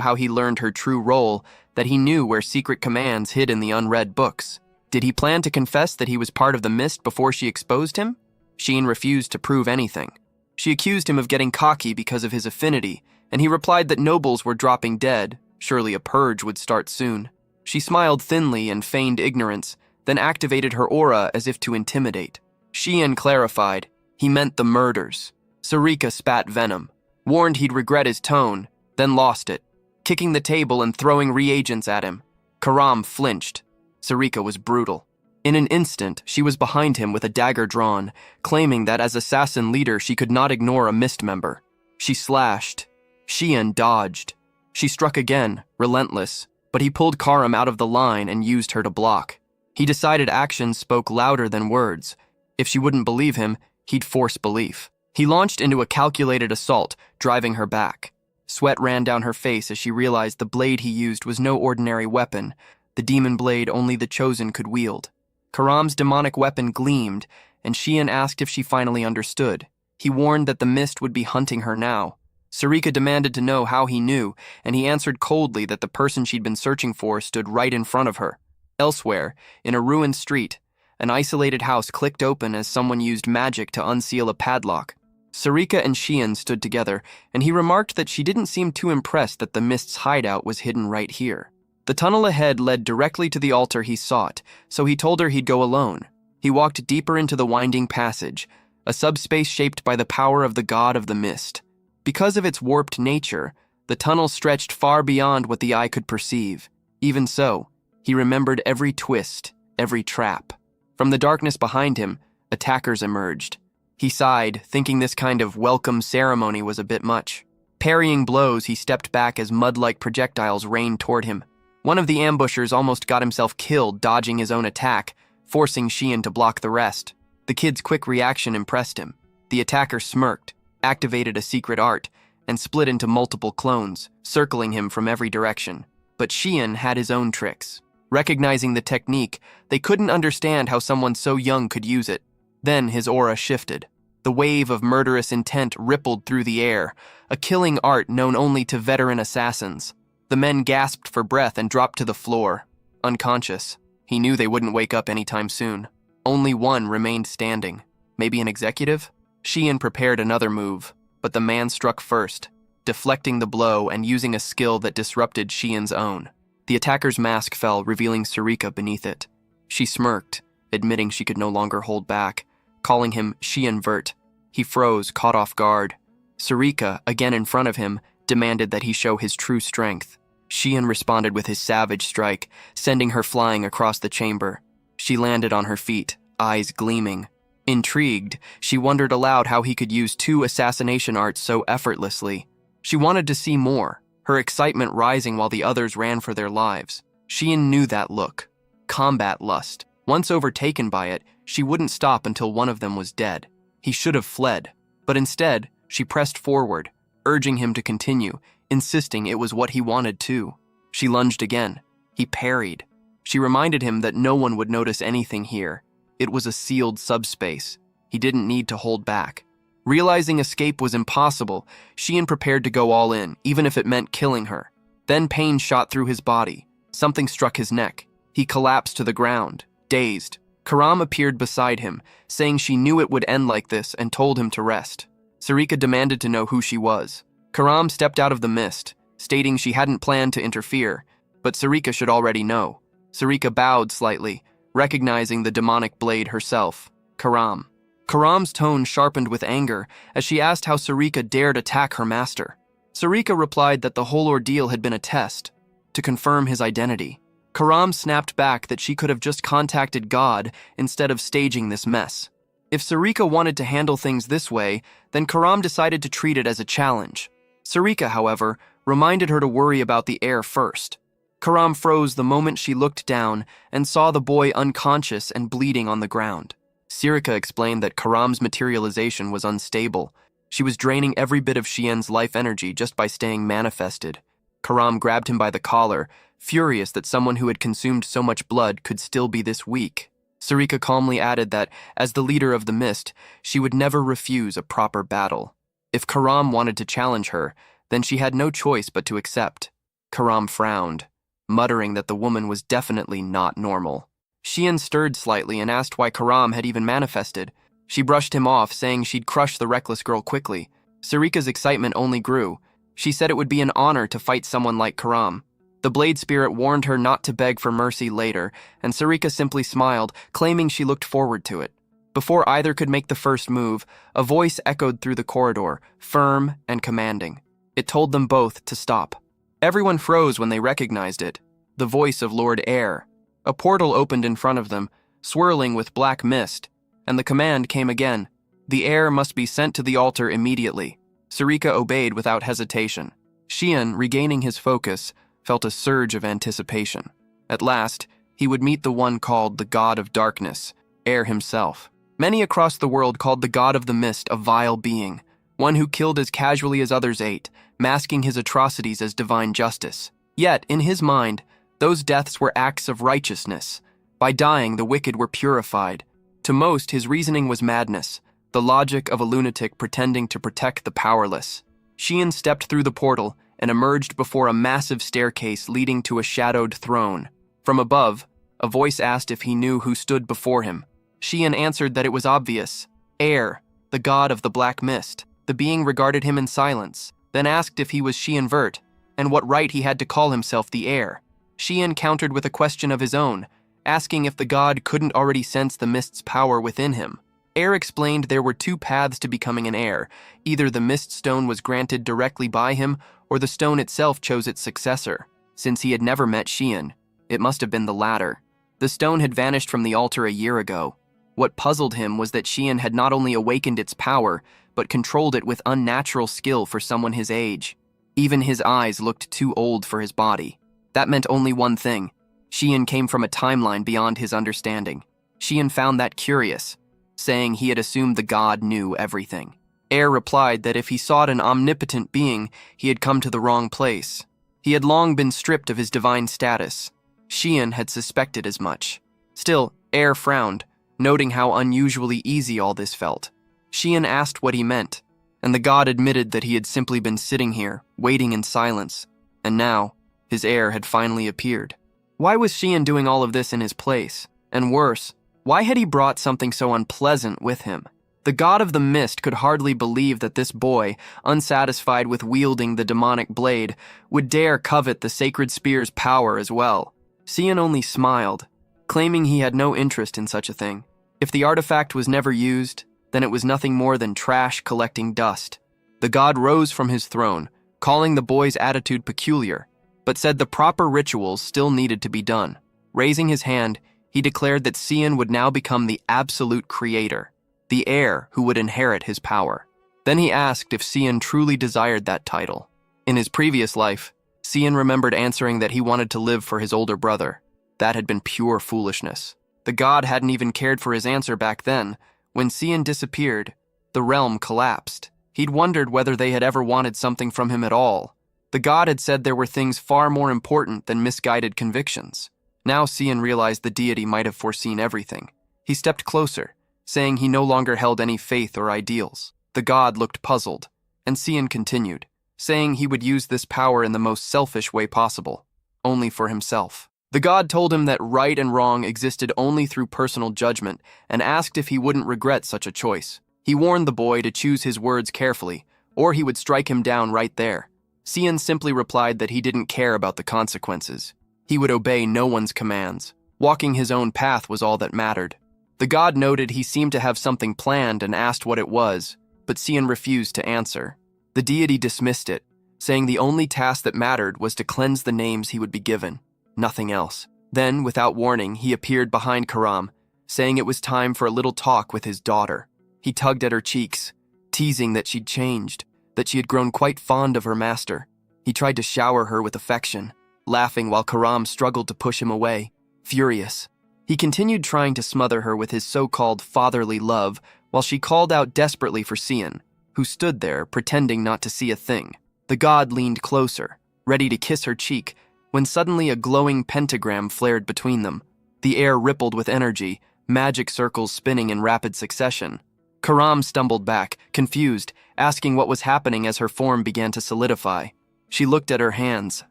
how he learned her true role, that he knew where secret commands hid in the unread books. Did he plan to confess that he was part of the mist before she exposed him? Sheen refused to prove anything. She accused him of getting cocky because of his affinity, and he replied that nobles were dropping dead. Surely a purge would start soon. She smiled thinly and feigned ignorance, then activated her aura as if to intimidate. Sheen clarified. He meant the murders. Sarika spat venom, warned he'd regret his tone, then lost it, kicking the table and throwing reagents at him. Karam flinched. Sarika was brutal. In an instant, she was behind him with a dagger drawn, claiming that as assassin leader she could not ignore a mist member. She slashed. Sheen dodged. She struck again, relentless, but he pulled Karam out of the line and used her to block. He decided actions spoke louder than words. If she wouldn't believe him, he'd force belief. He launched into a calculated assault, driving her back. Sweat ran down her face as she realized the blade he used was no ordinary weapon, the demon blade only the chosen could wield. Karam's demonic weapon gleamed, and Sheen asked if she finally understood. He warned that the mist would be hunting her now. Sarika demanded to know how he knew, and he answered coldly that the person she'd been searching for stood right in front of her. Elsewhere, in a ruined street, an isolated house clicked open as someone used magic to unseal a padlock. Sarika and Sheen stood together, and he remarked that she didn't seem too impressed that the mist's hideout was hidden right here. The tunnel ahead led directly to the altar he sought, so he told her he'd go alone. He walked deeper into the winding passage, a subspace shaped by the power of the god of the mist. Because of its warped nature, the tunnel stretched far beyond what the eye could perceive. Even so, he remembered every twist, every trap. From the darkness behind him, attackers emerged. He sighed, thinking this kind of welcome ceremony was a bit much. Parrying blows, he stepped back as mud-like projectiles rained toward him. One of the ambushers almost got himself killed dodging his own attack, forcing Sheen to block the rest. The kid's quick reaction impressed him. The attacker smirked, activated a secret art, and split into multiple clones, circling him from every direction. But Sheen had his own tricks. Recognizing the technique, they couldn't understand how someone so young could use it. Then his aura shifted. The wave of murderous intent rippled through the air, a killing art known only to veteran assassins. The men gasped for breath and dropped to the floor, unconscious. He knew they wouldn't wake up anytime soon. Only one remained standing. Maybe an executive? Sheen prepared another move, but the man struck first, deflecting the blow and using a skill that disrupted Sheen's own. The attacker's mask fell, revealing Sarika beneath it. She smirked, admitting she could no longer hold back, calling him Sheen Vert. He froze, caught off guard. Sarika, again in front of him, demanded that he show his true strength. Sheen responded with his savage strike, sending her flying across the chamber. She landed on her feet, eyes gleaming. Intrigued, she wondered aloud how he could use two assassination arts so effortlessly. She wanted to see more, her excitement rising while the others ran for their lives. Sheen knew that look. Combat lust. Once overtaken by it, she wouldn't stop until one of them was dead. He should have fled, but instead, she pressed forward, urging him to continue, insisting it was what he wanted too. She lunged again. He parried. She reminded him that no one would notice anything here. It was a sealed subspace. He didn't need to hold back. Realizing escape was impossible, Sheen prepared to go all in, even if it meant killing her. Then pain shot through his body. Something struck his neck. He collapsed to the ground, dazed. Karam appeared beside him, saying she knew it would end like this and told him to rest. Sarika demanded to know who she was. Karam stepped out of the mist, stating she hadn't planned to interfere, but Sarika should already know. Sarika bowed slightly, recognizing the demonic blade herself, Karam. Karam's tone sharpened with anger as she asked how Sarika dared attack her master. Sarika replied that the whole ordeal had been a test, to confirm his identity. Karam snapped back that she could have just contacted God instead of staging this mess. If Sarika wanted to handle things this way, then Karam decided to treat it as a challenge. Sarika, however, reminded her to worry about the heir first. Karam froze the moment she looked down and saw the boy unconscious and bleeding on the ground. Sarika explained that Karam's materialization was unstable. She was draining every bit of Shien's life energy just by staying manifested. Karam grabbed him by the collar, furious that someone who had consumed so much blood could still be this weak. Sarika calmly added that, as the leader of the mist, she would never refuse a proper battle. If Karam wanted to challenge her, then she had no choice but to accept. Karam frowned, muttering that the woman was definitely not normal. Xian stirred slightly and asked why Karam had even manifested. She brushed him off, saying she'd crush the reckless girl quickly. Sarika's excitement only grew. She said it would be an honor to fight someone like Karam. The Blade Spirit warned her not to beg for mercy later, and Sarika simply smiled, claiming she looked forward to it. Before either could make the first move, a voice echoed through the corridor, firm and commanding. It told them both to stop. Everyone froze when they recognized it. The voice of Lord Air. A portal opened in front of them, swirling with black mist, and the command came again. The heir must be sent to the altar immediately. Sarika obeyed without hesitation. Xian, regaining his focus, felt a surge of anticipation. At last, he would meet the one called the God of Darkness, Air himself. Many across the world called the God of the Mist a vile being, one who killed as casually as others ate, masking his atrocities as divine justice. Yet, in his mind, those deaths were acts of righteousness. By dying, the wicked were purified. To most, his reasoning was madness, the logic of a lunatic pretending to protect the powerless. Xian stepped through the portal and emerged before a massive staircase leading to a shadowed throne. From above, a voice asked if he knew who stood before him. Xian answered that it was obvious. Air, the god of the black mist. The being regarded him in silence, then asked if he was Xian Vert, and what right he had to call himself the Air. Xian countered with a question of his own, asking if the god couldn't already sense the mist's power within him. Air explained there were two paths to becoming an heir. Either the mist stone was granted directly by him, or the stone itself chose its successor. Since he had never met Xian, it must have been the latter. The stone had vanished from the altar a year ago. What puzzled him was that Xian had not only awakened its power, but controlled it with unnatural skill for someone his age. Even his eyes looked too old for his body. That meant only one thing. Xian came from a timeline beyond his understanding. Xian found that curious, saying he had assumed the god knew everything. Air replied that if he sought an omnipotent being, he had come to the wrong place. He had long been stripped of his divine status. Xian had suspected as much. Still, Air frowned, noting how unusually easy all this felt. Xian asked what he meant, and the god admitted that he had simply been sitting here, waiting in silence, and now, his heir had finally appeared. Why was Xian doing all of this in his place? And worse, why had he brought something so unpleasant with him? The god of the mist could hardly believe that this boy, unsatisfied with wielding the demonic blade, would dare covet the sacred spear's power as well. Xian only smiled, claiming he had no interest in such a thing. If the artifact was never used, then it was nothing more than trash collecting dust. The god rose from his throne, calling the boy's attitude peculiar, but said the proper rituals still needed to be done. Raising his hand, he declared that Xian would now become the absolute creator, the heir who would inherit his power. Then he asked if Xian truly desired that title. In his previous life, Xian remembered answering that he wanted to live for his older brother. That had been pure foolishness. The god hadn't even cared for his answer back then. When Xian disappeared, the realm collapsed. He'd wondered whether they had ever wanted something from him at all. The god had said there were things far more important than misguided convictions. Now Xian realized the deity might have foreseen everything. He stepped closer, saying he no longer held any faith or ideals. The god looked puzzled, and Xian continued, saying he would use this power in the most selfish way possible, only for himself. The god told him that right and wrong existed only through personal judgment and asked if he wouldn't regret such a choice. He warned the boy to choose his words carefully, or he would strike him down right there. Xian simply replied that he didn't care about the consequences. He would obey no one's commands. Walking his own path was all that mattered. The god noted he seemed to have something planned and asked what it was, but Xian refused to answer. The deity dismissed it, saying the only task that mattered was to cleanse the names he would be given. Nothing else. Then, without warning, he appeared behind Karam, saying it was time for a little talk with his daughter. He tugged at her cheeks, teasing that she'd changed, that she had grown quite fond of her master. He tried to shower her with affection, laughing while Karam struggled to push him away, furious. He continued trying to smother her with his so-called fatherly love while she called out desperately for Xian, who stood there pretending not to see a thing. The god leaned closer, ready to kiss her cheek, when suddenly a glowing pentagram flared between them. The air rippled with energy, magic circles spinning in rapid succession. Karam stumbled back, confused, asking what was happening as her form began to solidify. She looked at her hands,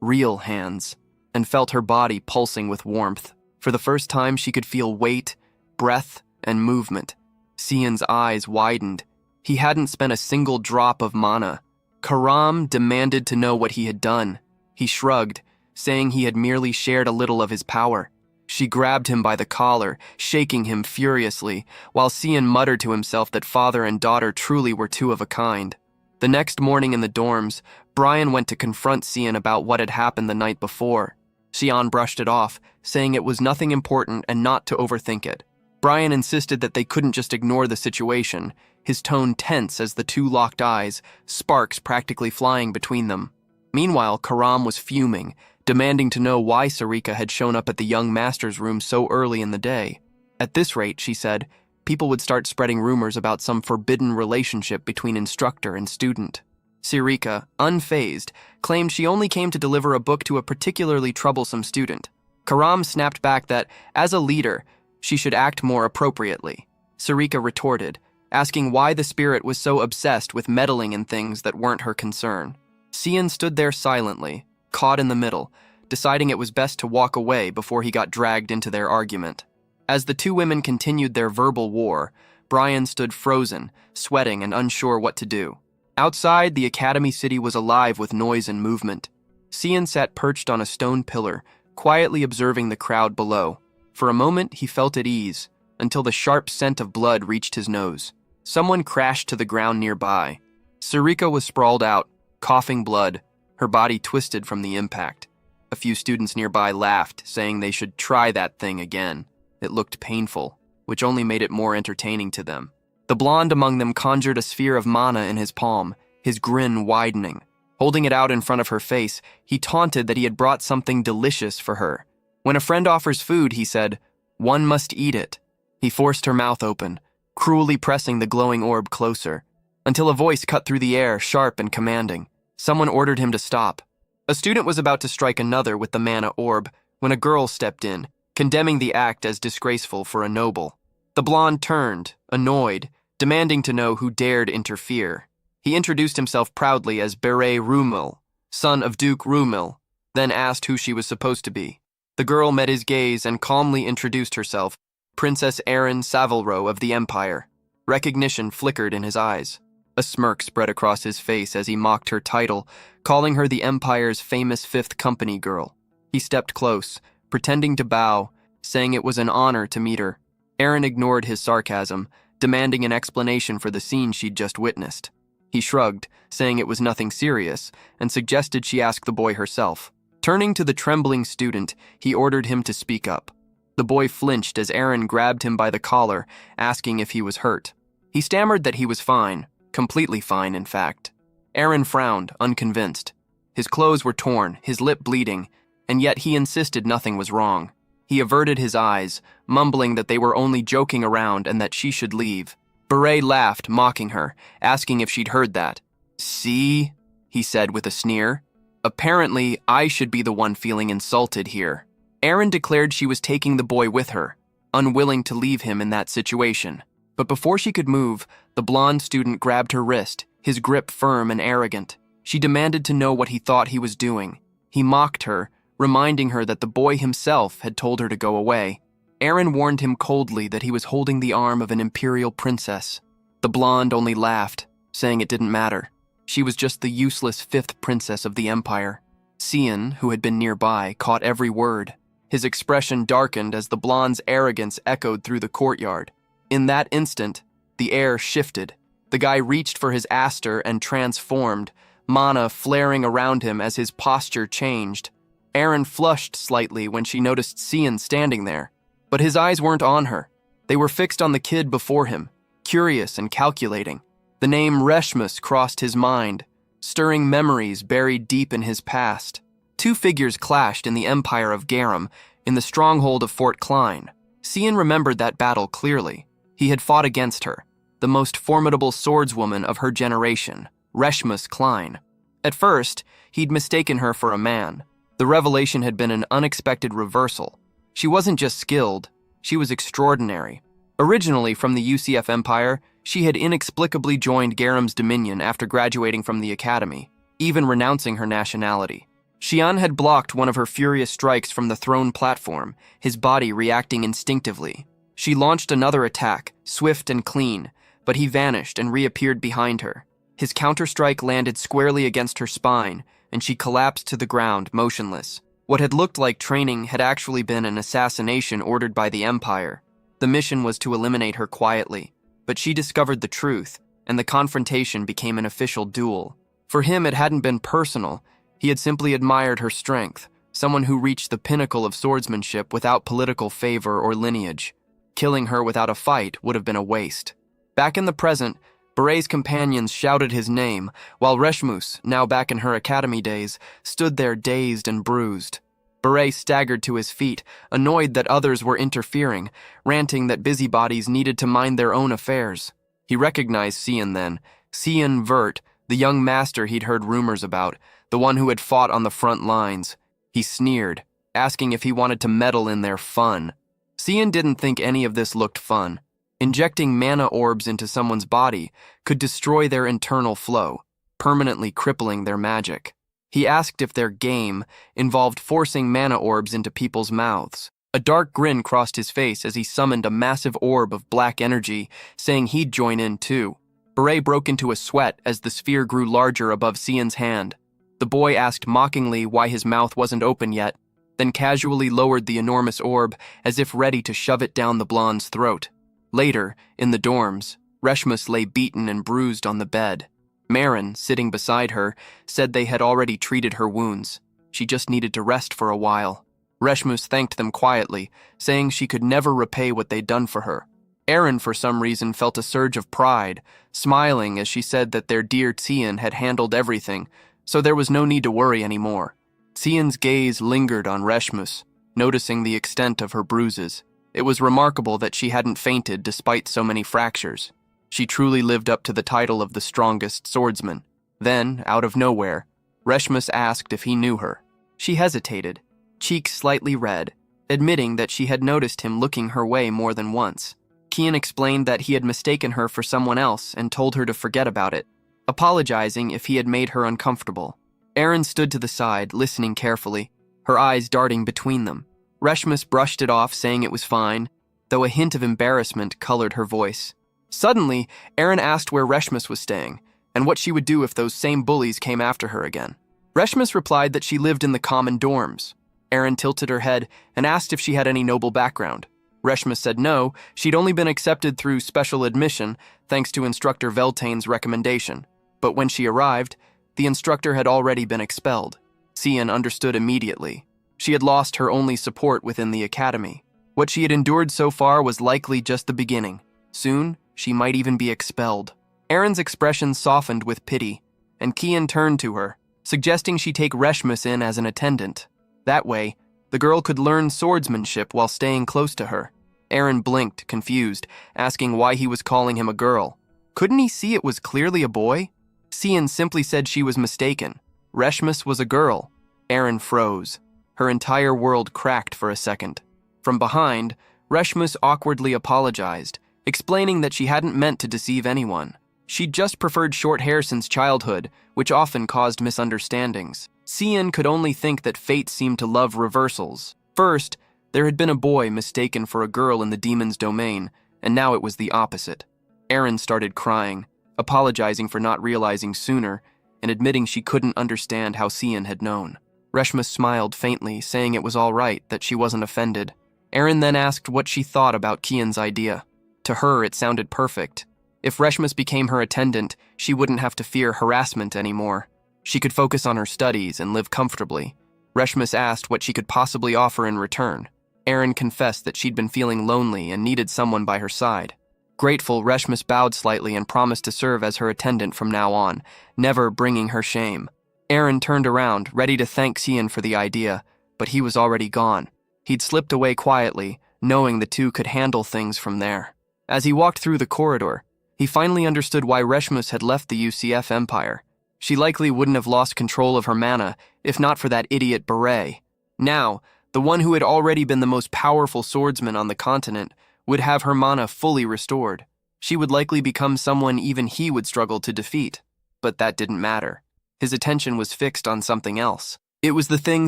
real hands, and felt her body pulsing with warmth. For the first time, she could feel weight, breath, and movement. Sien's eyes widened. He hadn't spent a single drop of mana. Karam demanded to know what he had done. He shrugged, saying he had merely shared a little of his power. She grabbed him by the collar, shaking him furiously, while Sien muttered to himself that father and daughter truly were two of a kind. The next morning in the dorms, Brian went to confront Sien about what had happened the night before. Xian brushed it off, saying it was nothing important and not to overthink it. Brian insisted that they couldn't just ignore the situation, his tone tense as the two locked eyes, sparks practically flying between them. Meanwhile, Karam was fuming, demanding to know why Sarika had shown up at the young master's room so early in the day. At this rate, she said, people would start spreading rumors about some forbidden relationship between instructor and student. Sarika, unfazed, claimed she only came to deliver a book to a particularly troublesome student. Karam snapped back that, as a leader, she should act more appropriately. Sarika retorted, asking why the spirit was so obsessed with meddling in things that weren't her concern. Sien stood there silently, caught in the middle, deciding it was best to walk away before he got dragged into their argument. As the two women continued their verbal war, Brian stood frozen, sweating and unsure what to do. Outside, the academy city was alive with noise and movement. Sien sat perched on a stone pillar, quietly observing the crowd below. For a moment, he felt at ease, until the sharp scent of blood reached his nose. Someone crashed to the ground nearby. Sarika was sprawled out, coughing blood, her body twisted from the impact. A few students nearby laughed, saying they should try that thing again. It looked painful, which only made it more entertaining to them. The blonde among them conjured a sphere of mana in his palm, his grin widening. Holding it out in front of her face, he taunted that he had brought something delicious for her. When a friend offers food, he said, "One must eat it." He forced her mouth open, cruelly pressing the glowing orb closer, until a voice cut through the air, sharp and commanding. Someone ordered him to stop. A student was about to strike another with the mana orb when a girl stepped in, condemning the act as disgraceful for a noble. The blonde turned, annoyed, demanding to know who dared interfere. He introduced himself proudly as Beret Rumil, son of Duke Rumil, then asked who she was supposed to be. The girl met his gaze and calmly introduced herself, Princess Erin Savalro of the Empire. Recognition flickered in his eyes. A smirk spread across his face as he mocked her title, calling her the Empire's famous Fifth Company girl. He stepped close, pretending to bow, saying it was an honor to meet her. Erin ignored his sarcasm, demanding an explanation for the scene she'd just witnessed. He shrugged, saying it was nothing serious, and suggested she ask the boy herself. Turning to the trembling student, he ordered him to speak up. The boy flinched as Erin grabbed him by the collar, asking if he was hurt. He stammered that he was fine, completely fine, in fact. Erin frowned, unconvinced. His clothes were torn, his lip bleeding, and yet he insisted nothing was wrong. He averted his eyes, mumbling that they were only joking around and that she should leave. Beret laughed, mocking her, asking if she'd heard that. "See?" he said with a sneer. "Apparently, I should be the one feeling insulted here." Erin declared she was taking the boy with her, unwilling to leave him in that situation. But before she could move, the blonde student grabbed her wrist, his grip firm and arrogant. She demanded to know what he thought he was doing. He mocked her, reminding her that the boy himself had told her to go away. Erin warned him coldly that he was holding the arm of an imperial princess. The blonde only laughed, saying it didn't matter. She was just the useless fifth princess of the empire. Sien, who had been nearby, caught every word. His expression darkened as the blonde's arrogance echoed through the courtyard. In that instant, the air shifted. The guy reached for his aster and transformed, mana flaring around him as his posture changed. Erin flushed slightly when she noticed Sien standing there, but his eyes weren't on her. They were fixed on the kid before him, curious and calculating. The name Reshmus crossed his mind, stirring memories buried deep in his past. Two figures clashed in the empire of Garum, in the stronghold of Fort Klein. Sien remembered that battle clearly. He had fought against her, the most formidable swordswoman of her generation, Reshmus Klein. At first, he'd mistaken her for a man. The revelation had been an unexpected reversal. She wasn't just skilled, she was extraordinary. Originally from the UCF Empire, she had inexplicably joined Garum's dominion after graduating from the academy, even renouncing her nationality. Xian had blocked one of her furious strikes from the throne platform, his body reacting instinctively. She launched another attack, swift and clean, but he vanished and reappeared behind her. His counterstrike landed squarely against her spine, and she collapsed to the ground, motionless. What had looked like training had actually been an assassination ordered by the Empire. The mission was to eliminate her quietly, but she discovered the truth, and the confrontation became an official duel. For him, it hadn't been personal. He had simply admired her strength, someone who reached the pinnacle of swordsmanship without political favor or lineage. Killing her without a fight would have been a waste. Back in the present, Beret's companions shouted his name, while Reshmus, now back in her academy days, stood there dazed and bruised. Beret staggered to his feet, annoyed that others were interfering, ranting that busybodies needed to mind their own affairs. He recognized Xian then, Xian Vert, the young master he'd heard rumors about, the one who had fought on the front lines. He sneered, asking if he wanted to meddle in their fun. Xian didn't think any of this looked fun. Injecting mana orbs into someone's body could destroy their internal flow, permanently crippling their magic. He asked if their game involved forcing mana orbs into people's mouths. A dark grin crossed his face as he summoned a massive orb of black energy, saying he'd join in too. Beret broke into a sweat as the sphere grew larger above Xian's hand. The boy asked mockingly why his mouth wasn't open yet, then casually lowered the enormous orb as if ready to shove it down the blonde's throat. Later, in the dorms, Reshmus lay beaten and bruised on the bed. Marin, sitting beside her, said they had already treated her wounds. She just needed to rest for a while. Reshmus thanked them quietly, saying she could never repay what they'd done for her. Aaron, for some reason, felt a surge of pride, smiling as she said that their dear Xian had handled everything, so there was no need to worry anymore. Xian's gaze lingered on Reshmus, noticing the extent of her bruises. It was remarkable that she hadn't fainted despite so many fractures. She truly lived up to the title of the strongest swordsman. Then, out of nowhere, Reshmus asked if he knew her. She hesitated, cheeks slightly red, admitting that she had noticed him looking her way more than once. Kian explained that he had mistaken her for someone else and told her to forget about it, apologizing if he had made her uncomfortable. Erin stood to the side, listening carefully, her eyes darting between them. Reshmus brushed it off, saying it was fine, though a hint of embarrassment colored her voice. Suddenly, Erin asked where Reshmus was staying, and what she would do if those same bullies came after her again. Reshmus replied that she lived in the common dorms. Erin tilted her head and asked if she had any noble background. Reshmus said no, she'd only been accepted through special admission, thanks to instructor Veltane's recommendation. But when she arrived, the instructor had already been expelled. Xian understood immediately. She had lost her only support within the academy. What she had endured so far was likely just the beginning. Soon, she might even be expelled. Erin's expression softened with pity, and Kian turned to her, suggesting she take Reshmus in as an attendant. That way, the girl could learn swordsmanship while staying close to her. Erin blinked, confused, asking why he was calling him a girl. Couldn't he see it was clearly a boy? Xian simply said she was mistaken. Reshmus was a girl. Erin froze. Her entire world cracked for a second. From behind, Reshmus awkwardly apologized, explaining that she hadn't meant to deceive anyone. She'd just preferred short hair since childhood, which often caused misunderstandings. Xian could only think that fate seemed to love reversals. First, there had been a boy mistaken for a girl in the demon's domain, and now it was the opposite. Erin started crying, apologizing for not realizing sooner, and admitting she couldn't understand how Xian had known. Reshmus smiled faintly, saying it was all right, that she wasn't offended. Erin then asked what she thought about Kian's idea. To her, it sounded perfect. If Reshmus became her attendant, she wouldn't have to fear harassment anymore. She could focus on her studies and live comfortably. Reshmus asked what she could possibly offer in return. Erin confessed that she'd been feeling lonely and needed someone by her side. Grateful, Reshmus bowed slightly and promised to serve as her attendant from now on, never bringing her shame. Erin turned around, ready to thank Xian for the idea, but he was already gone. He'd slipped away quietly, knowing the two could handle things from there. As he walked through the corridor, he finally understood why Reshmus had left the UCF Empire. She likely wouldn't have lost control of her mana if not for that idiot Beret. Now, the one who had already been the most powerful swordsman on the continent would have her mana fully restored. She would likely become someone even he would struggle to defeat. But that didn't matter. His attention was fixed on something else. It was the thing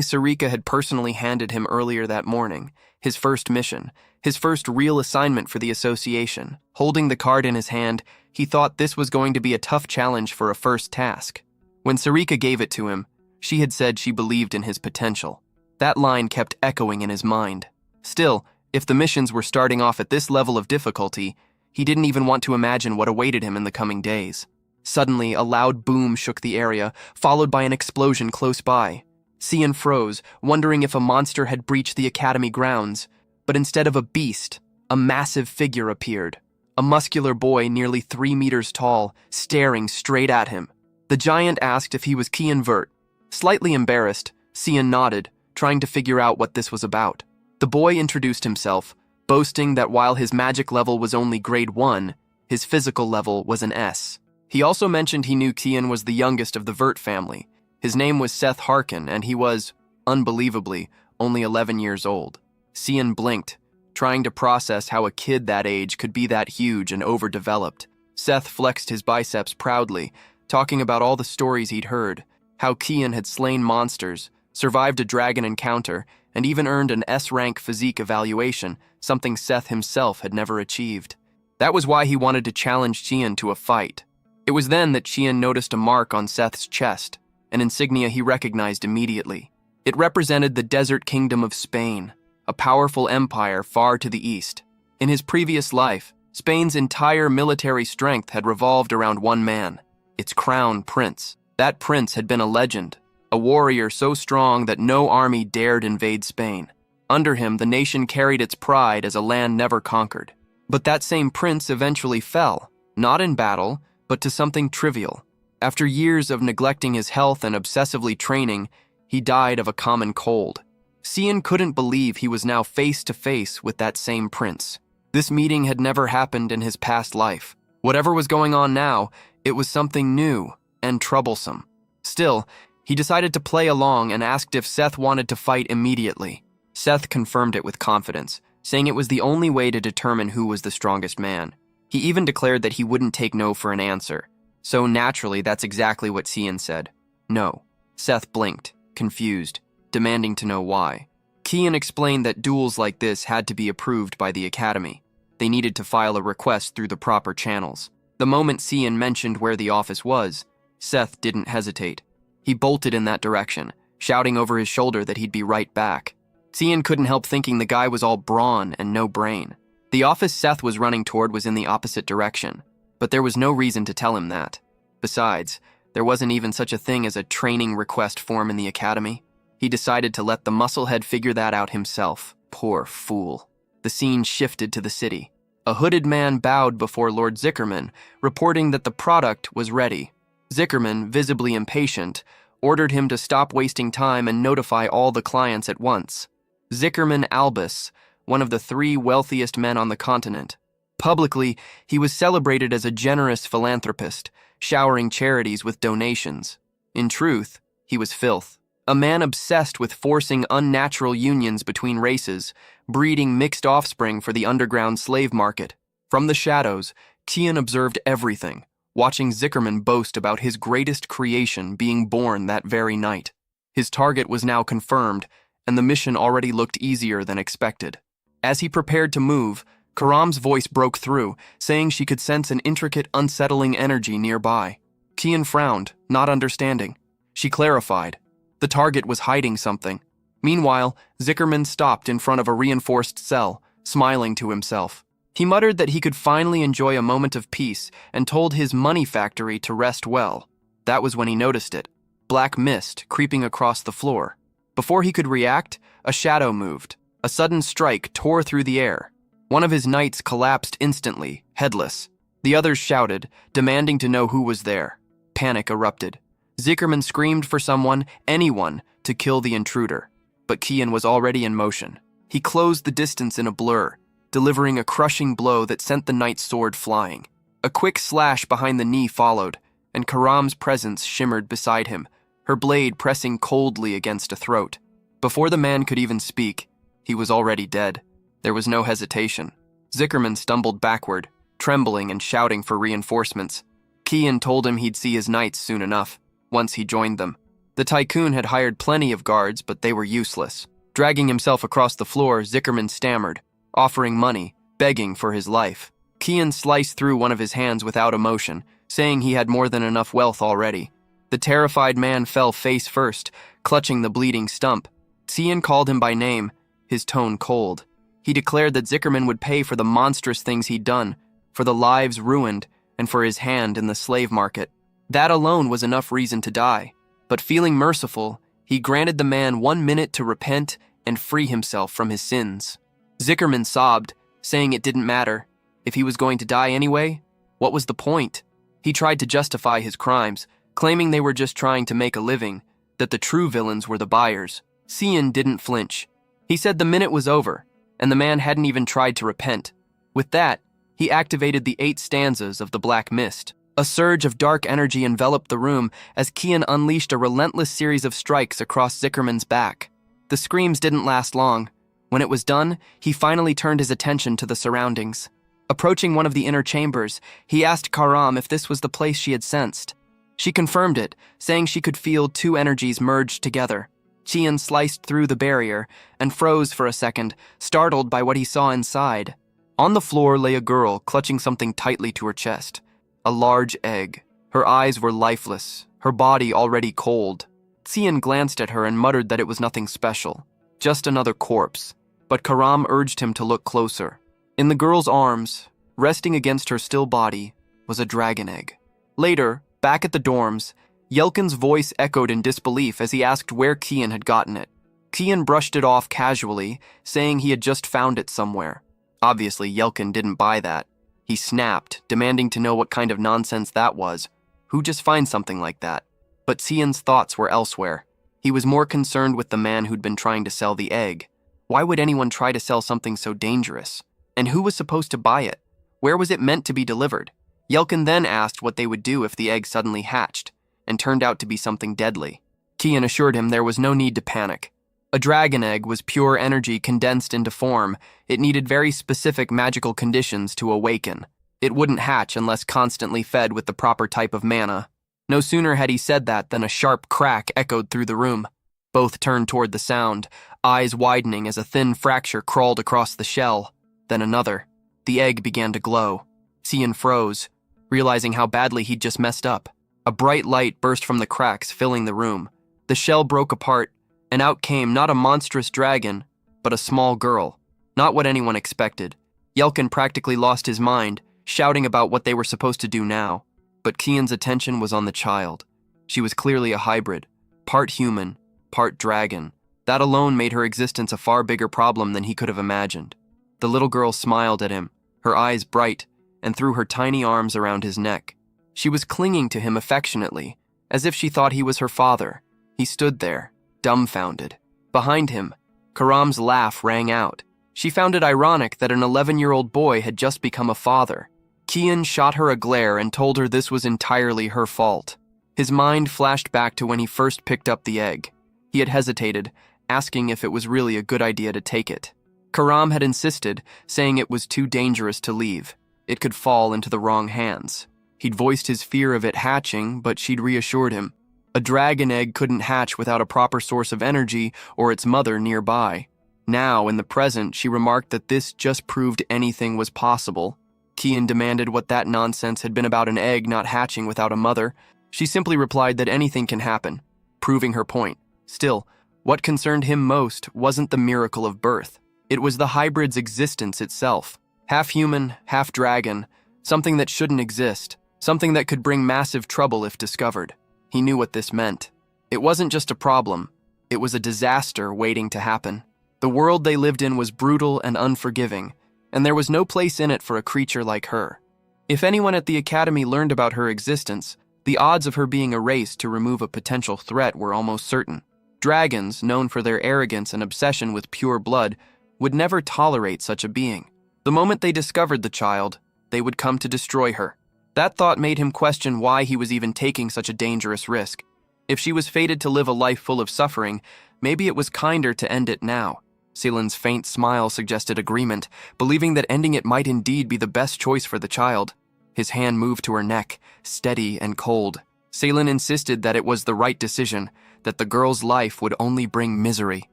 Sarika had personally handed him earlier that morning, his first mission, his first real assignment for the association. Holding the card in his hand, he thought this was going to be a tough challenge for a first task. When Sarika gave it to him, she had said she believed in his potential. That line kept echoing in his mind. Still, if the missions were starting off at this level of difficulty, he didn't even want to imagine what awaited him in the coming days. Suddenly, a loud boom shook the area, followed by an explosion close by. Cian froze, wondering if a monster had breached the academy grounds. But instead of a beast, a massive figure appeared. A muscular boy nearly 3 meters tall, staring straight at him. The giant asked if he was Cian Vert. Slightly embarrassed, Cian nodded, trying to figure out what this was about. The boy introduced himself, boasting that while his magic level was only grade 1, his physical level was an S. He also mentioned he knew Cian was the youngest of the Vert family. His name was Seth Harkin, and he was, unbelievably, only 11 years old. Cian blinked, trying to process how a kid that age could be that huge and overdeveloped. Seth flexed his biceps proudly, talking about all the stories he'd heard, how Cian had slain monsters, survived a dragon encounter, and even earned an S-rank physique evaluation, something Seth himself had never achieved. That was why he wanted to challenge Cian to a fight. It was then that Cian noticed a mark on Seth's chest, an insignia he recognized immediately. It represented the desert kingdom of Spain, a powerful empire far to the east. In his previous life, Spain's entire military strength had revolved around one man, its crown prince. That prince had been a legend, a warrior so strong that no army dared invade Spain. Under him, the nation carried its pride as a land never conquered. But that same prince eventually fell, not in battle, but to something trivial. After years of neglecting his health and obsessively training, he died of a common cold. Cian couldn't believe he was now face to face with that same prince. This meeting had never happened in his past life. Whatever was going on now, it was something new and troublesome. Still, he decided to play along and asked if Seth wanted to fight immediately. Seth confirmed it with confidence, saying it was the only way to determine who was the strongest man. He even declared that he wouldn't take no for an answer. So naturally, that's exactly what Cian said. No. Seth blinked, confused, demanding to know why. Cian explained that duels like this had to be approved by the academy. They needed to file a request through the proper channels. The moment Cian mentioned where the office was, Seth didn't hesitate. He bolted in that direction, shouting over his shoulder that he'd be right back. Cian couldn't help thinking the guy was all brawn and no brain. The office Seth was running toward was in the opposite direction, but there was no reason to tell him that. Besides, there wasn't even such a thing as a training request form in the academy. He decided to let the musclehead figure that out himself. Poor fool. The scene shifted to the city. A hooded man bowed before Lord Zickerman, reporting that the product was ready. Zickerman, visibly impatient, ordered him to stop wasting time and notify all the clients at once. Zickerman Albus, one of the 3 wealthiest men on the continent. Publicly, he was celebrated as a generous philanthropist, showering charities with donations. In truth, he was filth. A man obsessed with forcing unnatural unions between races, breeding mixed offspring for the underground slave market. From the shadows, Cian observed everything, watching Zickerman boast about his greatest creation being born that very night. His target was now confirmed, and the mission already looked easier than expected. As he prepared to move, Karam's voice broke through, saying she could sense an intricate, unsettling energy nearby. Cian frowned, not understanding. She clarified. The target was hiding something. Meanwhile, Zickerman stopped in front of a reinforced cell, smiling to himself. He muttered that he could finally enjoy a moment of peace and told his money factory to rest well. That was when he noticed it. Black mist creeping across the floor. Before he could react, a shadow moved. A sudden strike tore through the air. One of his knights collapsed instantly, headless. The others shouted, demanding to know who was there. Panic erupted. Zickerman screamed for someone, anyone, to kill the intruder. But Cian was already in motion. He closed the distance in a blur, delivering a crushing blow that sent the knight's sword flying. A quick slash behind the knee followed, and Karam's presence shimmered beside him, her blade pressing coldly against a throat. Before the man could even speak, he was already dead. There was no hesitation. Zickerman stumbled backward, trembling and shouting for reinforcements. Cian told him he'd see his knights soon enough, once he joined them. The tycoon had hired plenty of guards, but they were useless. Dragging himself across the floor, Zickerman stammered, offering money, begging for his life. Kian sliced through one of his hands without emotion, saying he had more than enough wealth already. The terrified man fell face first, clutching the bleeding stump. Kian called him by name, his tone cold. He declared that Zickerman would pay for the monstrous things he'd done, for the lives ruined, and for his hand in the slave market. That alone was enough reason to die. But feeling merciful, he granted the man 1 minute to repent and free himself from his sins. Zickerman sobbed, saying it didn't matter. If he was going to die anyway, what was the point? He tried to justify his crimes, claiming they were just trying to make a living, that the true villains were the buyers. Cian didn't flinch. He said the minute was over, and the man hadn't even tried to repent. With that, he activated the 8 stanzas of the Black Mist. A surge of dark energy enveloped the room as Kian unleashed a relentless series of strikes across Zickerman's back. The screams didn't last long. When it was done, he finally turned his attention to the surroundings. Approaching one of the inner chambers, he asked Karam if this was the place she had sensed. She confirmed it, saying she could feel 2 energies merged together. Kian sliced through the barrier and froze for a second, startled by what he saw inside. On the floor lay a girl clutching something tightly to her chest. A large egg. Her eyes were lifeless, her body already cold. Cian glanced at her and muttered that it was nothing special, just another corpse. But Karam urged him to look closer. In the girl's arms, resting against her still body, was a dragon egg. Later, back at the dorms, Yelkin's voice echoed in disbelief as he asked where Kian had gotten it. Kian brushed it off casually, saying he had just found it somewhere. Obviously, Yelkin didn't buy that. He snapped, demanding to know what kind of nonsense that was. Who just finds something like that? But Cian's thoughts were elsewhere. He was more concerned with the man who'd been trying to sell the egg. Why would anyone try to sell something so dangerous? And who was supposed to buy it? Where was it meant to be delivered? Yelkin then asked what they would do if the egg suddenly hatched, and turned out to be something deadly. Kian assured him there was no need to panic. A dragon egg was pure energy condensed into form. It needed very specific magical conditions to awaken. It wouldn't hatch unless constantly fed with the proper type of mana. No sooner had he said that than a sharp crack echoed through the room. Both turned toward the sound, eyes widening as a thin fracture crawled across the shell. Then another. The egg began to glow. Cian froze, realizing how badly he'd just messed up. A bright light burst from the cracks, filling the room. The shell broke apart, and out came not a monstrous dragon, but a small girl. Not what anyone expected. Yelkin practically lost his mind, shouting about what they were supposed to do now. But Kian's attention was on the child. She was clearly a hybrid, part human, part dragon. That alone made her existence a far bigger problem than he could have imagined. The little girl smiled at him, her eyes bright, and threw her tiny arms around his neck. She was clinging to him affectionately, as if she thought he was her father. He stood there, dumbfounded. Behind him, Karam's laugh rang out. She found it ironic that an 11-year-old boy had just become a father. Kian shot her a glare and told her this was entirely her fault. His mind flashed back to when he first picked up the egg. He had hesitated, asking if it was really a good idea to take it. Karam had insisted, saying it was too dangerous to leave. It could fall into the wrong hands. He'd voiced his fear of it hatching, but she'd reassured him. A dragon egg couldn't hatch without a proper source of energy or its mother nearby. Now, in the present, she remarked that this just proved anything was possible. Kian demanded what that nonsense had been about an egg not hatching without a mother. She simply replied that anything can happen, proving her point. Still, what concerned him most wasn't the miracle of birth. It was the hybrid's existence itself. Half human, half dragon, something that shouldn't exist, something that could bring massive trouble if discovered. He knew what this meant. It wasn't just a problem, it was a disaster waiting to happen. The world they lived in was brutal and unforgiving, and there was no place in it for a creature like her. If anyone at the academy learned about her existence, the odds of her being erased to remove a potential threat were almost certain. Dragons, known for their arrogance and obsession with pure blood, would never tolerate such a being. The moment they discovered the child, they would come to destroy her. That thought made him question why he was even taking such a dangerous risk. If she was fated to live a life full of suffering, maybe it was kinder to end it now. Seelan's faint smile suggested agreement, believing that ending it might indeed be the best choice for the child. His hand moved to her neck, steady and cold. Seelan insisted that it was the right decision, that the girl's life would only bring misery.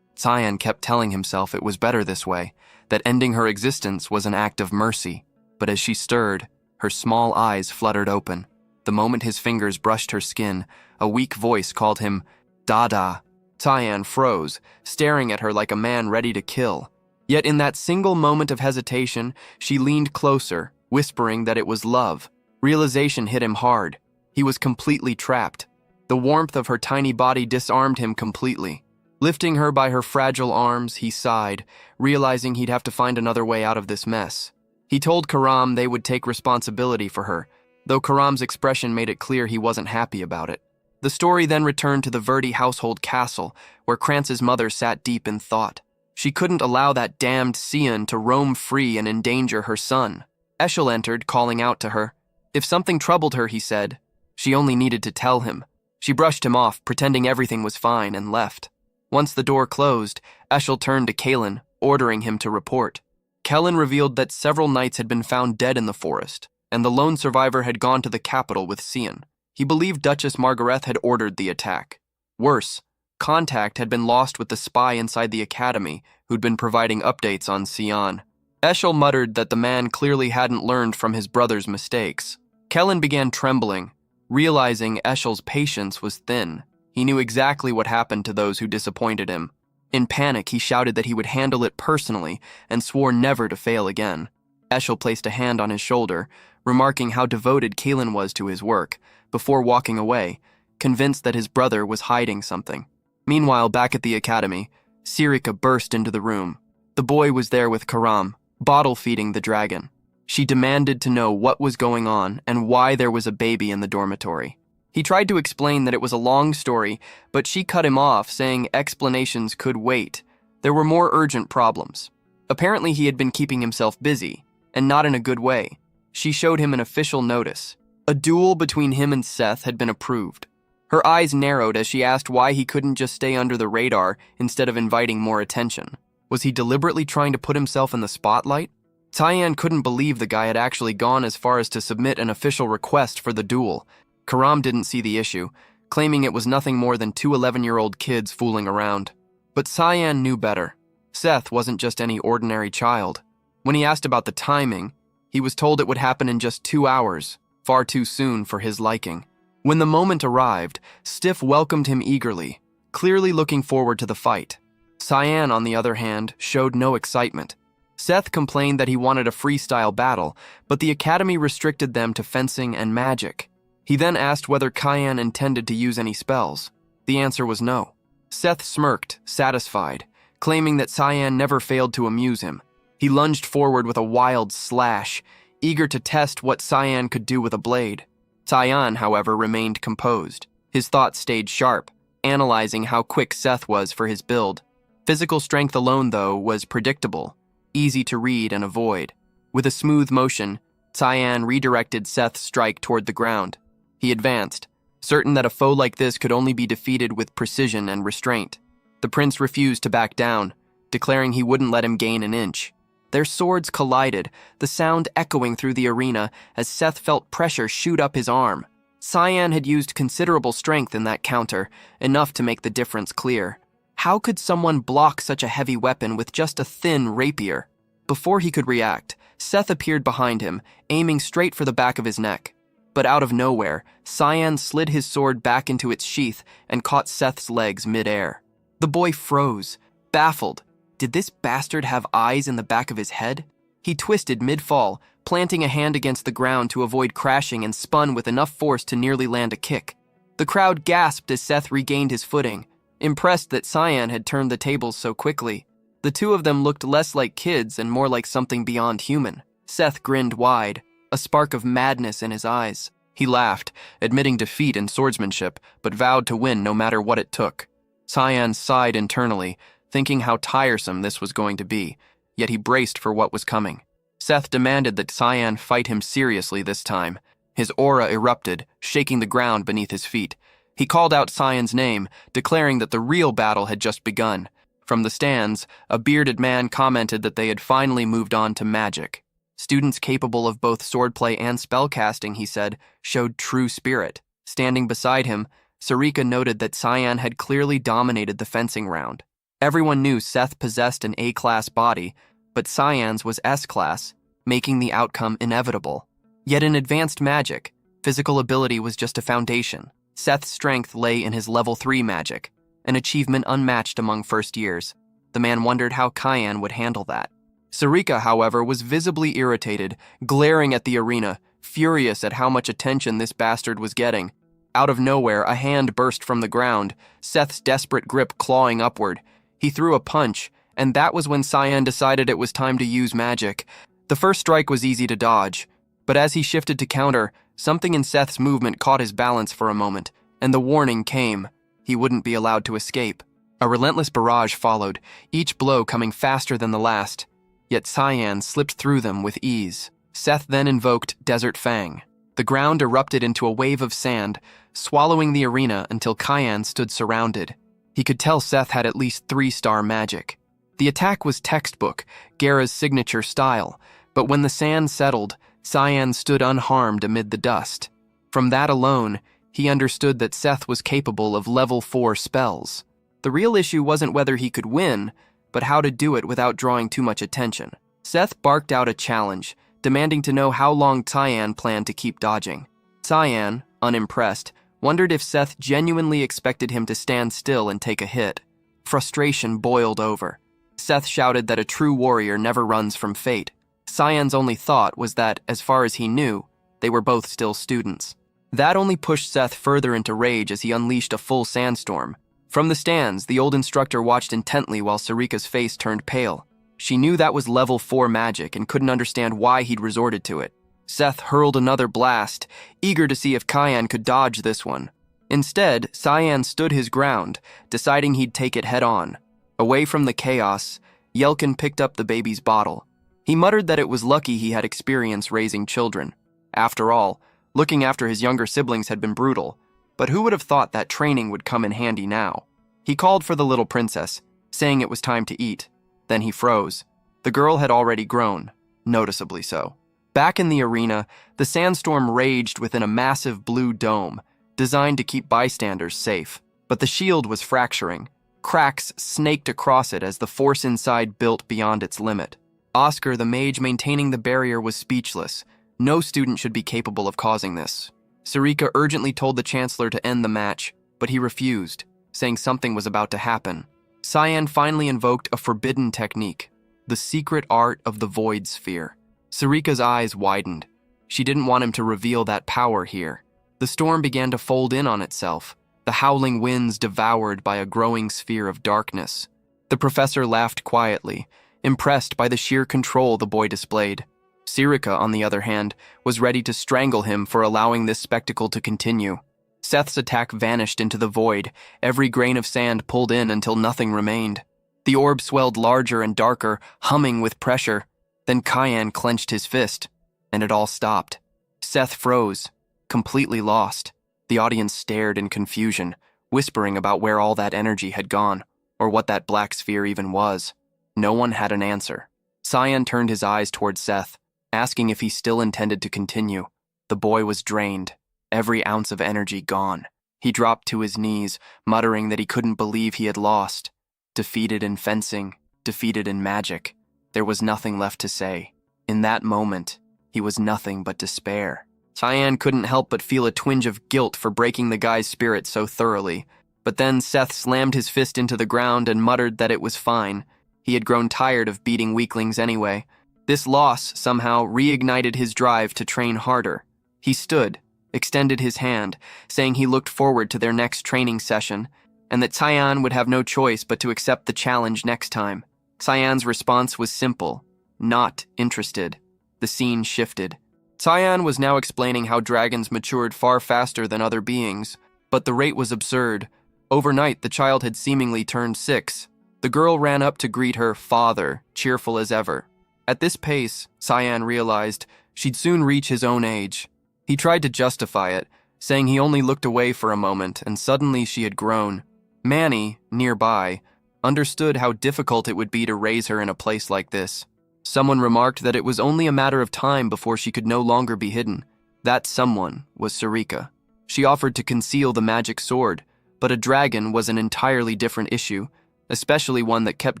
Cyan kept telling himself it was better this way, that ending her existence was an act of mercy. But as she stirred, her small eyes fluttered open. The moment his fingers brushed her skin, a weak voice called him Dada. Cyan froze, staring at her like a man ready to kill. Yet in that single moment of hesitation, she leaned closer, whispering that it was love. Realization hit him hard. He was completely trapped. The warmth of her tiny body disarmed him completely. Lifting her by her fragile arms, he sighed, realizing he'd have to find another way out of this mess. He told Karam they would take responsibility for her, though Karam's expression made it clear he wasn't happy about it. The story then returned to the Verdi household castle, where Krantz's mother sat deep in thought. She couldn't allow that damned Sion to roam free and endanger her son. Eshel entered, calling out to her. If something troubled her, he said. She only needed to tell him. She brushed him off, pretending everything was fine, and left. Once the door closed, Eshel turned to Kalen, ordering him to report. Kellen revealed that several knights had been found dead in the forest, and the lone survivor had gone to the capital with Sion. He believed Duchess Margaret had ordered the attack. Worse, contact had been lost with the spy inside the academy who'd been providing updates on Sion. Eshel muttered that the man clearly hadn't learned from his brother's mistakes. Kellen began trembling, realizing Eshel's patience was thin. He knew exactly what happened to those who disappointed him. In panic, he shouted that he would handle it personally and swore never to fail again. Eshel placed a hand on his shoulder, remarking how devoted Kalen was to his work, before walking away, convinced that his brother was hiding something. Meanwhile, back at the academy, Sirika burst into the room. The boy was there with Karam, bottle-feeding the dragon. She demanded to know what was going on and why there was a baby in the dormitory. He tried to explain that it was a long story, but she cut him off, saying explanations could wait. There were more urgent problems. Apparently he had been keeping himself busy, and not in a good way. She showed him an official notice. A duel between him and Seth had been approved. Her eyes narrowed as she asked why he couldn't just stay under the radar instead of inviting more attention. Was he deliberately trying to put himself in the spotlight? Cyan couldn't believe the guy had actually gone as far as to submit an official request for the duel. Karam didn't see the issue, claiming it was nothing more than two 11-year-old kids fooling around. But Cyan knew better. Seth wasn't just any ordinary child. When he asked about the timing, he was told it would happen in just 2 hours, far too soon for his liking. When the moment arrived, Stiff welcomed him eagerly, clearly looking forward to the fight. Cyan, on the other hand, showed no excitement. Seth complained that he wanted a freestyle battle, but the academy restricted them to fencing and magic. He then asked whether Cyan intended to use any spells. The answer was no. Seth smirked, satisfied, claiming that Cyan never failed to amuse him. He lunged forward with a wild slash, eager to test what Cyan could do with a blade. Cyan, however, remained composed. His thoughts stayed sharp, analyzing how quick Seth was for his build. Physical strength alone, though, was predictable, easy to read and avoid. With a smooth motion, Cyan redirected Seth's strike toward the ground. He advanced, certain that a foe like this could only be defeated with precision and restraint. The prince refused to back down, declaring he wouldn't let him gain an inch. Their swords collided, the sound echoing through the arena as Seth felt pressure shoot up his arm. Cyan had used considerable strength in that counter, enough to make the difference clear. How could someone block such a heavy weapon with just a thin rapier? Before he could react, Seth appeared behind him, aiming straight for the back of his neck. But out of nowhere, Cyan slid his sword back into its sheath and caught Seth's legs mid-air. The boy froze, baffled. Did this bastard have eyes in the back of his head? He twisted mid-fall, planting a hand against the ground to avoid crashing, and spun with enough force to nearly land a kick. The crowd gasped as Seth regained his footing, impressed that Cyan had turned the tables so quickly. The two of them looked less like kids and more like something beyond human. Seth grinned wide, a spark of madness in his eyes. He laughed, admitting defeat in swordsmanship, but vowed to win no matter what it took. Cyan sighed internally, thinking how tiresome this was going to be, yet he braced for what was coming. Seth demanded that Cyan fight him seriously this time. His aura erupted, shaking the ground beneath his feet. He called out Cyan's name, declaring that the real battle had just begun. From the stands, a bearded man commented that they had finally moved on to magic. Students capable of both swordplay and spellcasting, he said, showed true spirit. Standing beside him, Sarika noted that Cyan had clearly dominated the fencing round. Everyone knew Seth possessed an A-class body, but Cyan's was S-class, making the outcome inevitable. Yet in advanced magic, physical ability was just a foundation. Seth's strength lay in his level 3 magic, an achievement unmatched among first years. The man wondered how Cyan would handle that. Sarika, however, was visibly irritated, glaring at the arena, furious at how much attention this bastard was getting. Out of nowhere, a hand burst from the ground, Seth's desperate grip clawing upward. He threw a punch, and that was when Cyan decided it was time to use magic. The first strike was easy to dodge, but as he shifted to counter, something in Seth's movement caught his balance for a moment, and the warning came. He wouldn't be allowed to escape. A relentless barrage followed, each blow coming faster than the last. Yet Cyan slipped through them with ease. Seth then invoked Desert Fang. The ground erupted into a wave of sand, swallowing the arena until Cyan stood surrounded. He could tell Seth had at least 3-star magic. The attack was textbook, Gara's signature style, but when the sand settled, Cyan stood unharmed amid the dust. From that alone, he understood that Seth was capable of level 4 spells. The real issue wasn't whether he could win, but how to do it without drawing too much attention. Seth barked out a challenge, demanding to know how long Cyan planned to keep dodging. Cyan, unimpressed, wondered if Seth genuinely expected him to stand still and take a hit. Frustration boiled over. Seth shouted that a true warrior never runs from fate. Cyan's only thought was that, as far as he knew, they were both still students. That only pushed Seth further into rage as he unleashed a full sandstorm. From the stands, the old instructor watched intently while Sarika's face turned pale. She knew that was level 4 magic and couldn't understand why he'd resorted to it. Seth hurled another blast, eager to see if Cyan could dodge this one. Instead, Cyan stood his ground, deciding he'd take it head-on. Away from the chaos, Yelkin picked up the baby's bottle. He muttered that it was lucky he had experience raising children. After all, looking after his younger siblings had been brutal, but who would have thought that training would come in handy now? He called for the little princess, saying it was time to eat. Then he froze. The girl had already grown, noticeably so. Back in the arena, the sandstorm raged within a massive blue dome, designed to keep bystanders safe. But the shield was fracturing. Cracks snaked across it as the force inside built beyond its limit. Oscar, the mage maintaining the barrier, was speechless. No student should be capable of causing this. Sarika urgently told the Chancellor to end the match, but he refused, saying something was about to happen. Cyan finally invoked a forbidden technique, the secret art of the Void Sphere. Sarika's eyes widened. She didn't want him to reveal that power here. The storm began to fold in on itself, the howling winds devoured by a growing sphere of darkness. The professor laughed quietly, impressed by the sheer control the boy displayed. Sarika, on the other hand, was ready to strangle him for allowing this spectacle to continue. Seth's attack vanished into the void, every grain of sand pulled in until nothing remained. The orb swelled larger and darker, humming with pressure. Then Cyan clenched his fist, and it all stopped. Seth froze, completely lost. The audience stared in confusion, whispering about where all that energy had gone, or what that black sphere even was. No one had an answer. Cyan turned his eyes toward Seth, asking if he still intended to continue. The boy was drained, every ounce of energy gone. He dropped to his knees, muttering that he couldn't believe he had lost. Defeated in fencing, defeated in magic. There was nothing left to say. In that moment, he was nothing but despair. Cyan couldn't help but feel a twinge of guilt for breaking the guy's spirit so thoroughly. But then Seth slammed his fist into the ground and muttered that it was fine. He had grown tired of beating weaklings anyway. This loss somehow reignited his drive to train harder. He stood, extended his hand, saying he looked forward to their next training session, and that Cyan would have no choice but to accept the challenge next time. Cyan's response was simple, not interested. The scene shifted. Cyan was now explaining how dragons matured far faster than other beings, but the rate was absurd. Overnight, the child had seemingly turned 6. The girl ran up to greet her father, cheerful as ever. At this pace, Cyan realized, she'd soon reach his own age. He tried to justify it, saying he only looked away for a moment, and suddenly she had grown. Manny, nearby, understood how difficult it would be to raise her in a place like this. Someone remarked that it was only a matter of time before she could no longer be hidden. That someone was Sarika. She offered to conceal the magic sword, but a dragon was an entirely different issue, especially one that kept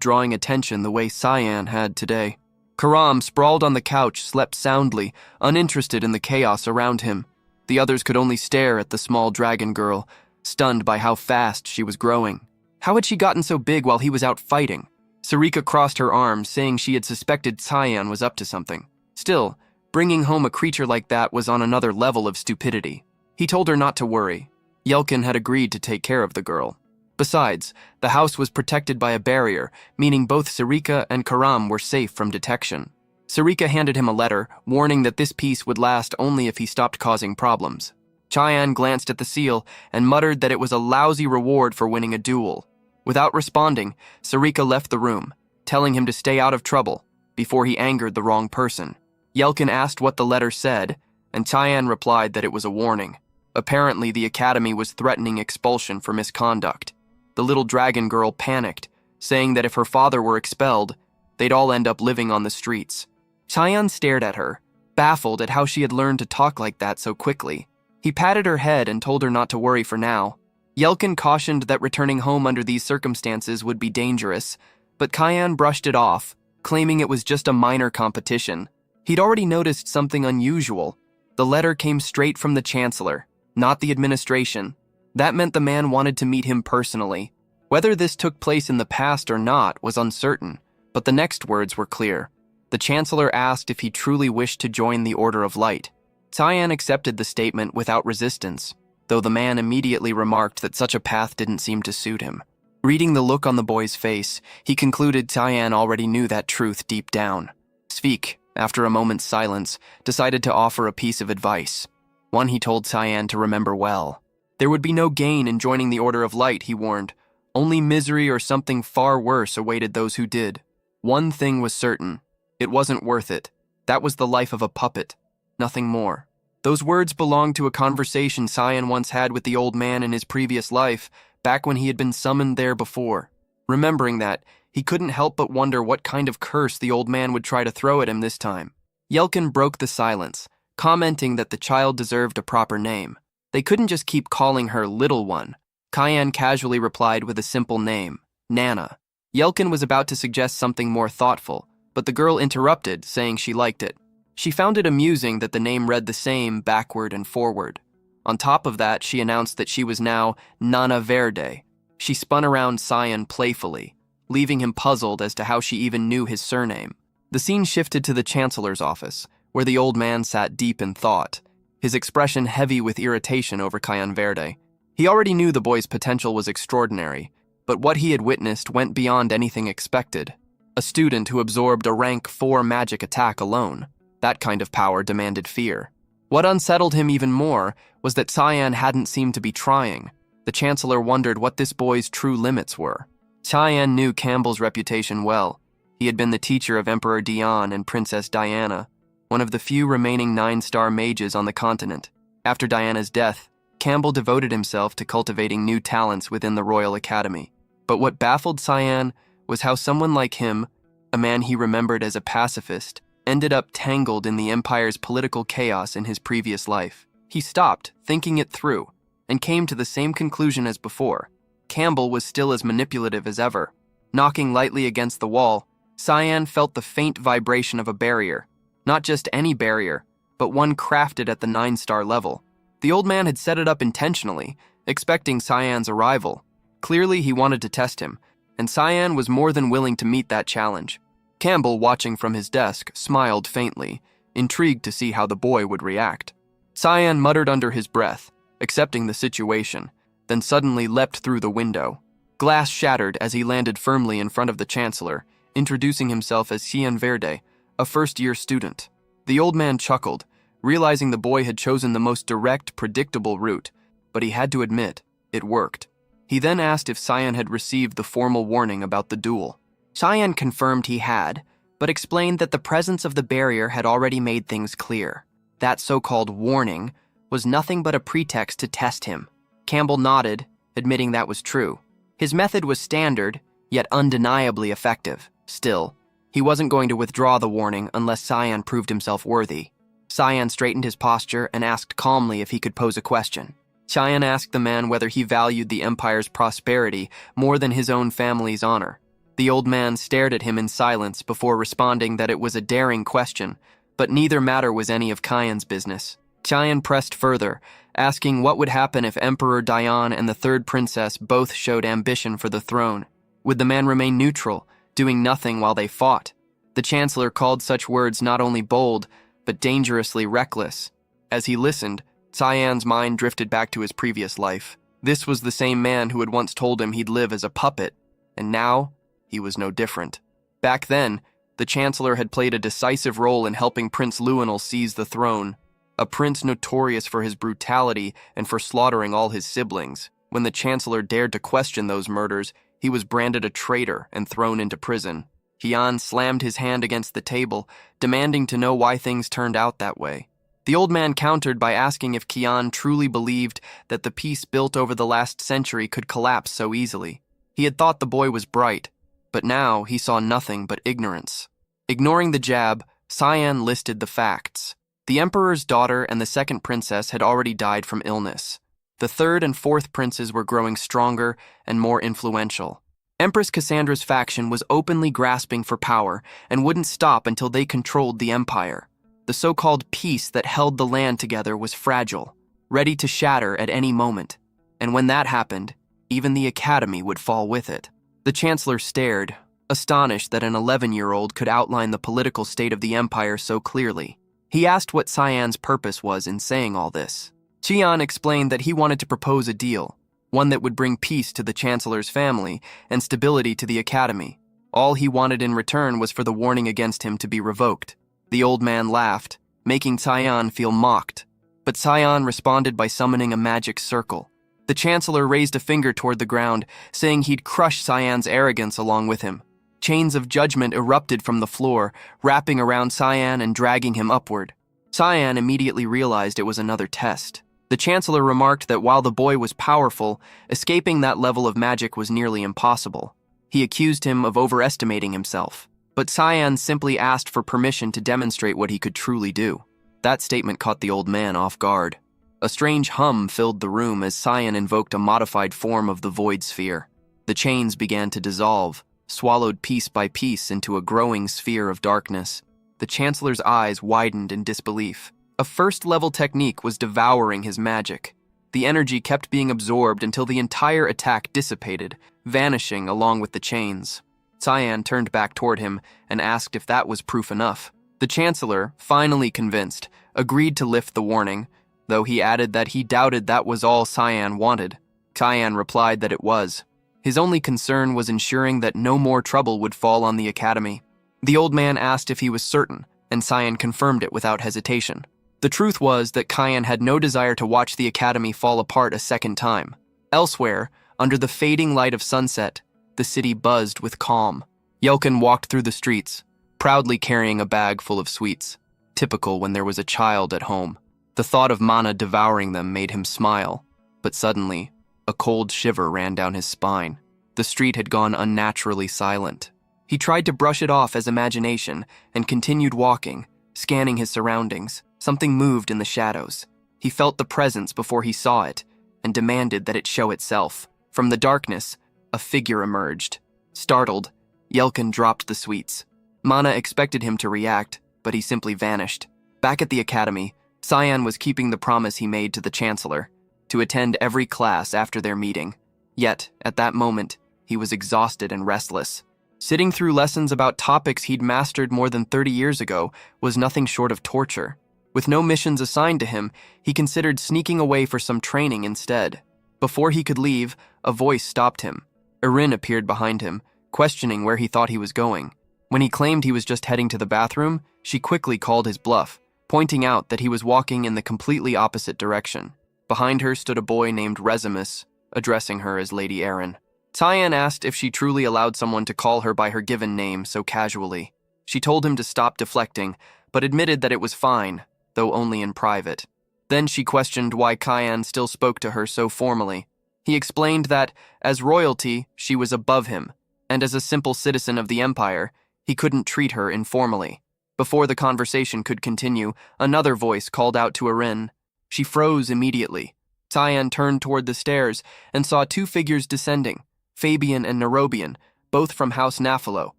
drawing attention the way Cyan had today. Karam, sprawled on the couch, slept soundly, uninterested in the chaos around him. The others could only stare at the small dragon girl, stunned by how fast she was growing. How had she gotten so big while he was out fighting? Sarika crossed her arms, saying she had suspected Cyan was up to something. Still, bringing home a creature like that was on another level of stupidity. He told her not to worry. Yelkin had agreed to take care of the girl. Besides, the house was protected by a barrier, meaning both Sarika and Karam were safe from detection. Sarika handed him a letter, warning that this peace would last only if he stopped causing problems. Cyan glanced at the seal and muttered that it was a lousy reward for winning a duel. Without responding, Sarika left the room, telling him to stay out of trouble before he angered the wrong person. Yelkin asked what the letter said, and Cyan replied that it was a warning. Apparently, the academy was threatening expulsion for misconduct. The little dragon girl panicked, saying that if her father were expelled, they'd all end up living on the streets. Cyan stared at her, baffled at how she had learned to talk like that so quickly. He patted her head and told her not to worry for now. Yelkin cautioned that returning home under these circumstances would be dangerous, but Cyan brushed it off, claiming it was just a minor competition. He'd already noticed something unusual. The letter came straight from the Chancellor, not the administration. That meant the man wanted to meet him personally. Whether this took place in the past or not was uncertain, but the next words were clear. The Chancellor asked if he truly wished to join the Order of Light. Cyan accepted the statement without resistance, though the man immediately remarked that such a path didn't seem to suit him. Reading the look on the boy's face, he concluded Cyan already knew that truth deep down. Sveik, after a moment's silence, decided to offer a piece of advice. One he told Cyan to remember well. There would be no gain in joining the Order of Light, he warned. Only misery or something far worse awaited those who did. One thing was certain. It wasn't worth it. That was the life of a puppet. Nothing more. Those words belonged to a conversation Cyan once had with the old man in his previous life, back when he had been summoned there before. Remembering that, he couldn't help but wonder what kind of curse the old man would try to throw at him this time. Yelkin broke the silence, commenting that the child deserved a proper name. They couldn't just keep calling her Little One. Cyan casually replied with a simple name, Nana. Yelkin was about to suggest something more thoughtful, but the girl interrupted, saying she liked it. She found it amusing that the name read the same backward and forward. On top of that, she announced that she was now Nana Verde. She spun around Cyan playfully, leaving him puzzled as to how she even knew his surname. The scene shifted to the Chancellor's office, where the old man sat deep in thought, his expression heavy with irritation over Cyan Verde. He already knew the boy's potential was extraordinary, but what he had witnessed went beyond anything expected. A student who absorbed a rank 4 magic attack alone. That kind of power demanded fear. What unsettled him even more was that Cyan hadn't seemed to be trying. The Chancellor wondered what this boy's true limits were. Cyan knew Campbell's reputation well. He had been the teacher of Emperor Dion and Princess Diana, one of the few remaining 9-star mages on the continent. After Diana's death, Campbell devoted himself to cultivating new talents within the Royal Academy. But what baffled Cyan was how someone like him, a man he remembered as a pacifist, ended up tangled in the Empire's political chaos in his previous life. He stopped, thinking it through, and came to the same conclusion as before. Campbell was still as manipulative as ever. Knocking lightly against the wall, Cyan felt the faint vibration of a barrier. Not just any barrier, but one crafted at the 9-star level. The old man had set it up intentionally, expecting Cyan's arrival. Clearly, he wanted to test him, and Cyan was more than willing to meet that challenge. Campbell, watching from his desk, smiled faintly, intrigued to see how the boy would react. Cyan muttered under his breath, accepting the situation, then suddenly leapt through the window. Glass shattered as he landed firmly in front of the Chancellor, introducing himself as Cyan Verde, a first-year student. The old man chuckled, realizing the boy had chosen the most direct, predictable route, but he had to admit, it worked. He then asked if Cyan had received the formal warning about the duel. Cyan confirmed he had, but explained that the presence of the barrier had already made things clear. That so-called warning was nothing but a pretext to test him. Campbell nodded, admitting that was true. His method was standard, yet undeniably effective. Still, he wasn't going to withdraw the warning unless Cyan proved himself worthy. Cyan straightened his posture and asked calmly if he could pose a question. Cheyenne asked the man whether he valued the empire's prosperity more than his own family's honor. The old man stared at him in silence before responding that it was a daring question, but neither matter was any of Cheyenne's business. Cheyenne pressed further, asking what would happen if Emperor Dion and the third princess both showed ambition for the throne. Would the man remain neutral, doing nothing while they fought? The chancellor called such words not only bold, but dangerously reckless. As he listened, Cheyenne's mind drifted back to his previous life. This was the same man who had once told him he'd live as a puppet, and now he was no different. Back then, the chancellor had played a decisive role in helping Prince Luenel seize the throne, a prince notorious for his brutality and for slaughtering all his siblings. When the chancellor dared to question those murders, he was branded a traitor and thrown into prison. Kian slammed his hand against the table, demanding to know why things turned out that way. The old man countered by asking if Kian truly believed that the peace built over the last century could collapse so easily. He had thought the boy was bright, but now he saw nothing but ignorance. Ignoring the jab, Cheyenne listed the facts. The emperor's daughter and the second princess had already died from illness. The third and fourth princes were growing stronger and more influential. Empress Cassandra's faction was openly grasping for power and wouldn't stop until they controlled the empire. The so-called peace that held the land together was fragile, ready to shatter at any moment. And when that happened, even the academy would fall with it. The chancellor stared, astonished that an 11-year-old could outline the political state of the empire so clearly. He asked what Cheyenne's purpose was in saying all this. Cheon explained that he wanted to propose a deal, one that would bring peace to the chancellor's family and stability to the academy. All he wanted in return was for the warning against him to be revoked. The old man laughed, making Cheyenne feel mocked, but Cheyenne responded by summoning a magic circle. The chancellor raised a finger toward the ground, saying he'd crush Cheyenne's arrogance along with him. Chains of judgment erupted from the floor, wrapping around Cheyenne and dragging him upward. Cheyenne immediately realized it was another test. The chancellor remarked that while the boy was powerful, escaping that level of magic was nearly impossible. He accused him of overestimating himself, but Cheyenne simply asked for permission to demonstrate what he could truly do. That statement caught the old man off guard. A strange hum filled the room as Cheyenne invoked a modified form of the void sphere. The chains began to dissolve, swallowed piece by piece into a growing sphere of darkness. The chancellor's eyes widened in disbelief. A first-level technique was devouring his magic. The energy kept being absorbed until the entire attack dissipated, vanishing along with the chains. Cheyenne turned back toward him and asked if that was proof enough. The chancellor, finally convinced, agreed to lift the warning, though he added that he doubted that was all Cheyenne wanted. Cheyenne replied that it was. His only concern was ensuring that no more trouble would fall on the academy. The old man asked if he was certain, and Cheyenne confirmed it without hesitation. The truth was that Cheyenne had no desire to watch the academy fall apart a second time. Elsewhere, under the fading light of sunset, the city buzzed with calm. Yelkin walked through the streets, proudly carrying a bag full of sweets, typical when there was a child at home. The thought of Mana devouring them made him smile, but suddenly, a cold shiver ran down his spine. The street had gone unnaturally silent. He tried to brush it off as imagination and continued walking, scanning his surroundings. Something moved in the shadows. He felt the presence before he saw it and demanded that it show itself. From the darkness, a figure emerged. Startled, Yelkin dropped the sweets. Mana expected him to react, but he simply vanished. Back at the academy, Cheyenne was keeping the promise he made to the chancellor, to attend every class after their meeting. Yet, at that moment, he was exhausted and restless. Sitting through lessons about topics he'd mastered more than 30 years ago was nothing short of torture. With no missions assigned to him, he considered sneaking away for some training instead. Before he could leave, a voice stopped him. Erin appeared behind him, questioning where he thought he was going. When he claimed he was just heading to the bathroom, she quickly called his bluff, pointing out that he was walking in the completely opposite direction. Behind her stood a boy named Resumen, addressing her as Lady Erin. Cheyenne asked if she truly allowed someone to call her by her given name so casually. She told him to stop deflecting, but admitted that it was fine, though only in private. Then she questioned why Cheyenne still spoke to her so formally. He explained that, as royalty, she was above him, and as a simple citizen of the empire, he couldn't treat her informally. Before the conversation could continue, another voice called out to Erin. She froze immediately. Cyan turned toward the stairs and saw two figures descending, Fabian and Nerobian, both from House Nafalo.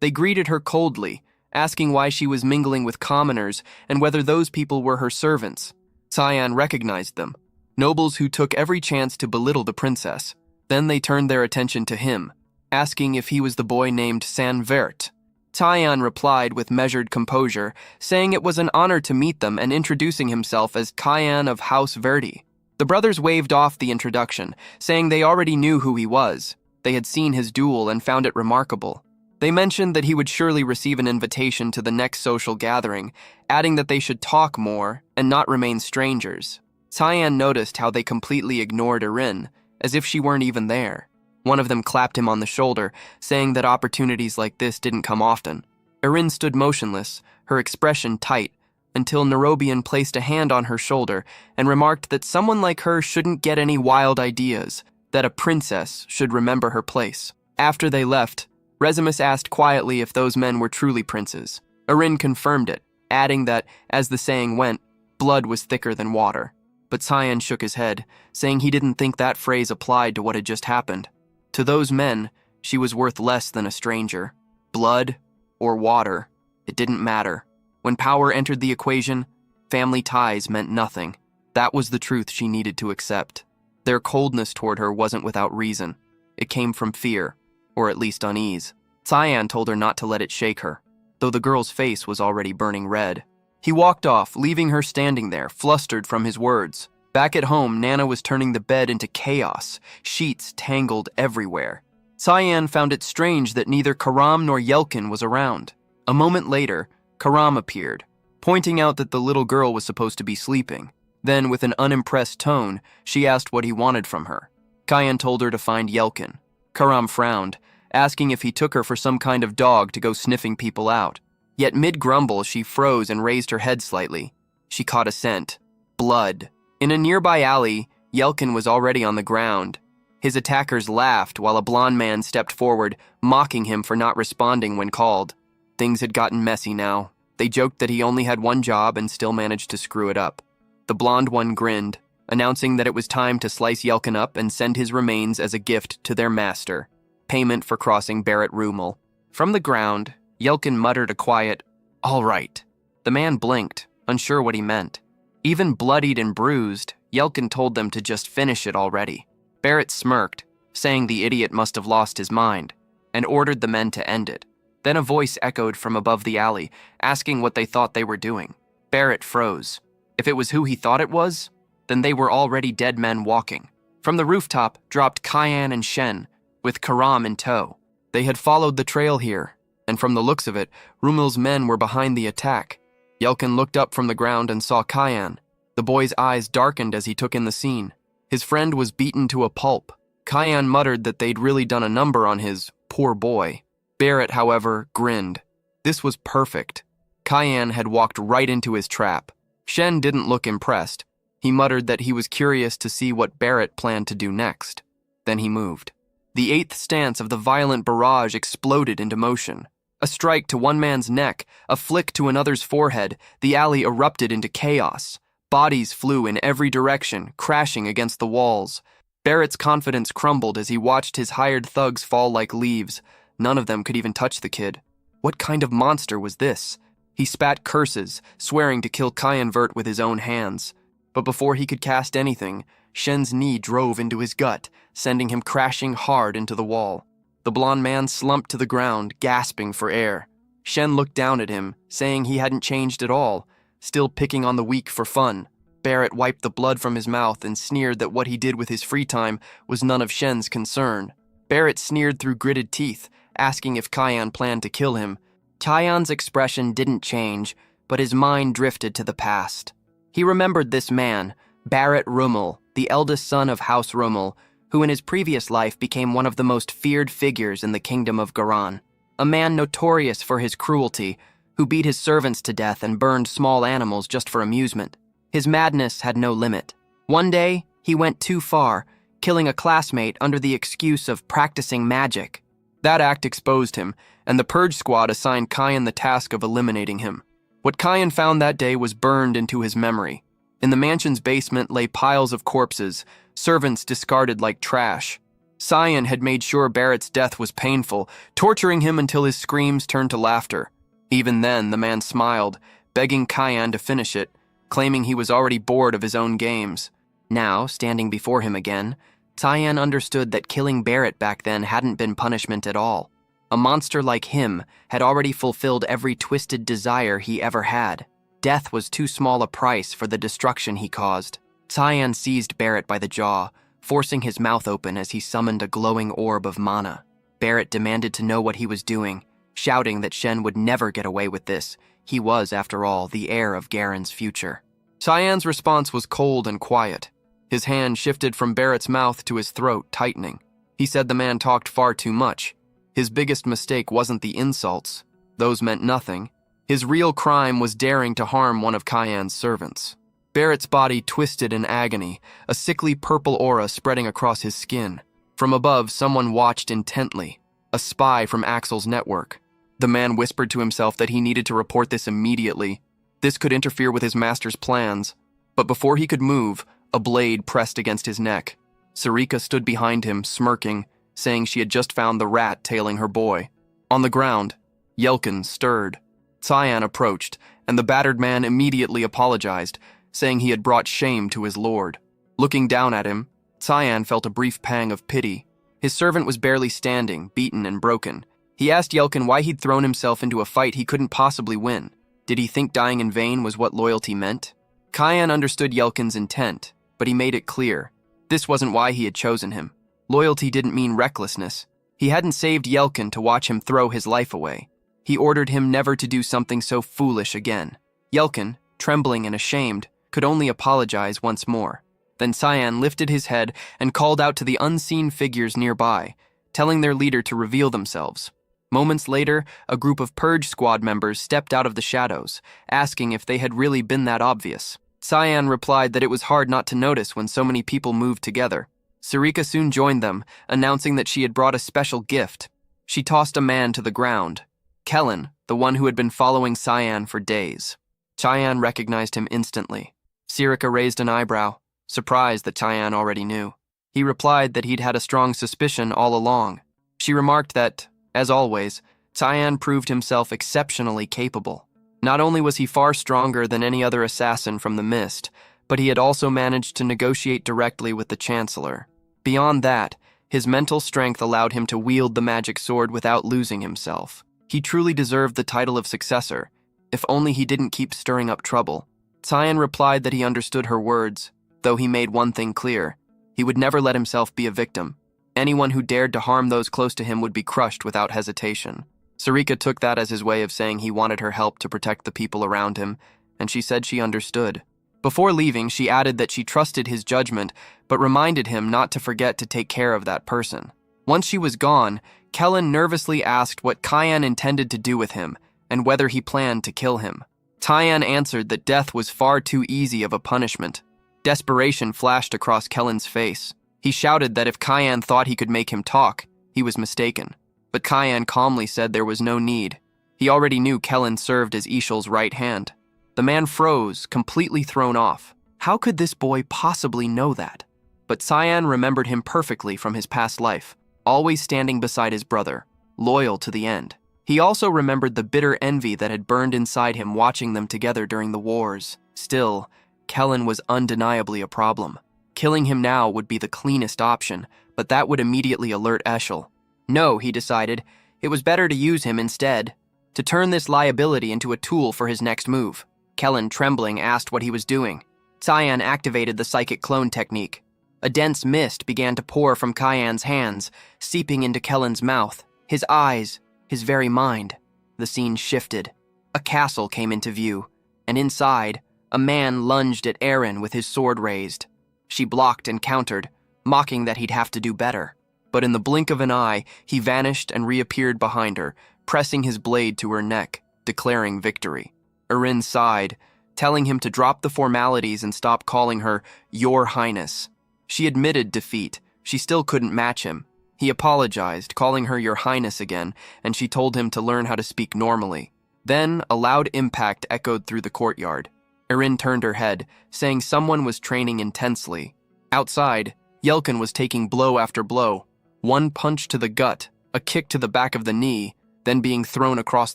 They greeted her coldly, asking why she was mingling with commoners and whether those people were her servants. Cyan recognized them, nobles who took every chance to belittle the princess. Then they turned their attention to him, asking if he was the boy named San Vert. Cyan replied with measured composure, saying it was an honor to meet them and introducing himself as Cyan of House Verdi. The brothers waved off the introduction, saying they already knew who he was. They had seen his duel and found it remarkable. They mentioned that he would surely receive an invitation to the next social gathering, adding that they should talk more and not remain strangers. Cyan noticed how they completely ignored Erin, as if she weren't even there. One of them clapped him on the shoulder, saying that opportunities like this didn't come often. Erin stood motionless, her expression tight, until Nerobian placed a hand on her shoulder and remarked that someone like her shouldn't get any wild ideas, that a princess should remember her place. After they left, Resumen asked quietly if those men were truly princes. Erin confirmed it, adding that, as the saying went, blood was thicker than water. But Cyan shook his head, saying he didn't think that phrase applied to what had just happened. To those men, she was worth less than a stranger. Blood or water, it didn't matter. When power entered the equation, family ties meant nothing. That was the truth she needed to accept. Their coldness toward her wasn't without reason. It came from fear, or at least unease. Cyan told her not to let it shake her, though the girl's face was already burning red. He walked off, leaving her standing there, flustered from his words. Back at home, Nana was turning the bed into chaos, sheets tangled everywhere. Cyan found it strange that neither Karam nor Yelkin was around. A moment later, Karam appeared, pointing out that the little girl was supposed to be sleeping. Then, with an unimpressed tone, she asked what he wanted from her. Cyan told her to find Yelkin. Karam frowned, asking if he took her for some kind of dog to go sniffing people out. Yet mid-grumble, she froze and raised her head slightly. She caught a scent. Blood. In a nearby alley, Yelkin was already on the ground. His attackers laughed while a blond man stepped forward, mocking him for not responding when called. Things had gotten messy now. They joked that he only had one job and still managed to screw it up. The blonde one grinned, announcing that it was time to slice Yelkin up and send his remains as a gift to their master, payment for crossing Barrett Rumel. From the ground, Yelkin muttered a quiet, "All right." The man blinked, unsure what he meant. Even bloodied and bruised, Yelkin told them to just finish it already. Barrett smirked, saying the idiot must have lost his mind, and ordered the men to end it. Then a voice echoed from above the alley, asking what they thought they were doing. Barrett froze. If it was who he thought it was, then they were already dead men walking. From the rooftop dropped Cyan and Shen, with Karam in tow. They had followed the trail here, and from the looks of it, Rumel's men were behind the attack. Yelkin looked up from the ground and saw Cyan. The boy's eyes darkened as he took in the scene. His friend was beaten to a pulp. Cyan muttered that they'd really done a number on his poor boy. Barrett, however, grinned. This was perfect. Cyan had walked right into his trap. Shen didn't look impressed. He muttered that he was curious to see what Barrett planned to do next. Then he moved. The eighth stance of the violent barrage exploded into motion. A strike to one man's neck, a flick to another's forehead, the alley erupted into chaos. Bodies flew in every direction, crashing against the walls. Barrett's confidence crumbled as he watched his hired thugs fall like leaves. None of them could even touch the kid. What kind of monster was this? He spat curses, swearing to kill Cyan Vert with his own hands. But before he could cast anything, Shen's knee drove into his gut, sending him crashing hard into the wall. The blond man slumped to the ground, gasping for air. Shen looked down at him, saying he hadn't changed at all, still picking on the weak for fun. Barrett wiped the blood from his mouth and sneered that what he did with his free time was none of Shen's concern. Barrett sneered through gritted teeth, asking if Cyan planned to kill him. Cyan's expression didn't change, but his mind drifted to the past. He remembered this man, Barrett Rumel, the eldest son of House Rumel, who in his previous life became one of the most feared figures in the kingdom of Garan. A man notorious for his cruelty, who beat his servants to death and burned small animals just for amusement. His madness had no limit. One day, he went too far, killing a classmate under the excuse of practicing magic. That act exposed him, and the Purge Squad assigned Cyan the task of eliminating him. What Cyan found that day was burned into his memory. In the mansion's basement lay piles of corpses, servants discarded like trash. Cyan had made sure Barrett's death was painful, torturing him until his screams turned to laughter. Even then, the man smiled, begging Cyan to finish it, claiming he was already bored of his own games. Now, standing before him again, Cyan understood that killing Barrett back then hadn't been punishment at all. A monster like him had already fulfilled every twisted desire he ever had. Death was too small a price for the destruction he caused. Cyan seized Barrett by the jaw, forcing his mouth open as he summoned a glowing orb of mana. Barrett demanded to know what he was doing, shouting that Shen would never get away with this. He was, after all, the heir of Garen's future. Cyan's response was cold and quiet. His hand shifted from Barrett's mouth to his throat, tightening. He said the man talked far too much. His biggest mistake wasn't the insults. Those meant nothing. His real crime was daring to harm one of Cyan's servants. Barrett's body twisted in agony, a sickly purple aura spreading across his skin. From above, someone watched intently, a spy from Axel's network. The man whispered to himself that he needed to report this immediately. This could interfere with his master's plans. But before he could move, a blade pressed against his neck. Sarika stood behind him, smirking, saying she had just found the rat tailing her boy. On the ground, Yelkin stirred. Cyan approached, and the battered man immediately apologized, saying he had brought shame to his lord. Looking down at him, Cyan felt a brief pang of pity. His servant was barely standing, beaten and broken. He asked Yelkin why he'd thrown himself into a fight he couldn't possibly win. Did he think dying in vain was what loyalty meant? Cyan understood Yelkin's intent, but he made it clear. This wasn't why he had chosen him. Loyalty didn't mean recklessness. He hadn't saved Yelkin to watch him throw his life away. He ordered him never to do something so foolish again. Yelkin, trembling and ashamed, could only apologize once more. Then Cyan lifted his head and called out to the unseen figures nearby, telling their leader to reveal themselves. Moments later, a group of Purge Squad members stepped out of the shadows, asking if they had really been that obvious. Cyan replied that it was hard not to notice when so many people moved together. Sarika soon joined them, announcing that she had brought a special gift. She tossed a man to the ground. Kellen, the one who had been following Cyan for days. Cyan recognized him instantly. Sarika raised an eyebrow, surprised that Cyan already knew. He replied that he'd had a strong suspicion all along. She remarked that, as always, Cyan proved himself exceptionally capable. Not only was he far stronger than any other assassin from the Mist, but he had also managed to negotiate directly with the Chancellor. Beyond that, his mental strength allowed him to wield the magic sword without losing himself. He truly deserved the title of successor, if only he didn't keep stirring up trouble. Cyan replied that he understood her words, though he made one thing clear. He would never let himself be a victim. Anyone who dared to harm those close to him would be crushed without hesitation. Sarika took that as his way of saying he wanted her help to protect the people around him, and she said she understood. Before leaving, she added that she trusted his judgment, but reminded him not to forget to take care of that person. Once she was gone, Kellen nervously asked what Cyan intended to do with him, and whether he planned to kill him. Cyan answered that death was far too easy of a punishment. Desperation flashed across Kellen's face. He shouted that if Cyan thought he could make him talk, he was mistaken. But Cyan calmly said there was no need. He already knew Kellen served as Ishel's right hand. The man froze, completely thrown off. How could this boy possibly know that? But Cyan remembered him perfectly from his past life, always standing beside his brother, loyal to the end. He also remembered the bitter envy that had burned inside him watching them together during the wars. Still, Kellen was undeniably a problem. Killing him now would be the cleanest option, but that would immediately alert Eshel. No, he decided, it was better to use him instead, to turn this liability into a tool for his next move. Kellen, trembling, asked what he was doing. Cyan activated the psychic clone technique. A dense mist began to pour from Cyan's hands, seeping into Kellen's mouth, his eyes, his very mind. The scene shifted. A castle came into view, and inside, a man lunged at Erin with his sword raised. She blocked and countered, mocking that he'd have to do better. But in the blink of an eye, he vanished and reappeared behind her, pressing his blade to her neck, declaring victory. Erin sighed, telling him to drop the formalities and stop calling her Your Highness. She admitted defeat. She still couldn't match him. He apologized, calling her Your Highness again, and she told him to learn how to speak normally. Then, a loud impact echoed through the courtyard. Erin turned her head, saying someone was training intensely. Outside, Yelkin was taking blow after blow. One punch to the gut, a kick to the back of the knee, then being thrown across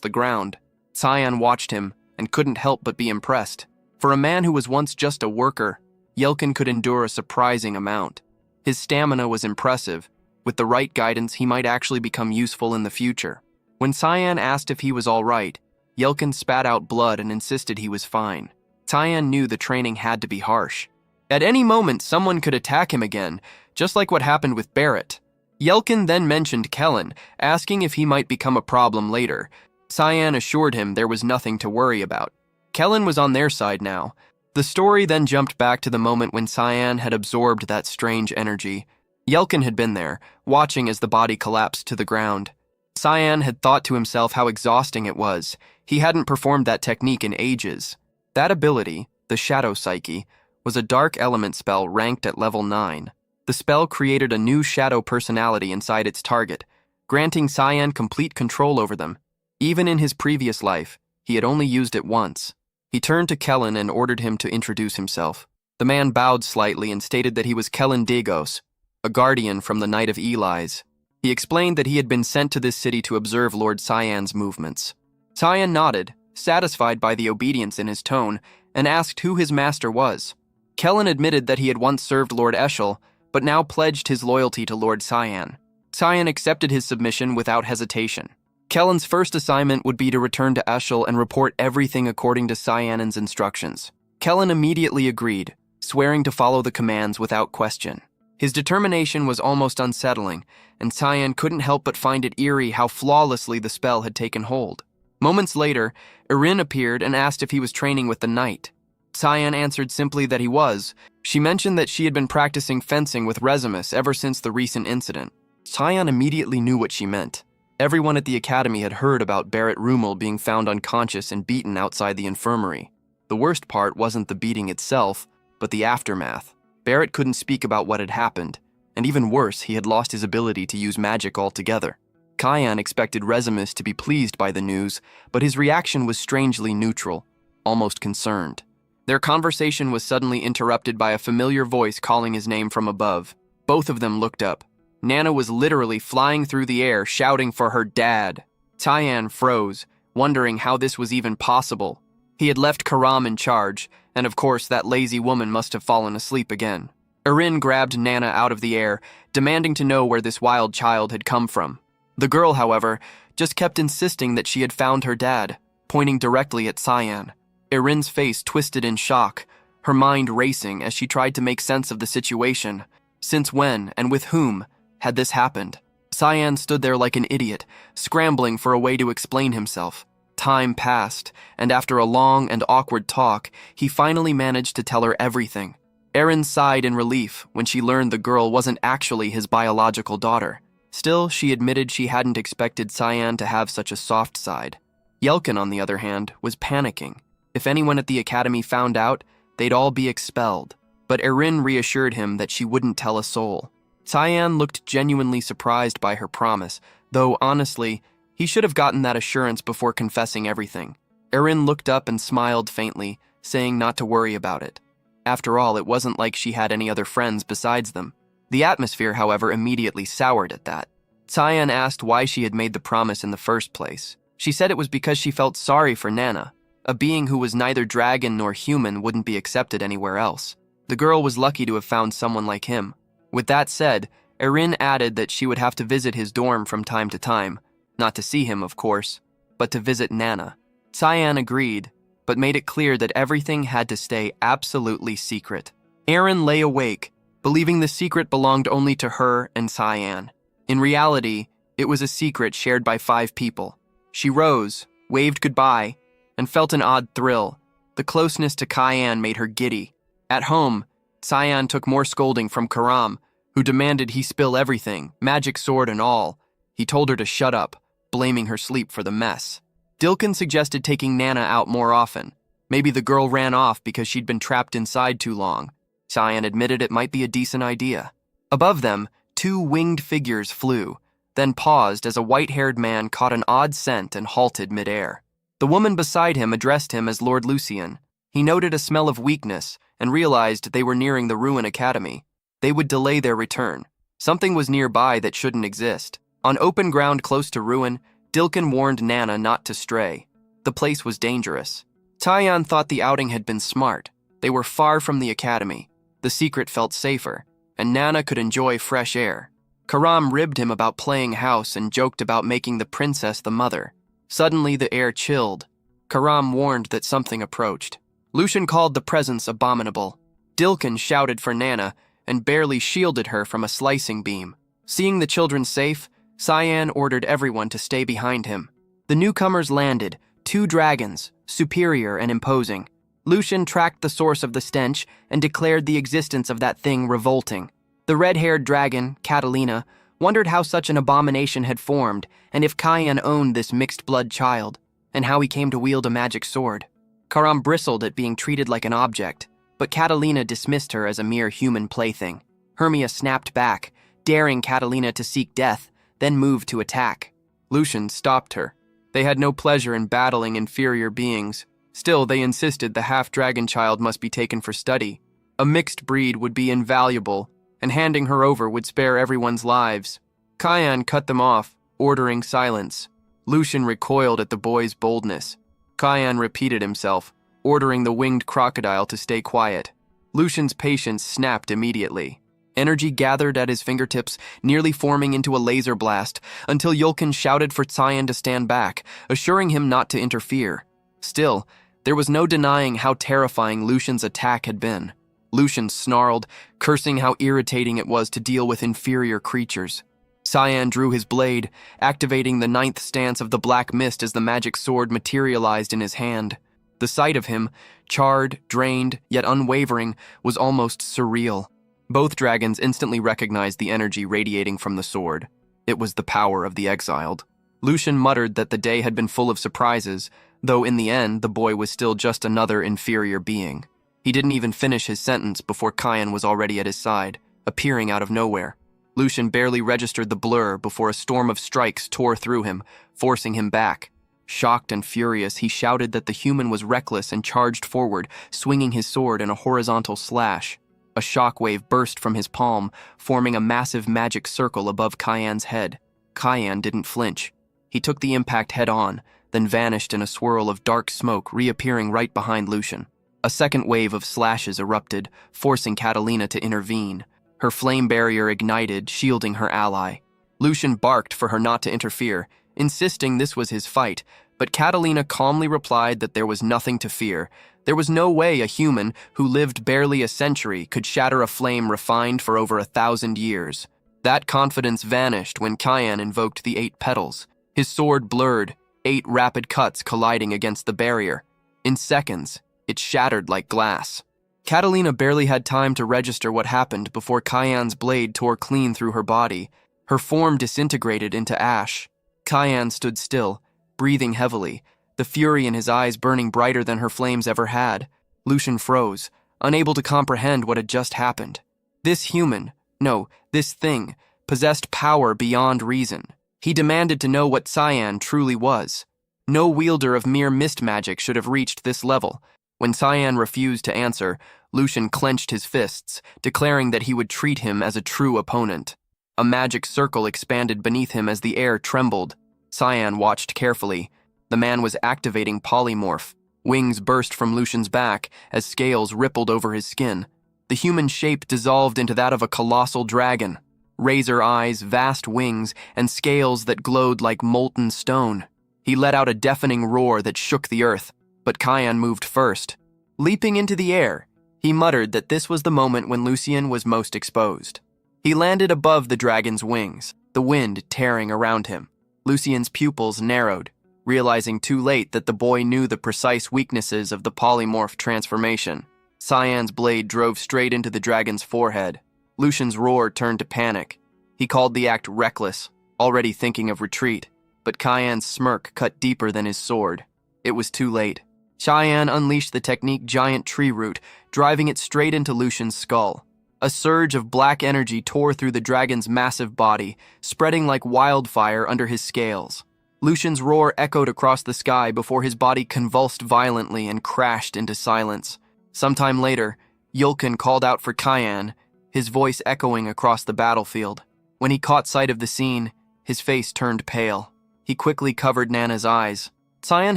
the ground. Cyan watched him and couldn't help but be impressed. For a man who was once just a worker, Yelkin could endure a surprising amount. His stamina was impressive. With the right guidance, he might actually become useful in the future. When Cyan asked if he was all right, Yelkin spat out blood and insisted he was fine. Cyan knew the training had to be harsh. At any moment, someone could attack him again, just like what happened with Barrett. Yelkin then mentioned Kellen, asking if he might become a problem later. Cyan assured him there was nothing to worry about. Kellen was on their side now. The story then jumped back to the moment when Cyan had absorbed that strange energy. Yelkin had been there, watching as the body collapsed to the ground. Cyan had thought to himself how exhausting it was. He hadn't performed that technique in ages. That ability, the Shadow Psyche, was a dark element spell ranked at level 9. The spell created a new shadow personality inside its target, granting Cyan complete control over them. Even in his previous life, he had only used it once. He turned to Kellen and ordered him to introduce himself. The man bowed slightly and stated that he was Kellen Dagos, a guardian from the Knight of Eli's. He explained that he had been sent to this city to observe Lord Cyan's movements. Cyan nodded, satisfied by the obedience in his tone, and asked who his master was. Kellen admitted that he had once served Lord Eshel, but now pledged his loyalty to Lord Cyan. Cyan accepted his submission without hesitation. Kellen's first assignment would be to return to Eshel and report everything according to Cyan's instructions. Kellen immediately agreed, swearing to follow the commands without question. His determination was almost unsettling, and Cyan couldn't help but find it eerie how flawlessly the spell had taken hold. Moments later, Erin appeared and asked if he was training with the knight. Cyan answered simply that he was. She mentioned that she had been practicing fencing with Resumen ever since the recent incident. Cyan immediately knew what she meant. Everyone at the academy had heard about Barrett Rummel being found unconscious and beaten outside the infirmary. The worst part wasn't the beating itself, but the aftermath. Barrett couldn't speak about what had happened, and even worse, he had lost his ability to use magic altogether. Cyan expected Resumen to be pleased by the news, but his reaction was strangely neutral, almost concerned. Their conversation was suddenly interrupted by a familiar voice calling his name from above. Both of them looked up. Nana was literally flying through the air, shouting for her dad. Cyan froze, wondering how this was even possible. He had left Karam in charge, and of course that lazy woman must have fallen asleep again. Erin grabbed Nana out of the air, demanding to know where this wild child had come from. The girl, however, just kept insisting that she had found her dad, pointing directly at Cyan. Erin's face twisted in shock, her mind racing as she tried to make sense of the situation. Since when, and with whom, had this happened? Cyan stood there like an idiot, scrambling for a way to explain himself. Time passed, and after a long and awkward talk, he finally managed to tell her everything. Erin sighed in relief when she learned the girl wasn't actually his biological daughter. Still, she admitted she hadn't expected Cyan to have such a soft side. Yelkin, on the other hand, was panicking. If anyone at the academy found out, they'd all be expelled. But Erin reassured him that she wouldn't tell a soul. Cyan looked genuinely surprised by her promise, though honestly, he should have gotten that assurance before confessing everything. Erin looked up and smiled faintly, saying not to worry about it. After all, it wasn't like she had any other friends besides them. The atmosphere, however, immediately soured at that. Cyan asked why she had made the promise in the first place. She said it was because she felt sorry for Nana. A being who was neither dragon nor human wouldn't be accepted anywhere else. The girl was lucky to have found someone like him. With that said, Erin added that she would have to visit his dorm from time to time. Not to see him, of course, but to visit Nana. Cyan agreed, but made it clear that everything had to stay absolutely secret. Erin lay awake, believing the secret belonged only to her and Cyan. In reality, it was a secret shared by 5 people. She rose, waved goodbye, and felt an odd thrill. The closeness to Cyan made her giddy. At home, Cyan took more scolding from Karam, who demanded he spill everything, magic sword and all. He told her to shut up, blaming her sleep for the mess. Dilkin suggested taking Nana out more often. Maybe the girl ran off because she'd been trapped inside too long. Cyan admitted it might be a decent idea. Above them, 2 winged figures flew, then paused as a white-haired man caught an odd scent and halted midair. The woman beside him addressed him as Lord Lucien. He noted a smell of weakness and realized they were nearing the Ruin Academy. They would delay their return. Something was nearby that shouldn't exist. On open ground close to Ruin, Dilkin warned Nana not to stray. The place was dangerous. Taiyan thought the outing had been smart. They were far from the academy. The secret felt safer, and Nana could enjoy fresh air. Karam ribbed him about playing house and joked about making the princess the mother. Suddenly, the air chilled. Karam warned that something approached. Lucian called the presence abominable. Dilkin shouted for Nana and barely shielded her from a slicing beam. Seeing the children safe, Cyan ordered everyone to stay behind him. The newcomers landed, 2 dragons, superior and imposing. Lucian tracked the source of the stench and declared the existence of that thing revolting. The red-haired dragon, Catalina, wondered how such an abomination had formed and if Cyan owned this mixed-blood child, and how he came to wield a magic sword. Karam bristled at being treated like an object, but Catalina dismissed her as a mere human plaything. Hermia snapped back, daring Catalina to seek death, then moved to attack. Lucian stopped her. They had no pleasure in battling inferior beings. Still, they insisted the half-dragon child must be taken for study. A mixed breed would be invaluable, and handing her over would spare everyone's lives. Cyan cut them off, ordering silence. Lucian recoiled at the boy's boldness. Cyan repeated himself, ordering the winged crocodile to stay quiet. Lucian's patience snapped immediately. Energy gathered at his fingertips, nearly forming into a laser blast, until Yulkin shouted for Cyan to stand back, assuring him not to interfere. Still, there was no denying how terrifying Lucian's attack had been. Lucian snarled, cursing how irritating it was to deal with inferior creatures. Cyan drew his blade, activating the 9th stance of the black mist as the magic sword materialized in his hand. The sight of him, charred, drained, yet unwavering, was almost surreal. Both dragons instantly recognized the energy radiating from the sword. It was the power of the exiled. Lucian muttered that the day had been full of surprises, though in the end the boy was still just another inferior being. He didn't even finish his sentence before Cyan was already at his side, appearing out of nowhere. Lucian barely registered the blur before a storm of strikes tore through him, forcing him back. Shocked and furious, he shouted that the human was reckless and charged forward, swinging his sword in a horizontal slash. A shockwave burst from his palm, forming a massive magic circle above Cyan's head. Cyan didn't flinch. He took the impact head-on, then vanished in a swirl of dark smoke, reappearing right behind Lucian. A second wave of slashes erupted, forcing Catalina to intervene. Her flame barrier ignited, shielding her ally. Lucian barked for her not to interfere, insisting this was his fight, but Catalina calmly replied that there was nothing to fear. There was no way a human, who lived barely a century, could shatter a flame refined for over 1,000 years. That confidence vanished when Cyan invoked the 8 petals. His sword blurred, 8 rapid cuts colliding against the barrier. In seconds, it shattered like glass. Catalina barely had time to register what happened before Cyan's blade tore clean through her body. Her form disintegrated into ash. Cyan stood still, breathing heavily, the fury in his eyes burning brighter than her flames ever had. Lucian froze, unable to comprehend what had just happened. This human, no, this thing, possessed power beyond reason. He demanded to know what Cyan truly was. No wielder of mere mist magic should have reached this level. When Cyan refused to answer, Lucian clenched his fists, declaring that he would treat him as a true opponent. A magic circle expanded beneath him as the air trembled. Cyan watched carefully. The man was activating polymorph. Wings burst from Lucian's back as scales rippled over his skin. The human shape dissolved into that of a colossal dragon. Razor eyes, vast wings, and scales that glowed like molten stone. He let out a deafening roar that shook the earth, but Cyan moved first. Leaping into the air, he muttered that this was the moment when Lucian was most exposed. He landed above the dragon's wings, the wind tearing around him. Lucian's pupils narrowed, realizing too late that the boy knew the precise weaknesses of the polymorph transformation. Cyan's blade drove straight into the dragon's forehead. Lucian's roar turned to panic. He called the act reckless, already thinking of retreat, but Cyan's smirk cut deeper than his sword. It was too late. Cyan unleashed the technique Giant Tree Root, driving it straight into Lucian's skull. A surge of black energy tore through the dragon's massive body, spreading like wildfire under his scales. Lucian's roar echoed across the sky before his body convulsed violently and crashed into silence. Sometime later, Yulkin called out for Cayenne, his voice echoing across the battlefield. When he caught sight of the scene, his face turned pale. He quickly covered Nana's eyes. Cyan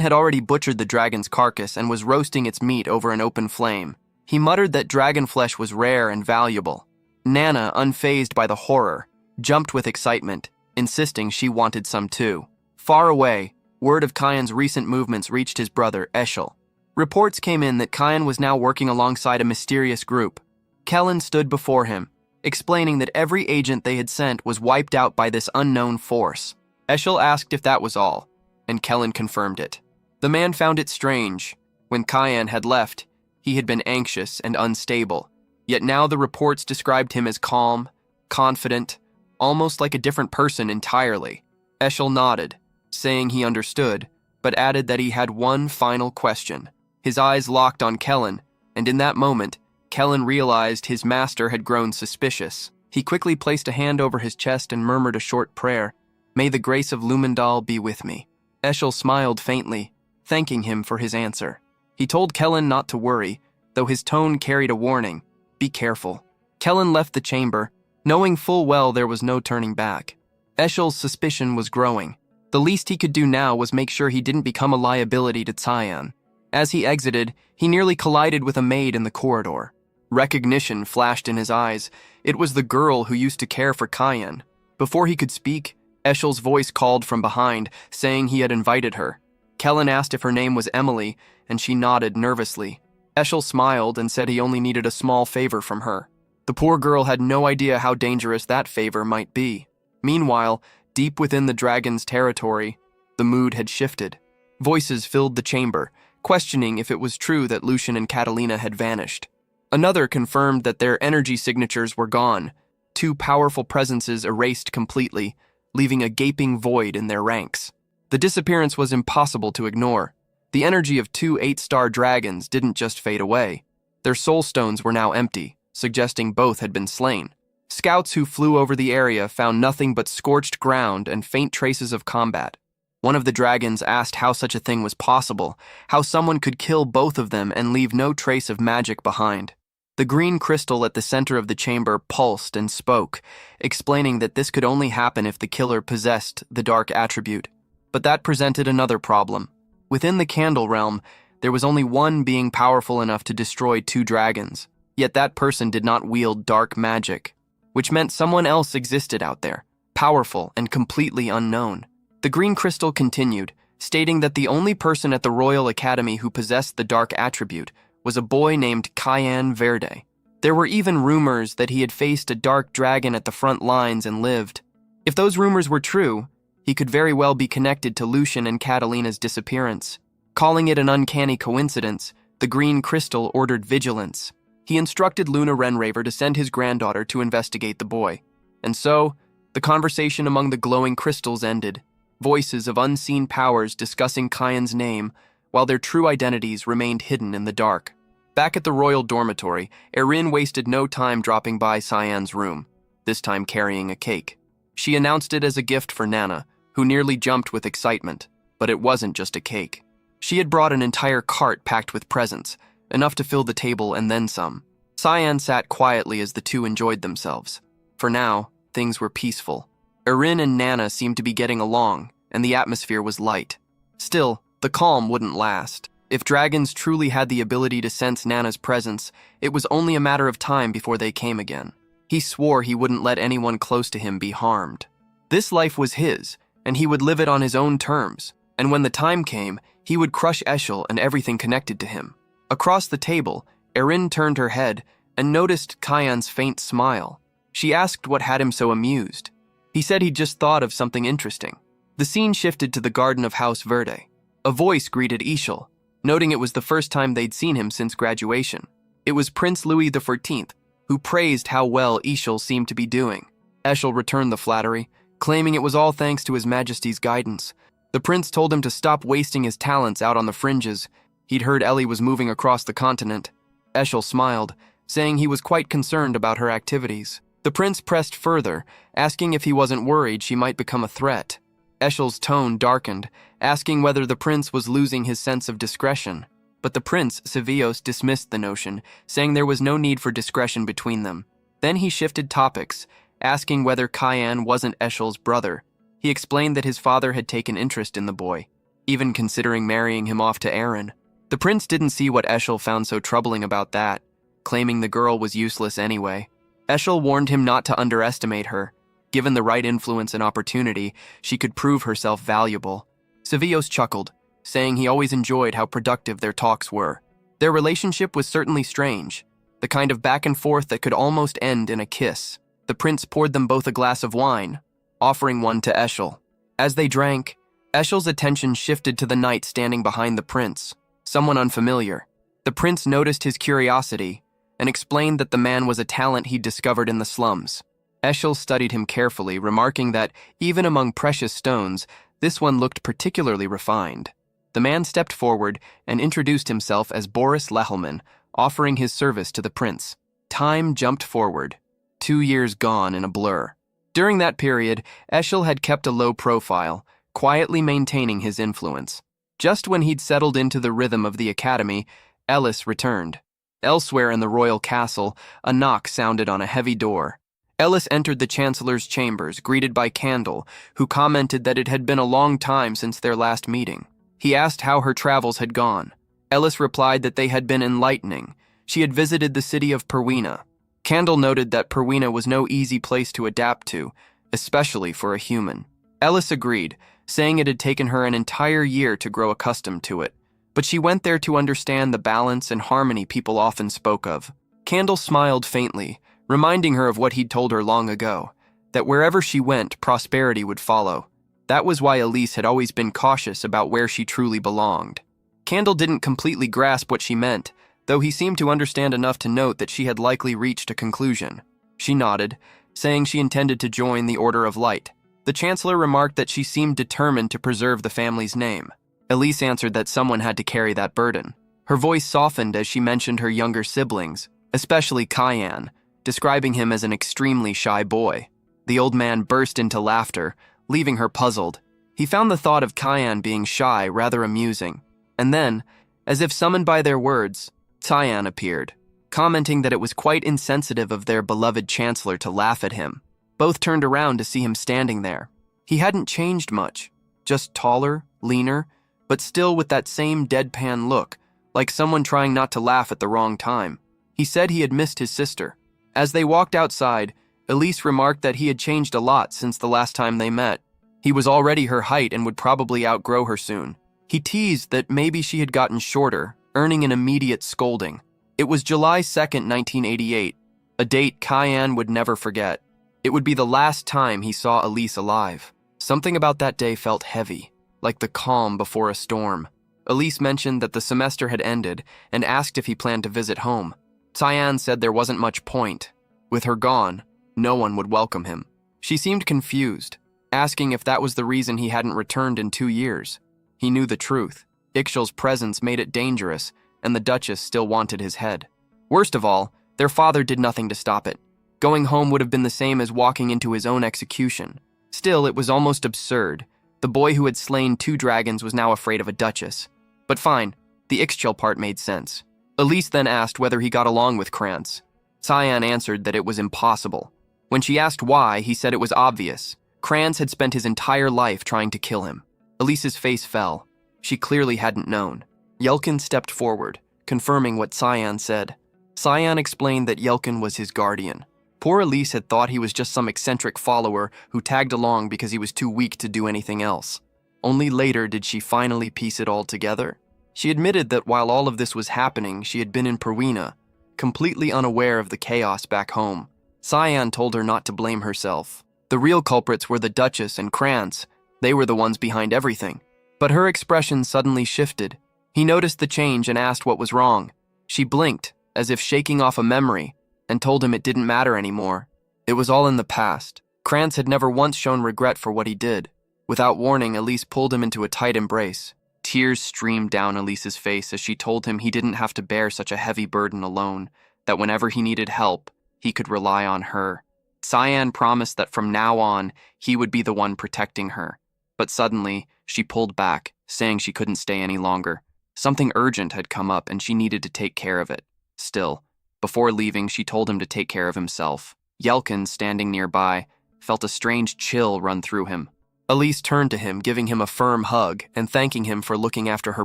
had already butchered the dragon's carcass and was roasting its meat over an open flame. He muttered that dragon flesh was rare and valuable. Nana, unfazed by the horror, jumped with excitement, insisting she wanted some too. Far away, word of Cyan's recent movements reached his brother, Eshel. Reports came in that Cyan was now working alongside a mysterious group. Kellen stood before him, explaining that every agent they had sent was wiped out by this unknown force. Eshel asked if that was all, and Kellen confirmed it. The man found it strange. When Cyan had left, he had been anxious and unstable, yet now the reports described him as calm, confident, almost like a different person entirely. Eshel nodded, saying he understood, but added that he had one final question. His eyes locked on Kellen, and in that moment, Kellen realized his master had grown suspicious. He quickly placed a hand over his chest and murmured a short prayer. "May the grace of Lumendal be with me." Eshel smiled faintly, thanking him for his answer. He told Kellen not to worry, though his tone carried a warning. Be careful. Kellen left the chamber, knowing full well there was no turning back. Eshel's suspicion was growing. The least he could do now was make sure he didn't become a liability to Cyan. As he exited, he nearly collided with a maid in the corridor. Recognition flashed in his eyes. It was the girl who used to care for Cyan. Before he could speak, Eshel's voice called from behind, saying he had invited her. Kellen asked if her name was Emily, and she nodded nervously. Eshel smiled and said he only needed a small favor from her. The poor girl had no idea how dangerous that favor might be. Meanwhile, deep within the dragon's territory, the mood had shifted. Voices filled the chamber, questioning if it was true that Lucian and Catalina had vanished. Another confirmed that their energy signatures were gone, two powerful presences erased completely, leaving a gaping void in their ranks. The disappearance was impossible to ignore. The energy of two 8-star dragons didn't just fade away. Their soul stones were now empty, suggesting both had been slain. Scouts who flew over the area found nothing but scorched ground and faint traces of combat. One of the dragons asked how such a thing was possible, how someone could kill both of them and leave no trace of magic behind. The green crystal at the center of the chamber pulsed and spoke, explaining that this could only happen if the killer possessed the dark attribute. But that presented another problem. Within the Candle Realm, there was only one being powerful enough to destroy two dragons, yet that person did not wield dark magic, which meant someone else existed out there, powerful and completely unknown. The green crystal continued, stating that the only person at the Royal Academy who possessed the dark attribute was a boy named Cayenne Verde. There were even rumors that he had faced a dark dragon at the front lines and lived. If those rumors were true, he could very well be connected to Lucian and Catalina's disappearance. Calling it an uncanny coincidence, the green crystal ordered vigilance. He instructed Luna Renraver to send his granddaughter to investigate the boy. And so, the conversation among the glowing crystals ended, voices of unseen powers discussing Cayenne's name, while their true identities remained hidden in the dark. Back at the royal dormitory, Erin wasted no time dropping by Cyan's room, this time carrying a cake. She announced it as a gift for Nana, who nearly jumped with excitement, but it wasn't just a cake. She had brought an entire cart packed with presents, enough to fill the table and then some. Cyan sat quietly as the two enjoyed themselves. For now, things were peaceful. Erin and Nana seemed to be getting along, and the atmosphere was light. Still, the calm wouldn't last. If dragons truly had the ability to sense Nana's presence, it was only a matter of time before they came again. He swore he wouldn't let anyone close to him be harmed. This life was his, and he would live it on his own terms, and when the time came, he would crush Eshel and everything connected to him. Across the table, Erin turned her head and noticed Cyan's faint smile. She asked what had him so amused. He said he'd just thought of something interesting. The scene shifted to the garden of House Verde. A voice greeted Eshel, noting it was the first time they'd seen him since graduation. It was Prince Louis XIV, who praised how well Eshel seemed to be doing. Eshel returned the flattery, claiming it was all thanks to His Majesty's guidance. The prince told him to stop wasting his talents out on the fringes. He'd heard Ellie was moving across the continent. Eshel smiled, saying he was quite concerned about her activities. The prince pressed further, asking if he wasn't worried she might become a threat. Eshel's tone darkened, asking whether the prince was losing his sense of discretion. But the prince, Sevios, dismissed the notion, saying there was no need for discretion between them. Then he shifted topics, asking whether Kyan wasn't Eshel's brother. He explained that his father had taken interest in the boy, even considering marrying him off to Aaron. The prince didn't see what Eshel found so troubling about that, claiming the girl was useless anyway. Eshel warned him not to underestimate her. Given the right influence and opportunity, she could prove herself valuable. Sevios chuckled, saying he always enjoyed how productive their talks were. Their relationship was certainly strange, the kind of back and forth that could almost end in a kiss. The prince poured them both a glass of wine, offering one to Eshel. As they drank, Eshel's attention shifted to the knight standing behind the prince, someone unfamiliar. The prince noticed his curiosity and explained that the man was a talent he'd discovered in the slums. Eshel studied him carefully, remarking that, even among precious stones, this one looked particularly refined. The man stepped forward and introduced himself as Boris Lehelman, offering his service to the prince. Time jumped forward, 2 years gone in a blur. During that period, Eshel had kept a low profile, quietly maintaining his influence. Just when he'd settled into the rhythm of the academy, Ellis returned. Elsewhere in the royal castle, a knock sounded on a heavy door. Ellis entered the chancellor's chambers, greeted by Candle, who commented that it had been a long time since their last meeting. He asked how her travels had gone. Ellis replied that they had been enlightening. She had visited the city of Perwina. Candle noted that Perwina was no easy place to adapt to, especially for a human. Ellis agreed, saying it had taken her an entire year to grow accustomed to it. But she went there to understand the balance and harmony people often spoke of. Candle smiled faintly, reminding her of what he'd told her long ago, that wherever she went, prosperity would follow. That was why Elise had always been cautious about where she truly belonged. Candle didn't completely grasp what she meant, though he seemed to understand enough to note that she had likely reached a conclusion. She nodded, saying she intended to join the Order of Light. The Chancellor remarked that she seemed determined to preserve the family's name. Elise answered that someone had to carry that burden. Her voice softened as she mentioned her younger siblings, especially Kyan, describing him as an extremely shy boy. The old man burst into laughter, leaving her puzzled. He found the thought of Kyan being shy rather amusing. And then, as if summoned by their words, Tyan appeared, commenting that it was quite insensitive of their beloved chancellor to laugh at him. Both turned around to see him standing there. He hadn't changed much, just taller, leaner, but still with that same deadpan look, like someone trying not to laugh at the wrong time. He said he had missed his sister. As they walked outside, Elise remarked that he had changed a lot since the last time they met. He was already her height and would probably outgrow her soon. He teased that maybe she had gotten shorter, earning an immediate scolding. It was July 2nd, 1988, a date Kyan would never forget. It would be the last time he saw Elise alive. Something about that day felt heavy, like the calm before a storm. Elise mentioned that the semester had ended and asked if he planned to visit home. Tyan said there wasn't much point. With her gone, no one would welcome him. She seemed confused, asking if that was the reason he hadn't returned in 2 years. He knew the truth. Ixchel's presence made it dangerous, and the Duchess still wanted his head. Worst of all, their father did nothing to stop it. Going home would have been the same as walking into his own execution. Still, it was almost absurd. The boy who had slain 2 dragons was now afraid of a duchess. But fine, the Ixchel part made sense. Elise then asked whether he got along with Krantz. Tyan answered that it was impossible. When she asked why, he said it was obvious. Krantz had spent his entire life trying to kill him. Elise's face fell. She clearly hadn't known. Yelkin stepped forward, confirming what Tyan said. Tyan explained that Yelkin was his guardian. Poor Elise had thought he was just some eccentric follower who tagged along because he was too weak to do anything else. Only later did she finally piece it all together. She admitted that while all of this was happening, she had been in Perwina, completely unaware of the chaos back home. Tyan told her not to blame herself. The real culprits were the Duchess and Krantz. They were the ones behind everything. But her expression suddenly shifted. He noticed the change and asked what was wrong. She blinked, as if shaking off a memory, and told him it didn't matter anymore. It was all in the past. Krantz had never once shown regret for what he did. Without warning, Elise pulled him into a tight embrace. Tears streamed down Elise's face as she told him he didn't have to bear such a heavy burden alone, that whenever he needed help, he could rely on her. Tyan promised that from now on, he would be the one protecting her. But suddenly, she pulled back, saying she couldn't stay any longer. Something urgent had come up and she needed to take care of it. Still, before leaving, she told him to take care of himself. Yelkin, standing nearby, felt a strange chill run through him. Elise turned to him, giving him a firm hug and thanking him for looking after her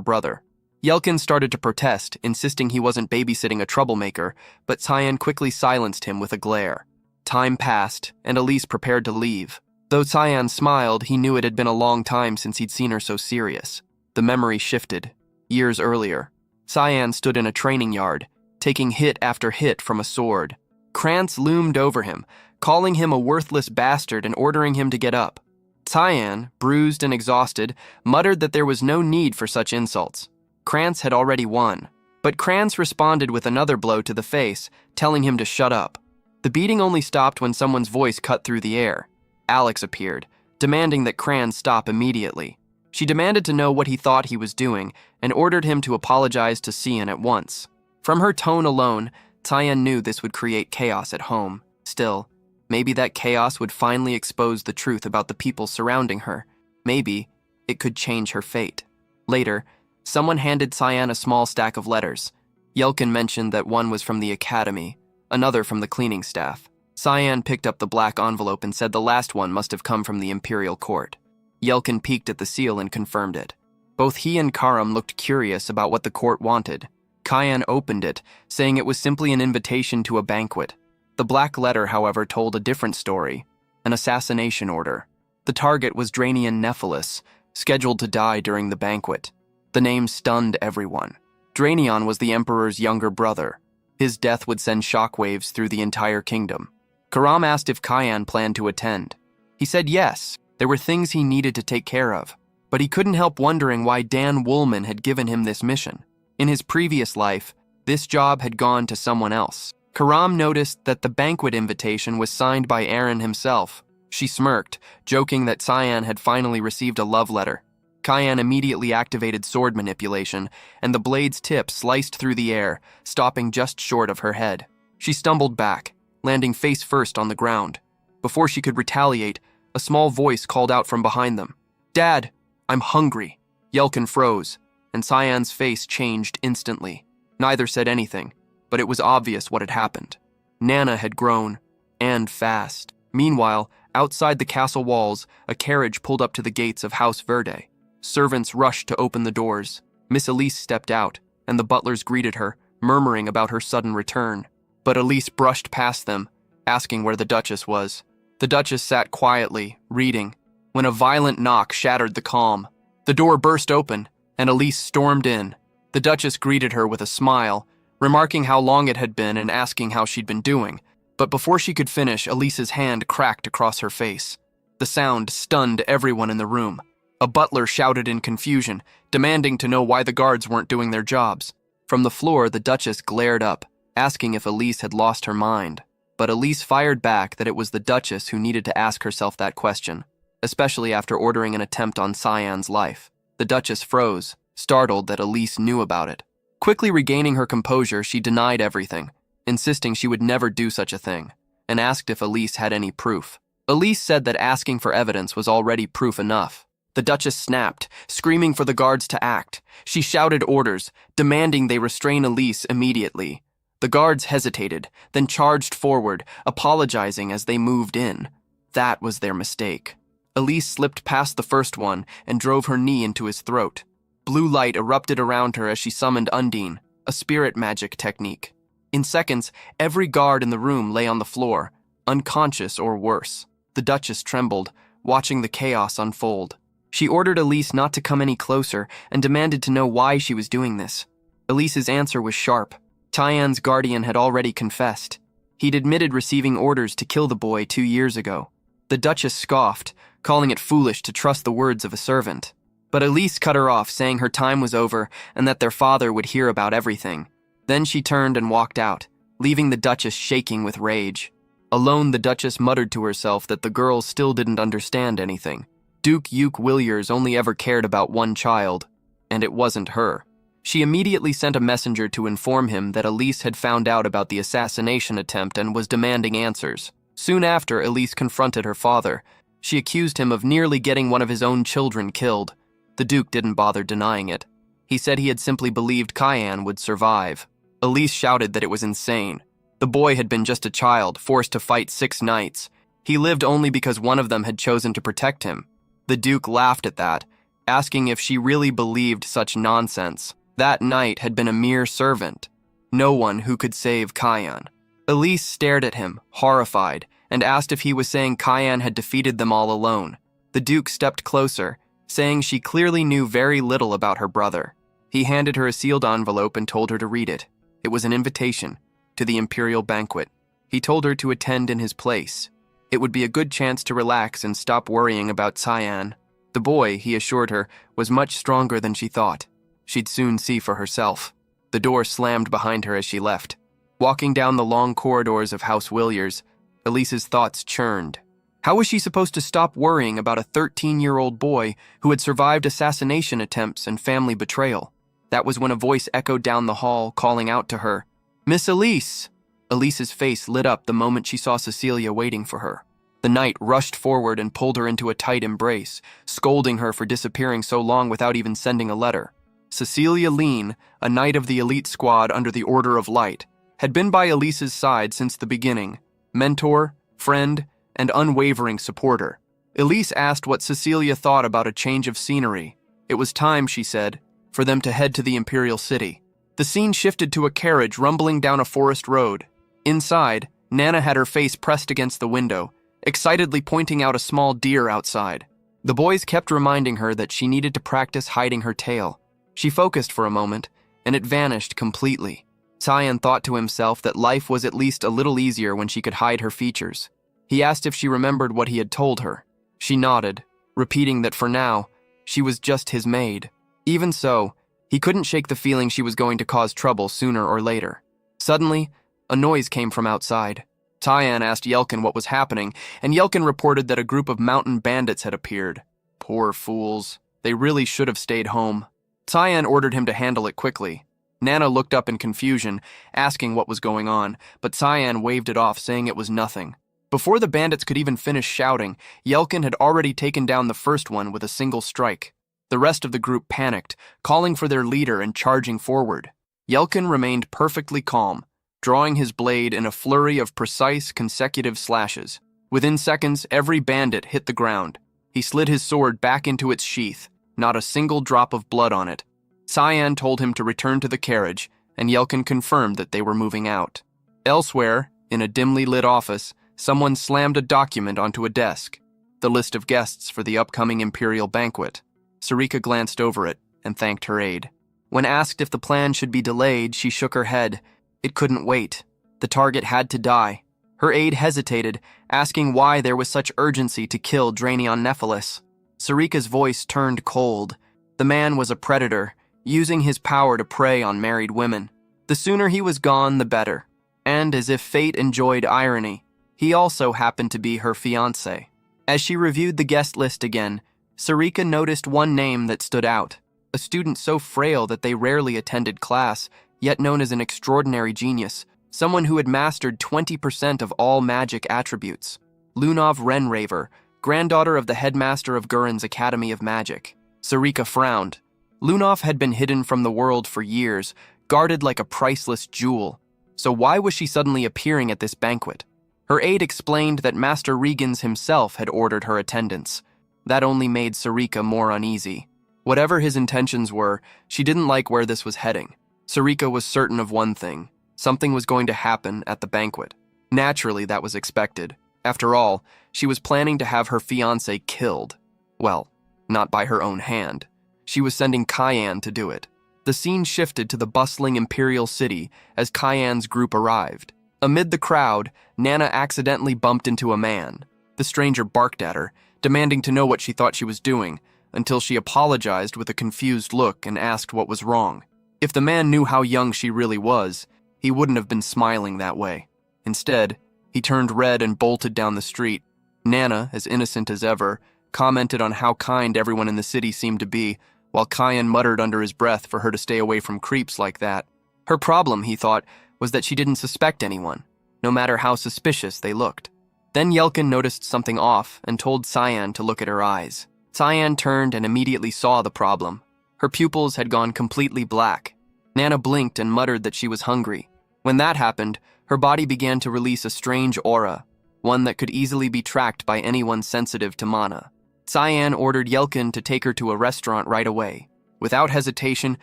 brother. Yelkin started to protest, insisting he wasn't babysitting a troublemaker, but Cyan quickly silenced him with a glare. Time passed, and Elise prepared to leave. Though Cyan smiled, he knew it had been a long time since he'd seen her so serious. The memory shifted. Years earlier, Cyan stood in a training yard, taking hit after hit from a sword. Krantz loomed over him, calling him a worthless bastard and ordering him to get up. Cyan, bruised and exhausted, muttered that there was no need for such insults. Krantz had already won, but Krantz responded with another blow to the face, telling him to shut up. The beating only stopped when someone's voice cut through the air. Alex appeared, demanding that Krantz stop immediately. She demanded to know what he thought he was doing and ordered him to apologize to Cyan at once. From her tone alone, Cyan knew this would create chaos at home. Still, maybe that chaos would finally expose the truth about the people surrounding her. Maybe it could change her fate. Later, someone handed Cyan a small stack of letters. Yelkin mentioned that one was from the academy, another from the cleaning staff. Cyan picked up the black envelope and said the last one must have come from the imperial court. Yelkin peeked at the seal and confirmed it. Both he and Karam looked curious about what the court wanted. Cyan opened it, saying it was simply an invitation to a banquet. The black letter, however, told a different story, an assassination order. The target was Draenian Nephilis, scheduled to die during the banquet. The name stunned everyone. Draenion was the emperor's younger brother. His death would send shockwaves through the entire kingdom. Karam asked if Cyan planned to attend. He said yes, there were things he needed to take care of, but he couldn't help wondering why Dan Woolman had given him this mission. In his previous life, this job had gone to someone else. Karam noticed that the banquet invitation was signed by Aaron himself. She smirked, joking that Cyan had finally received a love letter. Cyan immediately activated sword manipulation, and the blade's tip sliced through the air, stopping just short of her head. She stumbled back, landing face first on the ground. Before she could retaliate, a small voice called out from behind them. "Dad, I'm hungry." Yelkin froze, and Cyan's face changed instantly. Neither said anything, but it was obvious what had happened. Nana had grown, and fast. Meanwhile, outside the castle walls, a carriage pulled up to the gates of House Verde. Servants rushed to open the doors. Miss Elise stepped out, and the butlers greeted her, murmuring about her sudden return. But Elise brushed past them, asking where the Duchess was. The Duchess sat quietly, reading, when a violent knock shattered the calm. The door burst open, and Elise stormed in. The Duchess greeted her with a smile, remarking how long it had been and asking how she'd been doing. But before she could finish, Elise's hand cracked across her face. The sound stunned everyone in the room. A butler shouted in confusion, demanding to know why the guards weren't doing their jobs. From the floor, the Duchess glared up, asking if Elise had lost her mind. But Elise fired back that it was the Duchess who needed to ask herself that question, especially after ordering an attempt on Cyan's life. The Duchess froze, startled that Elise knew about it. Quickly regaining her composure, she denied everything, insisting she would never do such a thing, and asked if Elise had any proof. Elise said that asking for evidence was already proof enough. The Duchess snapped, screaming for the guards to act. She shouted orders, demanding they restrain Elise immediately. The guards hesitated, then charged forward, apologizing as they moved in. That was their mistake. Elise slipped past the first one and drove her knee into his throat. Blue light erupted around her as she summoned Undine, a spirit magic technique. In seconds, every guard in the room lay on the floor, unconscious or worse. The Duchess trembled, watching the chaos unfold. She ordered Elise not to come any closer and demanded to know why she was doing this. Elise's answer was sharp. Cyan's guardian had already confessed. He'd admitted receiving orders to kill the boy 2 years ago. The Duchess scoffed, calling it foolish to trust the words of a servant. But Elise cut her off, saying her time was over and that their father would hear about everything. Then she turned and walked out, leaving the Duchess shaking with rage. Alone, the Duchess muttered to herself that the girls still didn't understand anything. Duke Uke Williers only ever cared about one child, and it wasn't her. She immediately sent a messenger to inform him that Elise had found out about the assassination attempt and was demanding answers. Soon after, Elise confronted her father, She accused him of nearly getting one of his own children killed. The Duke didn't bother denying it. He said he had simply believed Cayenne would survive. Elise shouted that it was insane. The boy had been just a child, forced to fight 6 knights. He lived only because one of them had chosen to protect him. The Duke laughed at that, asking if she really believed such nonsense. That knight had been a mere servant, no one who could save Cayenne. Elise stared at him, horrified, and asked if he was saying Cayenne had defeated them all alone. The Duke stepped closer, saying she clearly knew very little about her brother. He handed her a sealed envelope and told her to read it. It was an invitation to the imperial banquet. He told her to attend in his place. It would be a good chance to relax and stop worrying about Cayenne. The boy, he assured her, was much stronger than she thought. She'd soon see for herself. The door slammed behind her as she left. Walking down the long corridors of House Williers, Elise's thoughts churned. How was she supposed to stop worrying about a 13-year-old boy who had survived assassination attempts and family betrayal? That was when a voice echoed down the hall, calling out to her, "Miss Elise!" Elise's face lit up the moment she saw Cecilia waiting for her. The knight rushed forward and pulled her into a tight embrace, scolding her for disappearing so long without even sending a letter. Cecilia Lean, a knight of the elite squad under the Order of Light, had been by Elise's side since the beginning, mentor, friend, and unwavering supporter. Elise asked what Cecilia thought about a change of scenery. It was time, she said, for them to head to the Imperial City. The scene shifted to a carriage rumbling down a forest road. Inside, Nana had her face pressed against the window, excitedly pointing out a small deer outside. The boys kept reminding her that she needed to practice hiding her tail. She focused for a moment, and it vanished completely. Cyan thought to himself that life was at least a little easier when she could hide her features. He asked if she remembered what he had told her. She nodded, repeating that for now, she was just his maid. Even so, he couldn't shake the feeling she was going to cause trouble sooner or later. Suddenly, a noise came from outside. Cyan asked Yelkin what was happening, and Yelkin reported that a group of mountain bandits had appeared. Poor fools. They really should have stayed home. Cyan ordered him to handle it quickly. Nana looked up in confusion, asking what was going on, but Cyan waved it off, saying it was nothing. Before the bandits could even finish shouting, Yelkin had already taken down the first one with a single strike. The rest of the group panicked, calling for their leader and charging forward. Yelkin remained perfectly calm, drawing his blade in a flurry of precise, consecutive slashes. Within seconds, every bandit hit the ground. He slid his sword back into its sheath, not a single drop of blood on it. Cyan told him to return to the carriage, and Yelkin confirmed that they were moving out. Elsewhere, in a dimly lit office, someone slammed a document onto a desk. The list of guests for the upcoming imperial banquet. Sarika glanced over it and thanked her aide. When asked if the plan should be delayed, she shook her head. It couldn't wait. The target had to die. Her aide hesitated, asking why there was such urgency to kill Draenion Nephilis. Sarika's voice turned cold. The man was a predator, using his power to prey on married women. The sooner he was gone, the better. And as if fate enjoyed irony, he also happened to be her fiancé. As she reviewed the guest list again, Sarika noticed one name that stood out. A student so frail that they rarely attended class, yet known as an extraordinary genius. Someone who had mastered 20% of all magic attributes. Lunov Renraver, granddaughter of the headmaster of Gurin's Academy of Magic. Sarika frowned. Lunov had been hidden from the world for years, guarded like a priceless jewel. So why was she suddenly appearing at this banquet? Her aide explained that Master Regans himself had ordered her attendance. That only made Sarika more uneasy. Whatever his intentions were, she didn't like where this was heading. Sarika was certain of one thing. Something was going to happen at the banquet. Naturally, that was expected. After all, she was planning to have her fiancé killed. Well, not by her own hand. She was sending Cayenne to do it. The scene shifted to the bustling imperial city as Cayenne's group arrived. Amid the crowd, Nana accidentally bumped into a man. The stranger barked at her, demanding to know what she thought she was doing, until she apologized with a confused look and asked what was wrong. If the man knew how young she really was, he wouldn't have been smiling that way. Instead, he turned red and bolted down the street. Nana, as innocent as ever, commented on how kind everyone in the city seemed to be, while Cayenne muttered under his breath for her to stay away from creeps like that. Her problem, he thought, was that she didn't suspect anyone, no matter how suspicious they looked. Then Yelkin noticed something off and told Cyan to look at her eyes. Cyan turned and immediately saw the problem. Her pupils had gone completely black. Nana blinked and muttered that she was hungry. When that happened, her body began to release a strange aura, one that could easily be tracked by anyone sensitive to mana. Cyan ordered Yelkin to take her to a restaurant right away. Without hesitation,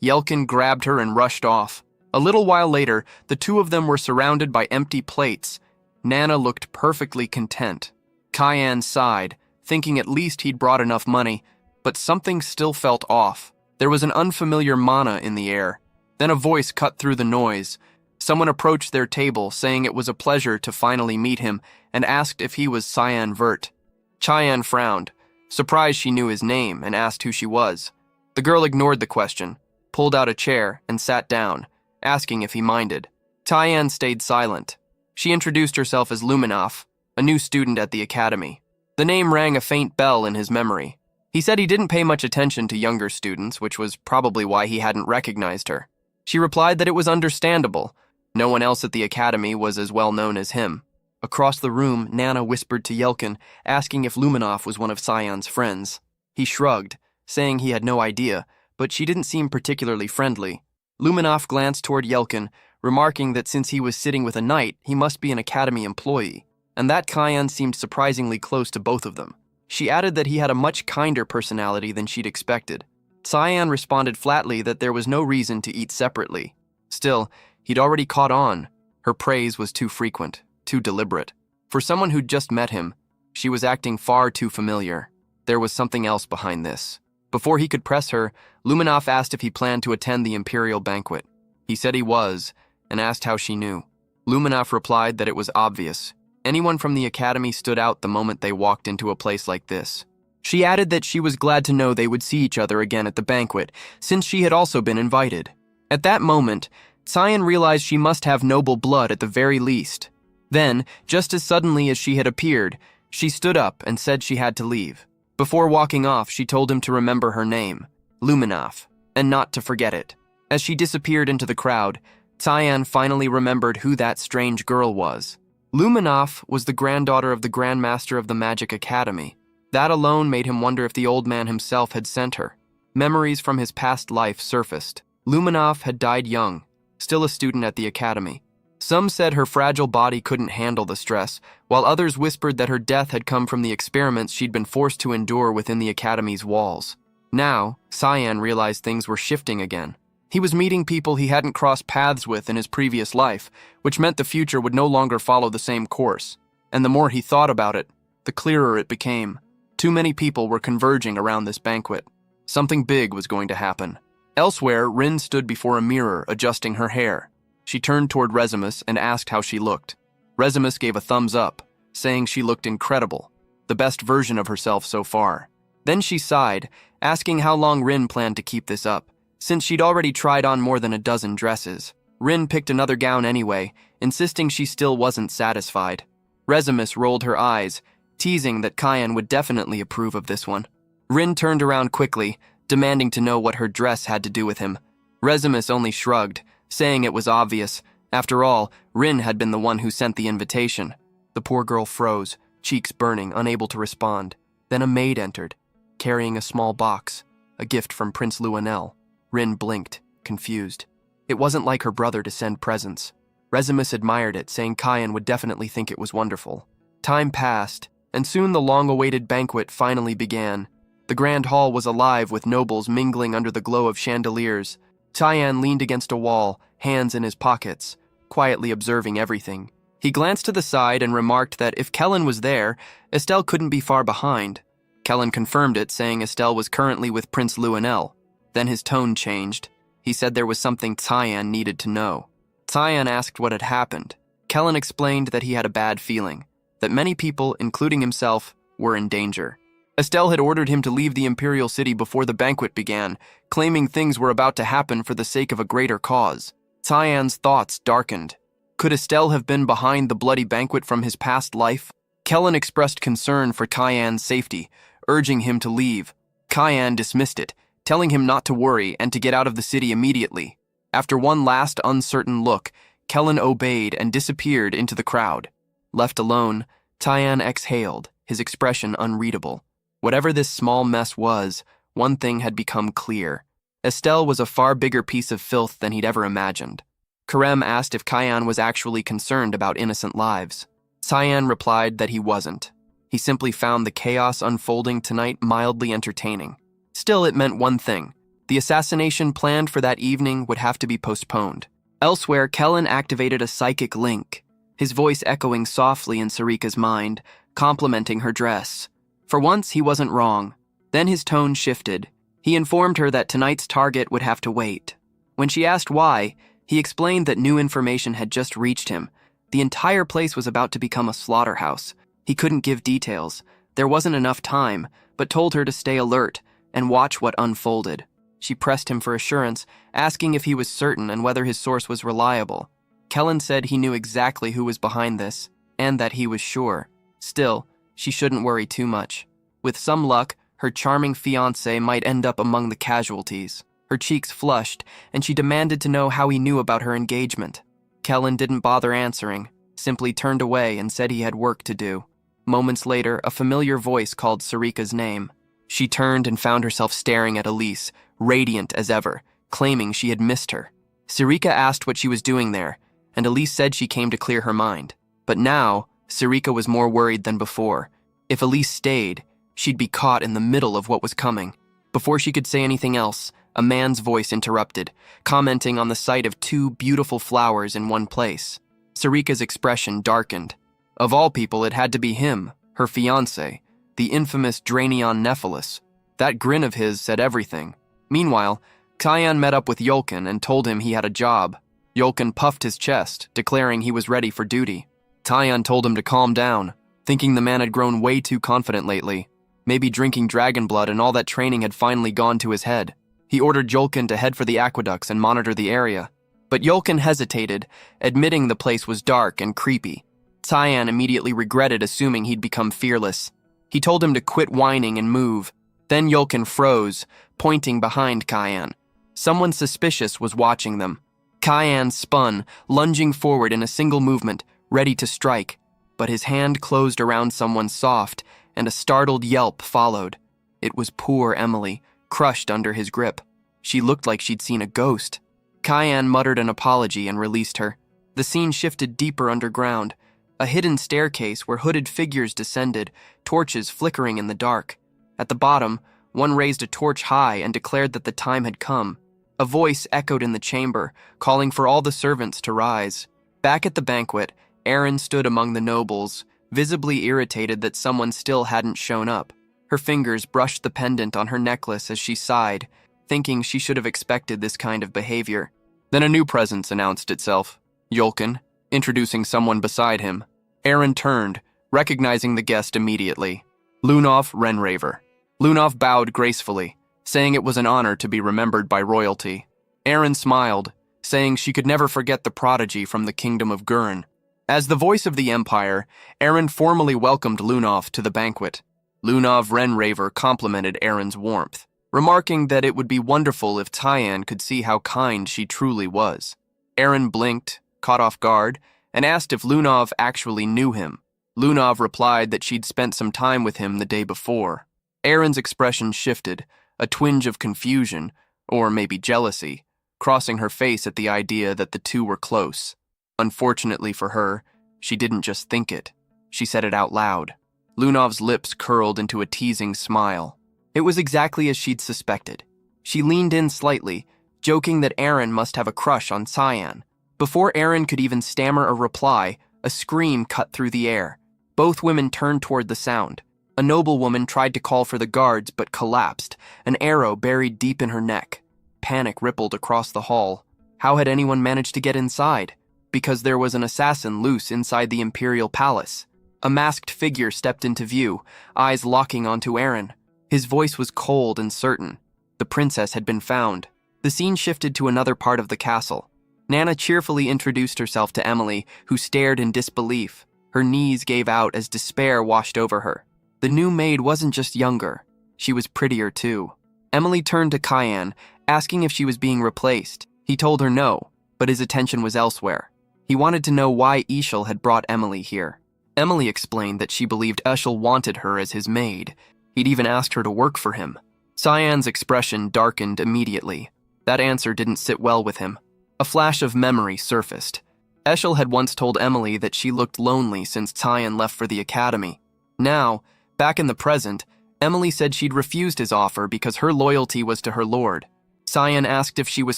Yelkin grabbed her and rushed off. A little while later, the two of them were surrounded by empty plates. Nana looked perfectly content. Cyan sighed, thinking at least he'd brought enough money, but something still felt off. There was an unfamiliar mana in the air. Then a voice cut through the noise. Someone approached their table, saying it was a pleasure to finally meet him, and asked if he was Cyan Vert. Cyan frowned, surprised she knew his name, and asked who she was. The girl ignored the question, pulled out a chair, and sat down, asking if he minded. Cyan stayed silent. She introduced herself as Luminaf, a new student at the academy. The name rang a faint bell in his memory. He said he didn't pay much attention to younger students, which was probably why he hadn't recognized her. She replied that it was understandable. No one else at the academy was as well known as him. Across the room, Nana whispered to Yelkin, asking if Luminaf was one of Cyan's friends. He shrugged, saying he had no idea, but she didn't seem particularly friendly. Luminaf glanced toward Yelkin, remarking that since he was sitting with a knight, he must be an academy employee, and that Cyan seemed surprisingly close to both of them. She added that he had a much kinder personality than she'd expected. Cyan responded flatly that there was no reason to eat separately. Still, he'd already caught on. Her praise was too frequent, too deliberate. For someone who'd just met him, she was acting far too familiar. There was something else behind this. Before he could press her, Luminaf asked if he planned to attend the imperial banquet. He said he was, and asked how she knew. Luminaf replied that it was obvious. Anyone from the academy stood out the moment they walked into a place like this. She added that she was glad to know they would see each other again at the banquet, since she had also been invited. At that moment, Cyan realized she must have noble blood at the very least. Then, just as suddenly as she had appeared, she stood up and said she had to leave. Before walking off, she told him to remember her name, Luminaf, and not to forget it. As she disappeared into the crowd, Cyan finally remembered who that strange girl was. Luminaf was the granddaughter of the Grandmaster of the Magic Academy. That alone made him wonder if the old man himself had sent her. Memories from his past life surfaced. Luminaf had died young, still a student at the academy. Some said her fragile body couldn't handle the stress, while others whispered that her death had come from the experiments she'd been forced to endure within the academy's walls. Now, Cyan realized things were shifting again. He was meeting people he hadn't crossed paths with in his previous life, which meant the future would no longer follow the same course. And the more he thought about it, the clearer it became. Too many people were converging around this banquet. Something big was going to happen. Elsewhere, Rin stood before a mirror, adjusting her hair. She turned toward Resumen and asked how she looked. Resumen gave a thumbs up, saying she looked incredible, the best version of herself so far. Then she sighed, asking how long Rin planned to keep this up. Since she'd already tried on more than a dozen dresses, Rin picked another gown anyway, insisting she still wasn't satisfied. Resumen rolled her eyes, teasing that Cyan would definitely approve of this one. Rin turned around quickly, demanding to know what her dress had to do with him. Resumen only shrugged, saying it was obvious. After all, Rin had been the one who sent the invitation. The poor girl froze, cheeks burning, unable to respond. Then a maid entered, carrying a small box, a gift from Prince Luanel. Rin blinked, confused. It wasn't like her brother to send presents. Resumen admired it, saying Cyan would definitely think it was wonderful. Time passed, and soon the long-awaited banquet finally began. The grand hall was alive with nobles mingling under the glow of chandeliers. Cyan leaned against a wall, hands in his pockets, quietly observing everything. He glanced to the side and remarked that if Kellen was there, Estelle couldn't be far behind. Kellen confirmed it, saying Estelle was currently with Prince Luanel. Then his tone changed. He said there was something Cyan needed to know. Cyan asked what had happened. Kellen explained that he had a bad feeling, that many people, including himself, were in danger. Estelle had ordered him to leave the imperial city before the banquet began, claiming things were about to happen for the sake of a greater cause. Cyan's thoughts darkened. Could Estelle have been behind the bloody banquet from his past life? Kellen expressed concern for Cyan's safety, urging him to leave. Cyan dismissed it, telling him not to worry and to get out of the city immediately. After one last uncertain look, Kellen obeyed and disappeared into the crowd. Left alone, Tyann exhaled, his expression unreadable. Whatever this small mess was, one thing had become clear. Estelle was a far bigger piece of filth than he'd ever imagined. Harem asked if Tyann was actually concerned about innocent lives. Tyann replied that he wasn't. He simply found the chaos unfolding tonight mildly entertaining. Still, it meant one thing. The assassination planned for that evening would have to be postponed. Elsewhere, Kellen activated a psychic link, his voice echoing softly in Sarika's mind, complimenting her dress. For once, he wasn't wrong. Then his tone shifted. He informed her that tonight's target would have to wait. When she asked why, he explained that new information had just reached him. The entire place was about to become a slaughterhouse. He couldn't give details. There wasn't enough time, but told her to stay alert and watch what unfolded. She pressed him for assurance, asking if he was certain and whether his source was reliable. Kellen said he knew exactly who was behind this, and that he was sure. Still, she shouldn't worry too much. With some luck, her charming fiancé might end up among the casualties. Her cheeks flushed, and she demanded to know how he knew about her engagement. Kellen didn't bother answering, simply turned away and said he had work to do. Moments later, a familiar voice called Sarika's name. She turned and found herself staring at Elise, radiant as ever, claiming she had missed her. Sarika asked what she was doing there, and Elise said she came to clear her mind. But now, Sarika was more worried than before. If Elise stayed, she'd be caught in the middle of what was coming. Before she could say anything else, a man's voice interrupted, commenting on the sight of two beautiful flowers in one place. Sarika's expression darkened. Of all people, it had to be him, her fiancé, the infamous Draenion Nephilis. That grin of his said everything. Meanwhile, Tyann met up with Yolkin and told him he had a job. Yolkin puffed his chest, declaring he was ready for duty. Tyann told him to calm down, thinking the man had grown way too confident lately. Maybe drinking dragon blood and all that training had finally gone to his head. He ordered Yolkin to head for the aqueducts and monitor the area. But Yolkin hesitated, admitting the place was dark and creepy. Tyann immediately regretted assuming he'd become fearless. He told him to quit whining and move. Then Yolkin froze, pointing behind Tyann. Someone suspicious was watching them. Tyann spun, lunging forward in a single movement, ready to strike. But his hand closed around someone soft, and a startled yelp followed. It was poor Emily, crushed under his grip. She looked like she'd seen a ghost. Tyann muttered an apology and released her. The scene shifted deeper underground. A hidden staircase where hooded figures descended, torches flickering in the dark. At the bottom, one raised a torch high and declared that the time had come. A voice echoed in the chamber, calling for all the servants to rise. Back at the banquet, Erin stood among the nobles, visibly irritated that someone still hadn't shown up. Her fingers brushed the pendant on her necklace as she sighed, thinking she should have expected this kind of behavior. Then a new presence announced itself. Yolkin, introducing someone beside him. Erin turned, recognizing the guest immediately. Lunov Renraver. Lunov bowed gracefully, saying it was an honor to be remembered by royalty. Erin smiled, saying she could never forget the prodigy from the kingdom of Gurren. As the voice of the empire, Erin formally welcomed Lunov to the banquet. Lunov Renraver complimented Erin's warmth, remarking that it would be wonderful if Tyann could see how kind she truly was. Erin blinked, caught off guard, and asked if Lunov actually knew him. Lunov replied that she'd spent some time with him the day before. Erin's expression shifted, a twinge of confusion, or maybe jealousy, crossing her face at the idea that the two were close. Unfortunately for her, she didn't just think it. She said it out loud. Lunov's lips curled into a teasing smile. It was exactly as she'd suspected. She leaned in slightly, joking that Erin must have a crush on Tyann. Before Erin could even stammer a reply, a scream cut through the air. Both women turned toward the sound. A noblewoman tried to call for the guards but collapsed, an arrow buried deep in her neck. Panic rippled across the hall. How had anyone managed to get inside? Because there was an assassin loose inside the imperial palace. A masked figure stepped into view, eyes locking onto Erin. His voice was cold and certain. The princess had been found. The scene shifted to another part of the castle. Nana cheerfully introduced herself to Emily, who stared in disbelief. Her knees gave out as despair washed over her. The new maid wasn't just younger. She was prettier, too. Emily turned to Tyann, asking if she was being replaced. He told her no, but his attention was elsewhere. He wanted to know why Ishil had brought Emily here. Emily explained that she believed Eshel wanted her as his maid. He'd even asked her to work for him. Cyan's expression darkened immediately. That answer didn't sit well with him. A flash of memory surfaced. Eshel had once told Emily that she looked lonely since Cyan left for the academy. Now, back in the present, Emily said she'd refused his offer because her loyalty was to her lord. Cyan asked if she was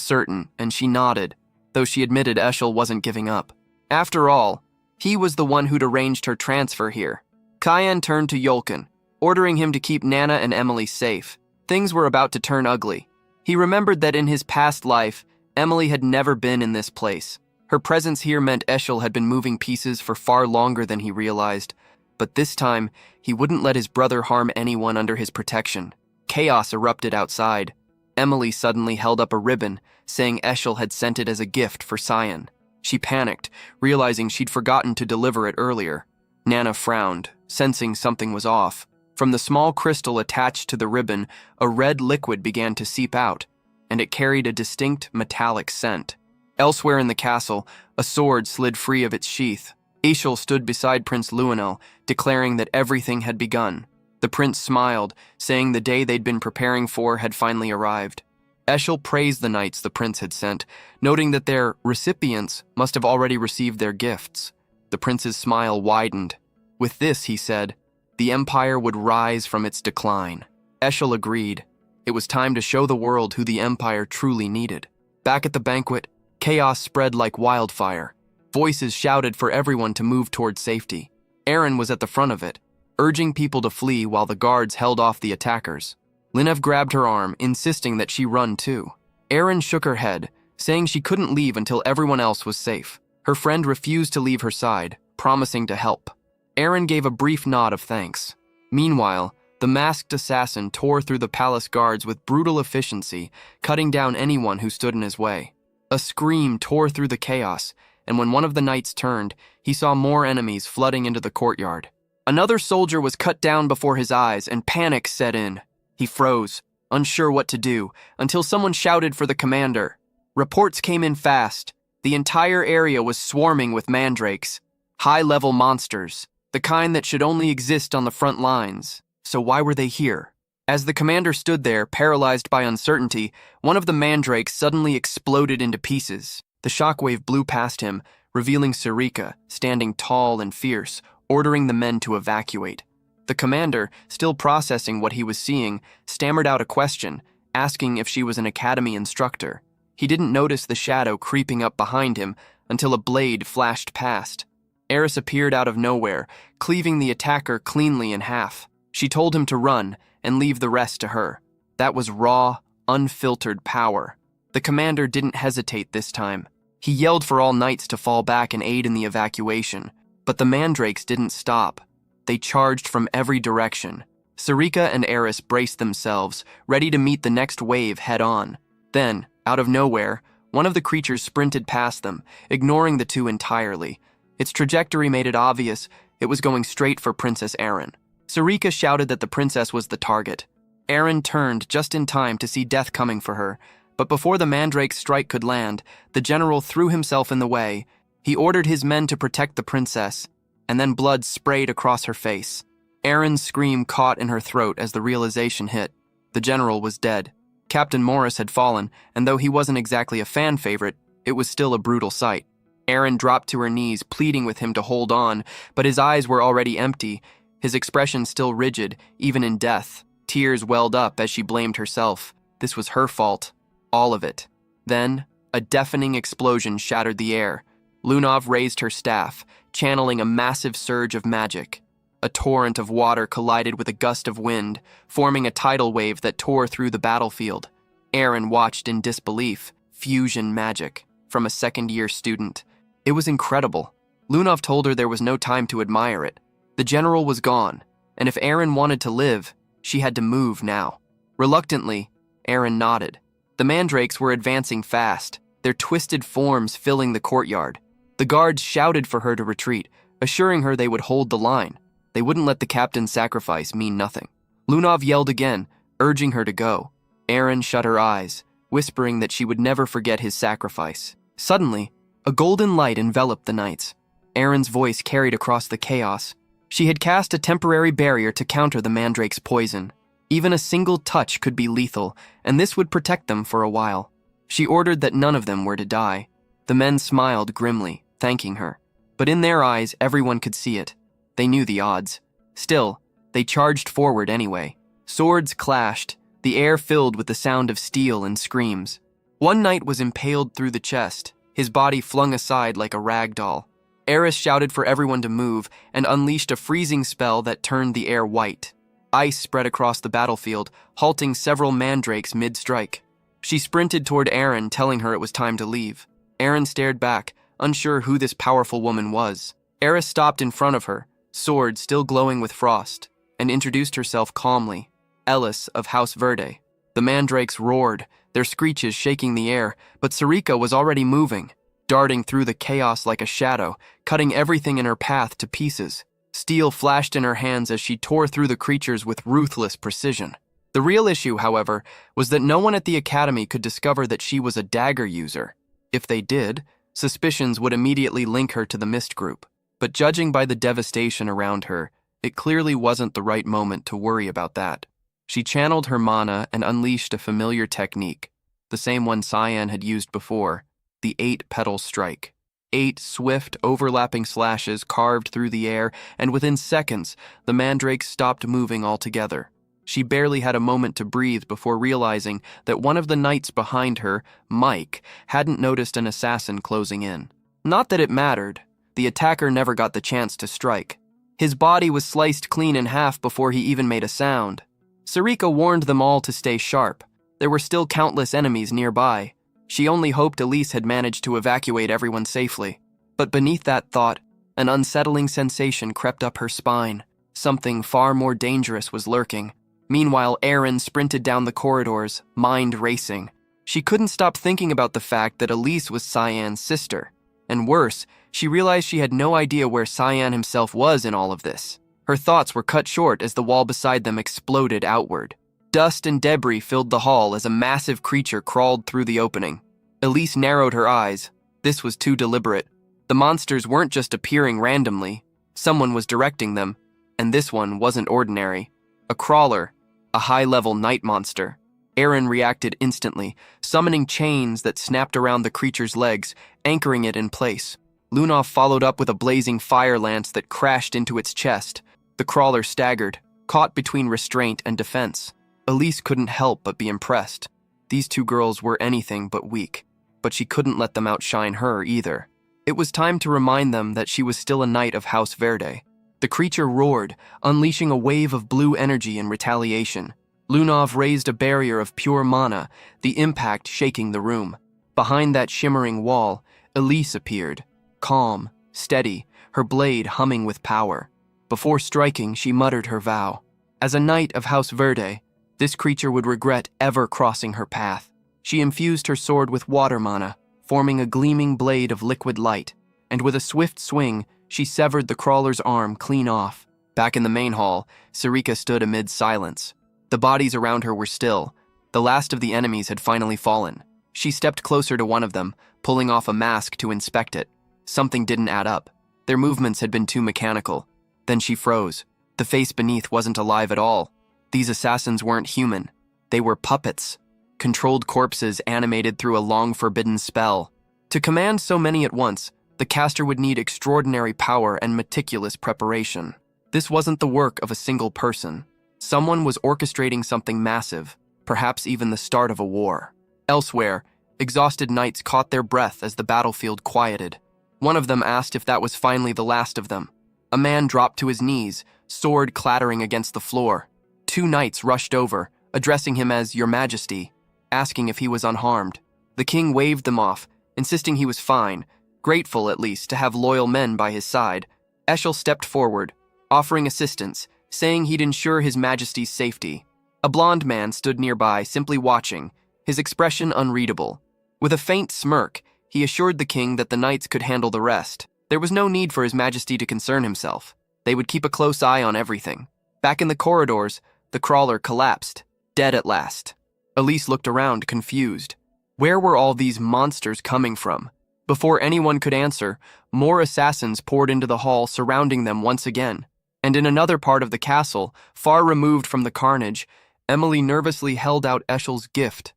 certain, and she nodded, though she admitted Eshel wasn't giving up. After all, he was the one who'd arranged her transfer here. Cyan turned to Yolkin, ordering him to keep Nana and Emily safe. Things were about to turn ugly. He remembered that in his past life, Emily had never been in this place. Her presence here meant Eshel had been moving pieces for far longer than he realized, but this time, he wouldn't let his brother harm anyone under his protection. Chaos erupted outside. Emily suddenly held up a ribbon, saying Eshel had sent it as a gift for Cyan. She panicked, realizing she'd forgotten to deliver it earlier. Nana frowned, sensing something was off. From the small crystal attached to the ribbon, a red liquid began to seep out, and it carried a distinct metallic scent. Elsewhere in the castle, a sword slid free of its sheath. Eshel stood beside Prince Luenel, declaring that everything had begun. The prince smiled, saying the day they'd been preparing for had finally arrived. Eshel praised the knights the prince had sent, noting that their recipients must have already received their gifts. The prince's smile widened. With this, he said, the empire would rise from its decline. Eshel agreed. It was time to show the world who the empire truly needed. Back at the banquet, chaos spread like wildfire. Voices shouted for everyone to move toward safety. Eren was at the front of it, urging people to flee while the guards held off the attackers. Linev grabbed her arm, insisting that she run too. Eren shook her head, saying she couldn't leave until everyone else was safe. Her friend refused to leave her side, promising to help. Eren gave a brief nod of thanks. Meanwhile, the masked assassin tore through the palace guards with brutal efficiency, cutting down anyone who stood in his way. A scream tore through the chaos, and when one of the knights turned, he saw more enemies flooding into the courtyard. Another soldier was cut down before his eyes, and panic set in. He froze, unsure what to do, until someone shouted for the commander. Reports came in fast. The entire area was swarming with mandrakes, high-level monsters, the kind that should only exist on the front lines. So why were they here? As the commander stood there, paralyzed by uncertainty, one of the mandrakes suddenly exploded into pieces. The shockwave blew past him, revealing Sarika, standing tall and fierce, ordering the men to evacuate. The commander, still processing what he was seeing, stammered out a question, asking if she was an academy instructor. He didn't notice the shadow creeping up behind him until a blade flashed past. Eris appeared out of nowhere, cleaving the attacker cleanly in half. She told him to run and leave the rest to her. That was raw, unfiltered power. The commander didn't hesitate this time. He yelled for all knights to fall back and aid in the evacuation, but the mandrakes didn't stop. They charged from every direction. Sarika and Eris braced themselves, ready to meet the next wave head-on. Then, out of nowhere, one of the creatures sprinted past them, ignoring the two entirely. Its trajectory made it obvious it was going straight for Princess Eren. Sarika shouted that the princess was the target. Eren turned just in time to see death coming for her, but before the mandrake's strike could land, the general threw himself in the way. He ordered his men to protect the princess, and then blood sprayed across her face. Eren's scream caught in her throat as the realization hit. The general was dead. Captain Morris had fallen, and though he wasn't exactly a fan favorite, it was still a brutal sight. Eren dropped to her knees, pleading with him to hold on, but his eyes were already empty, his expression still rigid, even in death. Tears welled up as she blamed herself. This was her fault. All of it. Then, a deafening explosion shattered the air. Lunov raised her staff, channeling a massive surge of magic. A torrent of water collided with a gust of wind, forming a tidal wave that tore through the battlefield. Eren watched in disbelief. Fusion magic, from a second-year student. It was incredible. Lunov told her there was no time to admire it. The general was gone, and if Eren wanted to live, she had to move now. Reluctantly, Eren nodded. The mandrakes were advancing fast, their twisted forms filling the courtyard. The guards shouted for her to retreat, assuring her they would hold the line. They wouldn't let the captain's sacrifice mean nothing. Lunov yelled again, urging her to go. Eren shut her eyes, whispering that she would never forget his sacrifice. Suddenly, a golden light enveloped the knights. Aaron's voice carried across the chaos. She had cast a temporary barrier to counter the mandrake's poison. Even a single touch could be lethal, and this would protect them for a while. She ordered that none of them were to die. The men smiled grimly, thanking her. But in their eyes, everyone could see it. They knew the odds. Still, they charged forward anyway. Swords clashed, the air filled with the sound of steel and screams. One knight was impaled through the chest, his body flung aside like a rag doll. Eris shouted for everyone to move and unleashed a freezing spell that turned the air white. Ice spread across the battlefield, halting several mandrakes mid-strike. She sprinted toward Aaron, telling her it was time to leave. Aaron stared back, unsure who this powerful woman was. Eris stopped in front of her, sword still glowing with frost, and introduced herself calmly. Ellis of House Verde. The mandrakes roared, their screeches shaking the air, but Sarika was already moving, darting through the chaos like a shadow, cutting everything in her path to pieces. Steel flashed in her hands as she tore through the creatures with ruthless precision. The real issue, however, was that no one at the academy could discover that she was a dagger user. If they did, suspicions would immediately link her to the Mist Group. But judging by the devastation around her, it clearly wasn't the right moment to worry about that. She channeled her mana and unleashed a familiar technique, the same one Cyan had used before, the 8-petal strike. 8 swift, overlapping slashes carved through the air, and within seconds, the mandrakes stopped moving altogether. She barely had a moment to breathe before realizing that one of the knights behind her, Mike, hadn't noticed an assassin closing in. Not that it mattered. The attacker never got the chance to strike. His body was sliced clean in half before he even made a sound. Sarika warned them all to stay sharp. There were still countless enemies nearby. She only hoped Elise had managed to evacuate everyone safely. But beneath that thought, an unsettling sensation crept up her spine. Something far more dangerous was lurking. Meanwhile, Aaron sprinted down the corridors, mind racing. She couldn't stop thinking about the fact that Elise was Cyan's sister. And worse, she realized she had no idea where Cyan himself was in all of this. Her thoughts were cut short as the wall beside them exploded outward. Dust and debris filled the hall as a massive creature crawled through the opening. Elise narrowed her eyes. This was too deliberate. The monsters weren't just appearing randomly. Someone was directing them, and this one wasn't ordinary. A crawler, a high-level night monster. Aaron reacted instantly, summoning chains that snapped around the creature's legs, anchoring it in place. Lunov followed up with a blazing fire lance that crashed into its chest. The crawler staggered, caught between restraint and defense. Elise couldn't help but be impressed. These two girls were anything but weak, but she couldn't let them outshine her either. It was time to remind them that she was still a knight of House Verde. The creature roared, unleashing a wave of blue energy in retaliation. Lunov raised a barrier of pure mana, the impact shaking the room. Behind that shimmering wall, Elise appeared, calm, steady, her blade humming with power. Before striking, she muttered her vow. As a knight of House Verde, this creature would regret ever crossing her path. She infused her sword with water mana, forming a gleaming blade of liquid light, and with a swift swing, she severed the crawler's arm clean off. Back in the main hall, Sarika stood amid silence. The bodies around her were still. The last of the enemies had finally fallen. She stepped closer to one of them, pulling off a mask to inspect it. Something didn't add up. Their movements had been too mechanical. Then she froze. The face beneath wasn't alive at all. These assassins weren't human. They were puppets. Controlled corpses animated through a long-forbidden spell. To command so many at once, the caster would need extraordinary power and meticulous preparation. This wasn't the work of a single person. Someone was orchestrating something massive, perhaps even the start of a war. Elsewhere, exhausted knights caught their breath as the battlefield quieted. One of them asked if that was finally the last of them. A man dropped to his knees, sword clattering against the floor. 2 knights rushed over, addressing him as Your Majesty, asking if he was unharmed. The king waved them off, insisting he was fine, grateful at least to have loyal men by his side. Eshel stepped forward, offering assistance, saying he'd ensure His Majesty's safety. A blond man stood nearby, simply watching, his expression unreadable. With a faint smirk, he assured the king that the knights could handle the rest. There was no need for His Majesty to concern himself. They would keep a close eye on everything. Back in the corridors, the crawler collapsed, dead at last. Elise looked around, confused. Where were all these monsters coming from? Before anyone could answer, more assassins poured into the hall, surrounding them once again. And in another part of the castle, far removed from the carnage, Emily nervously held out Eshel's gift,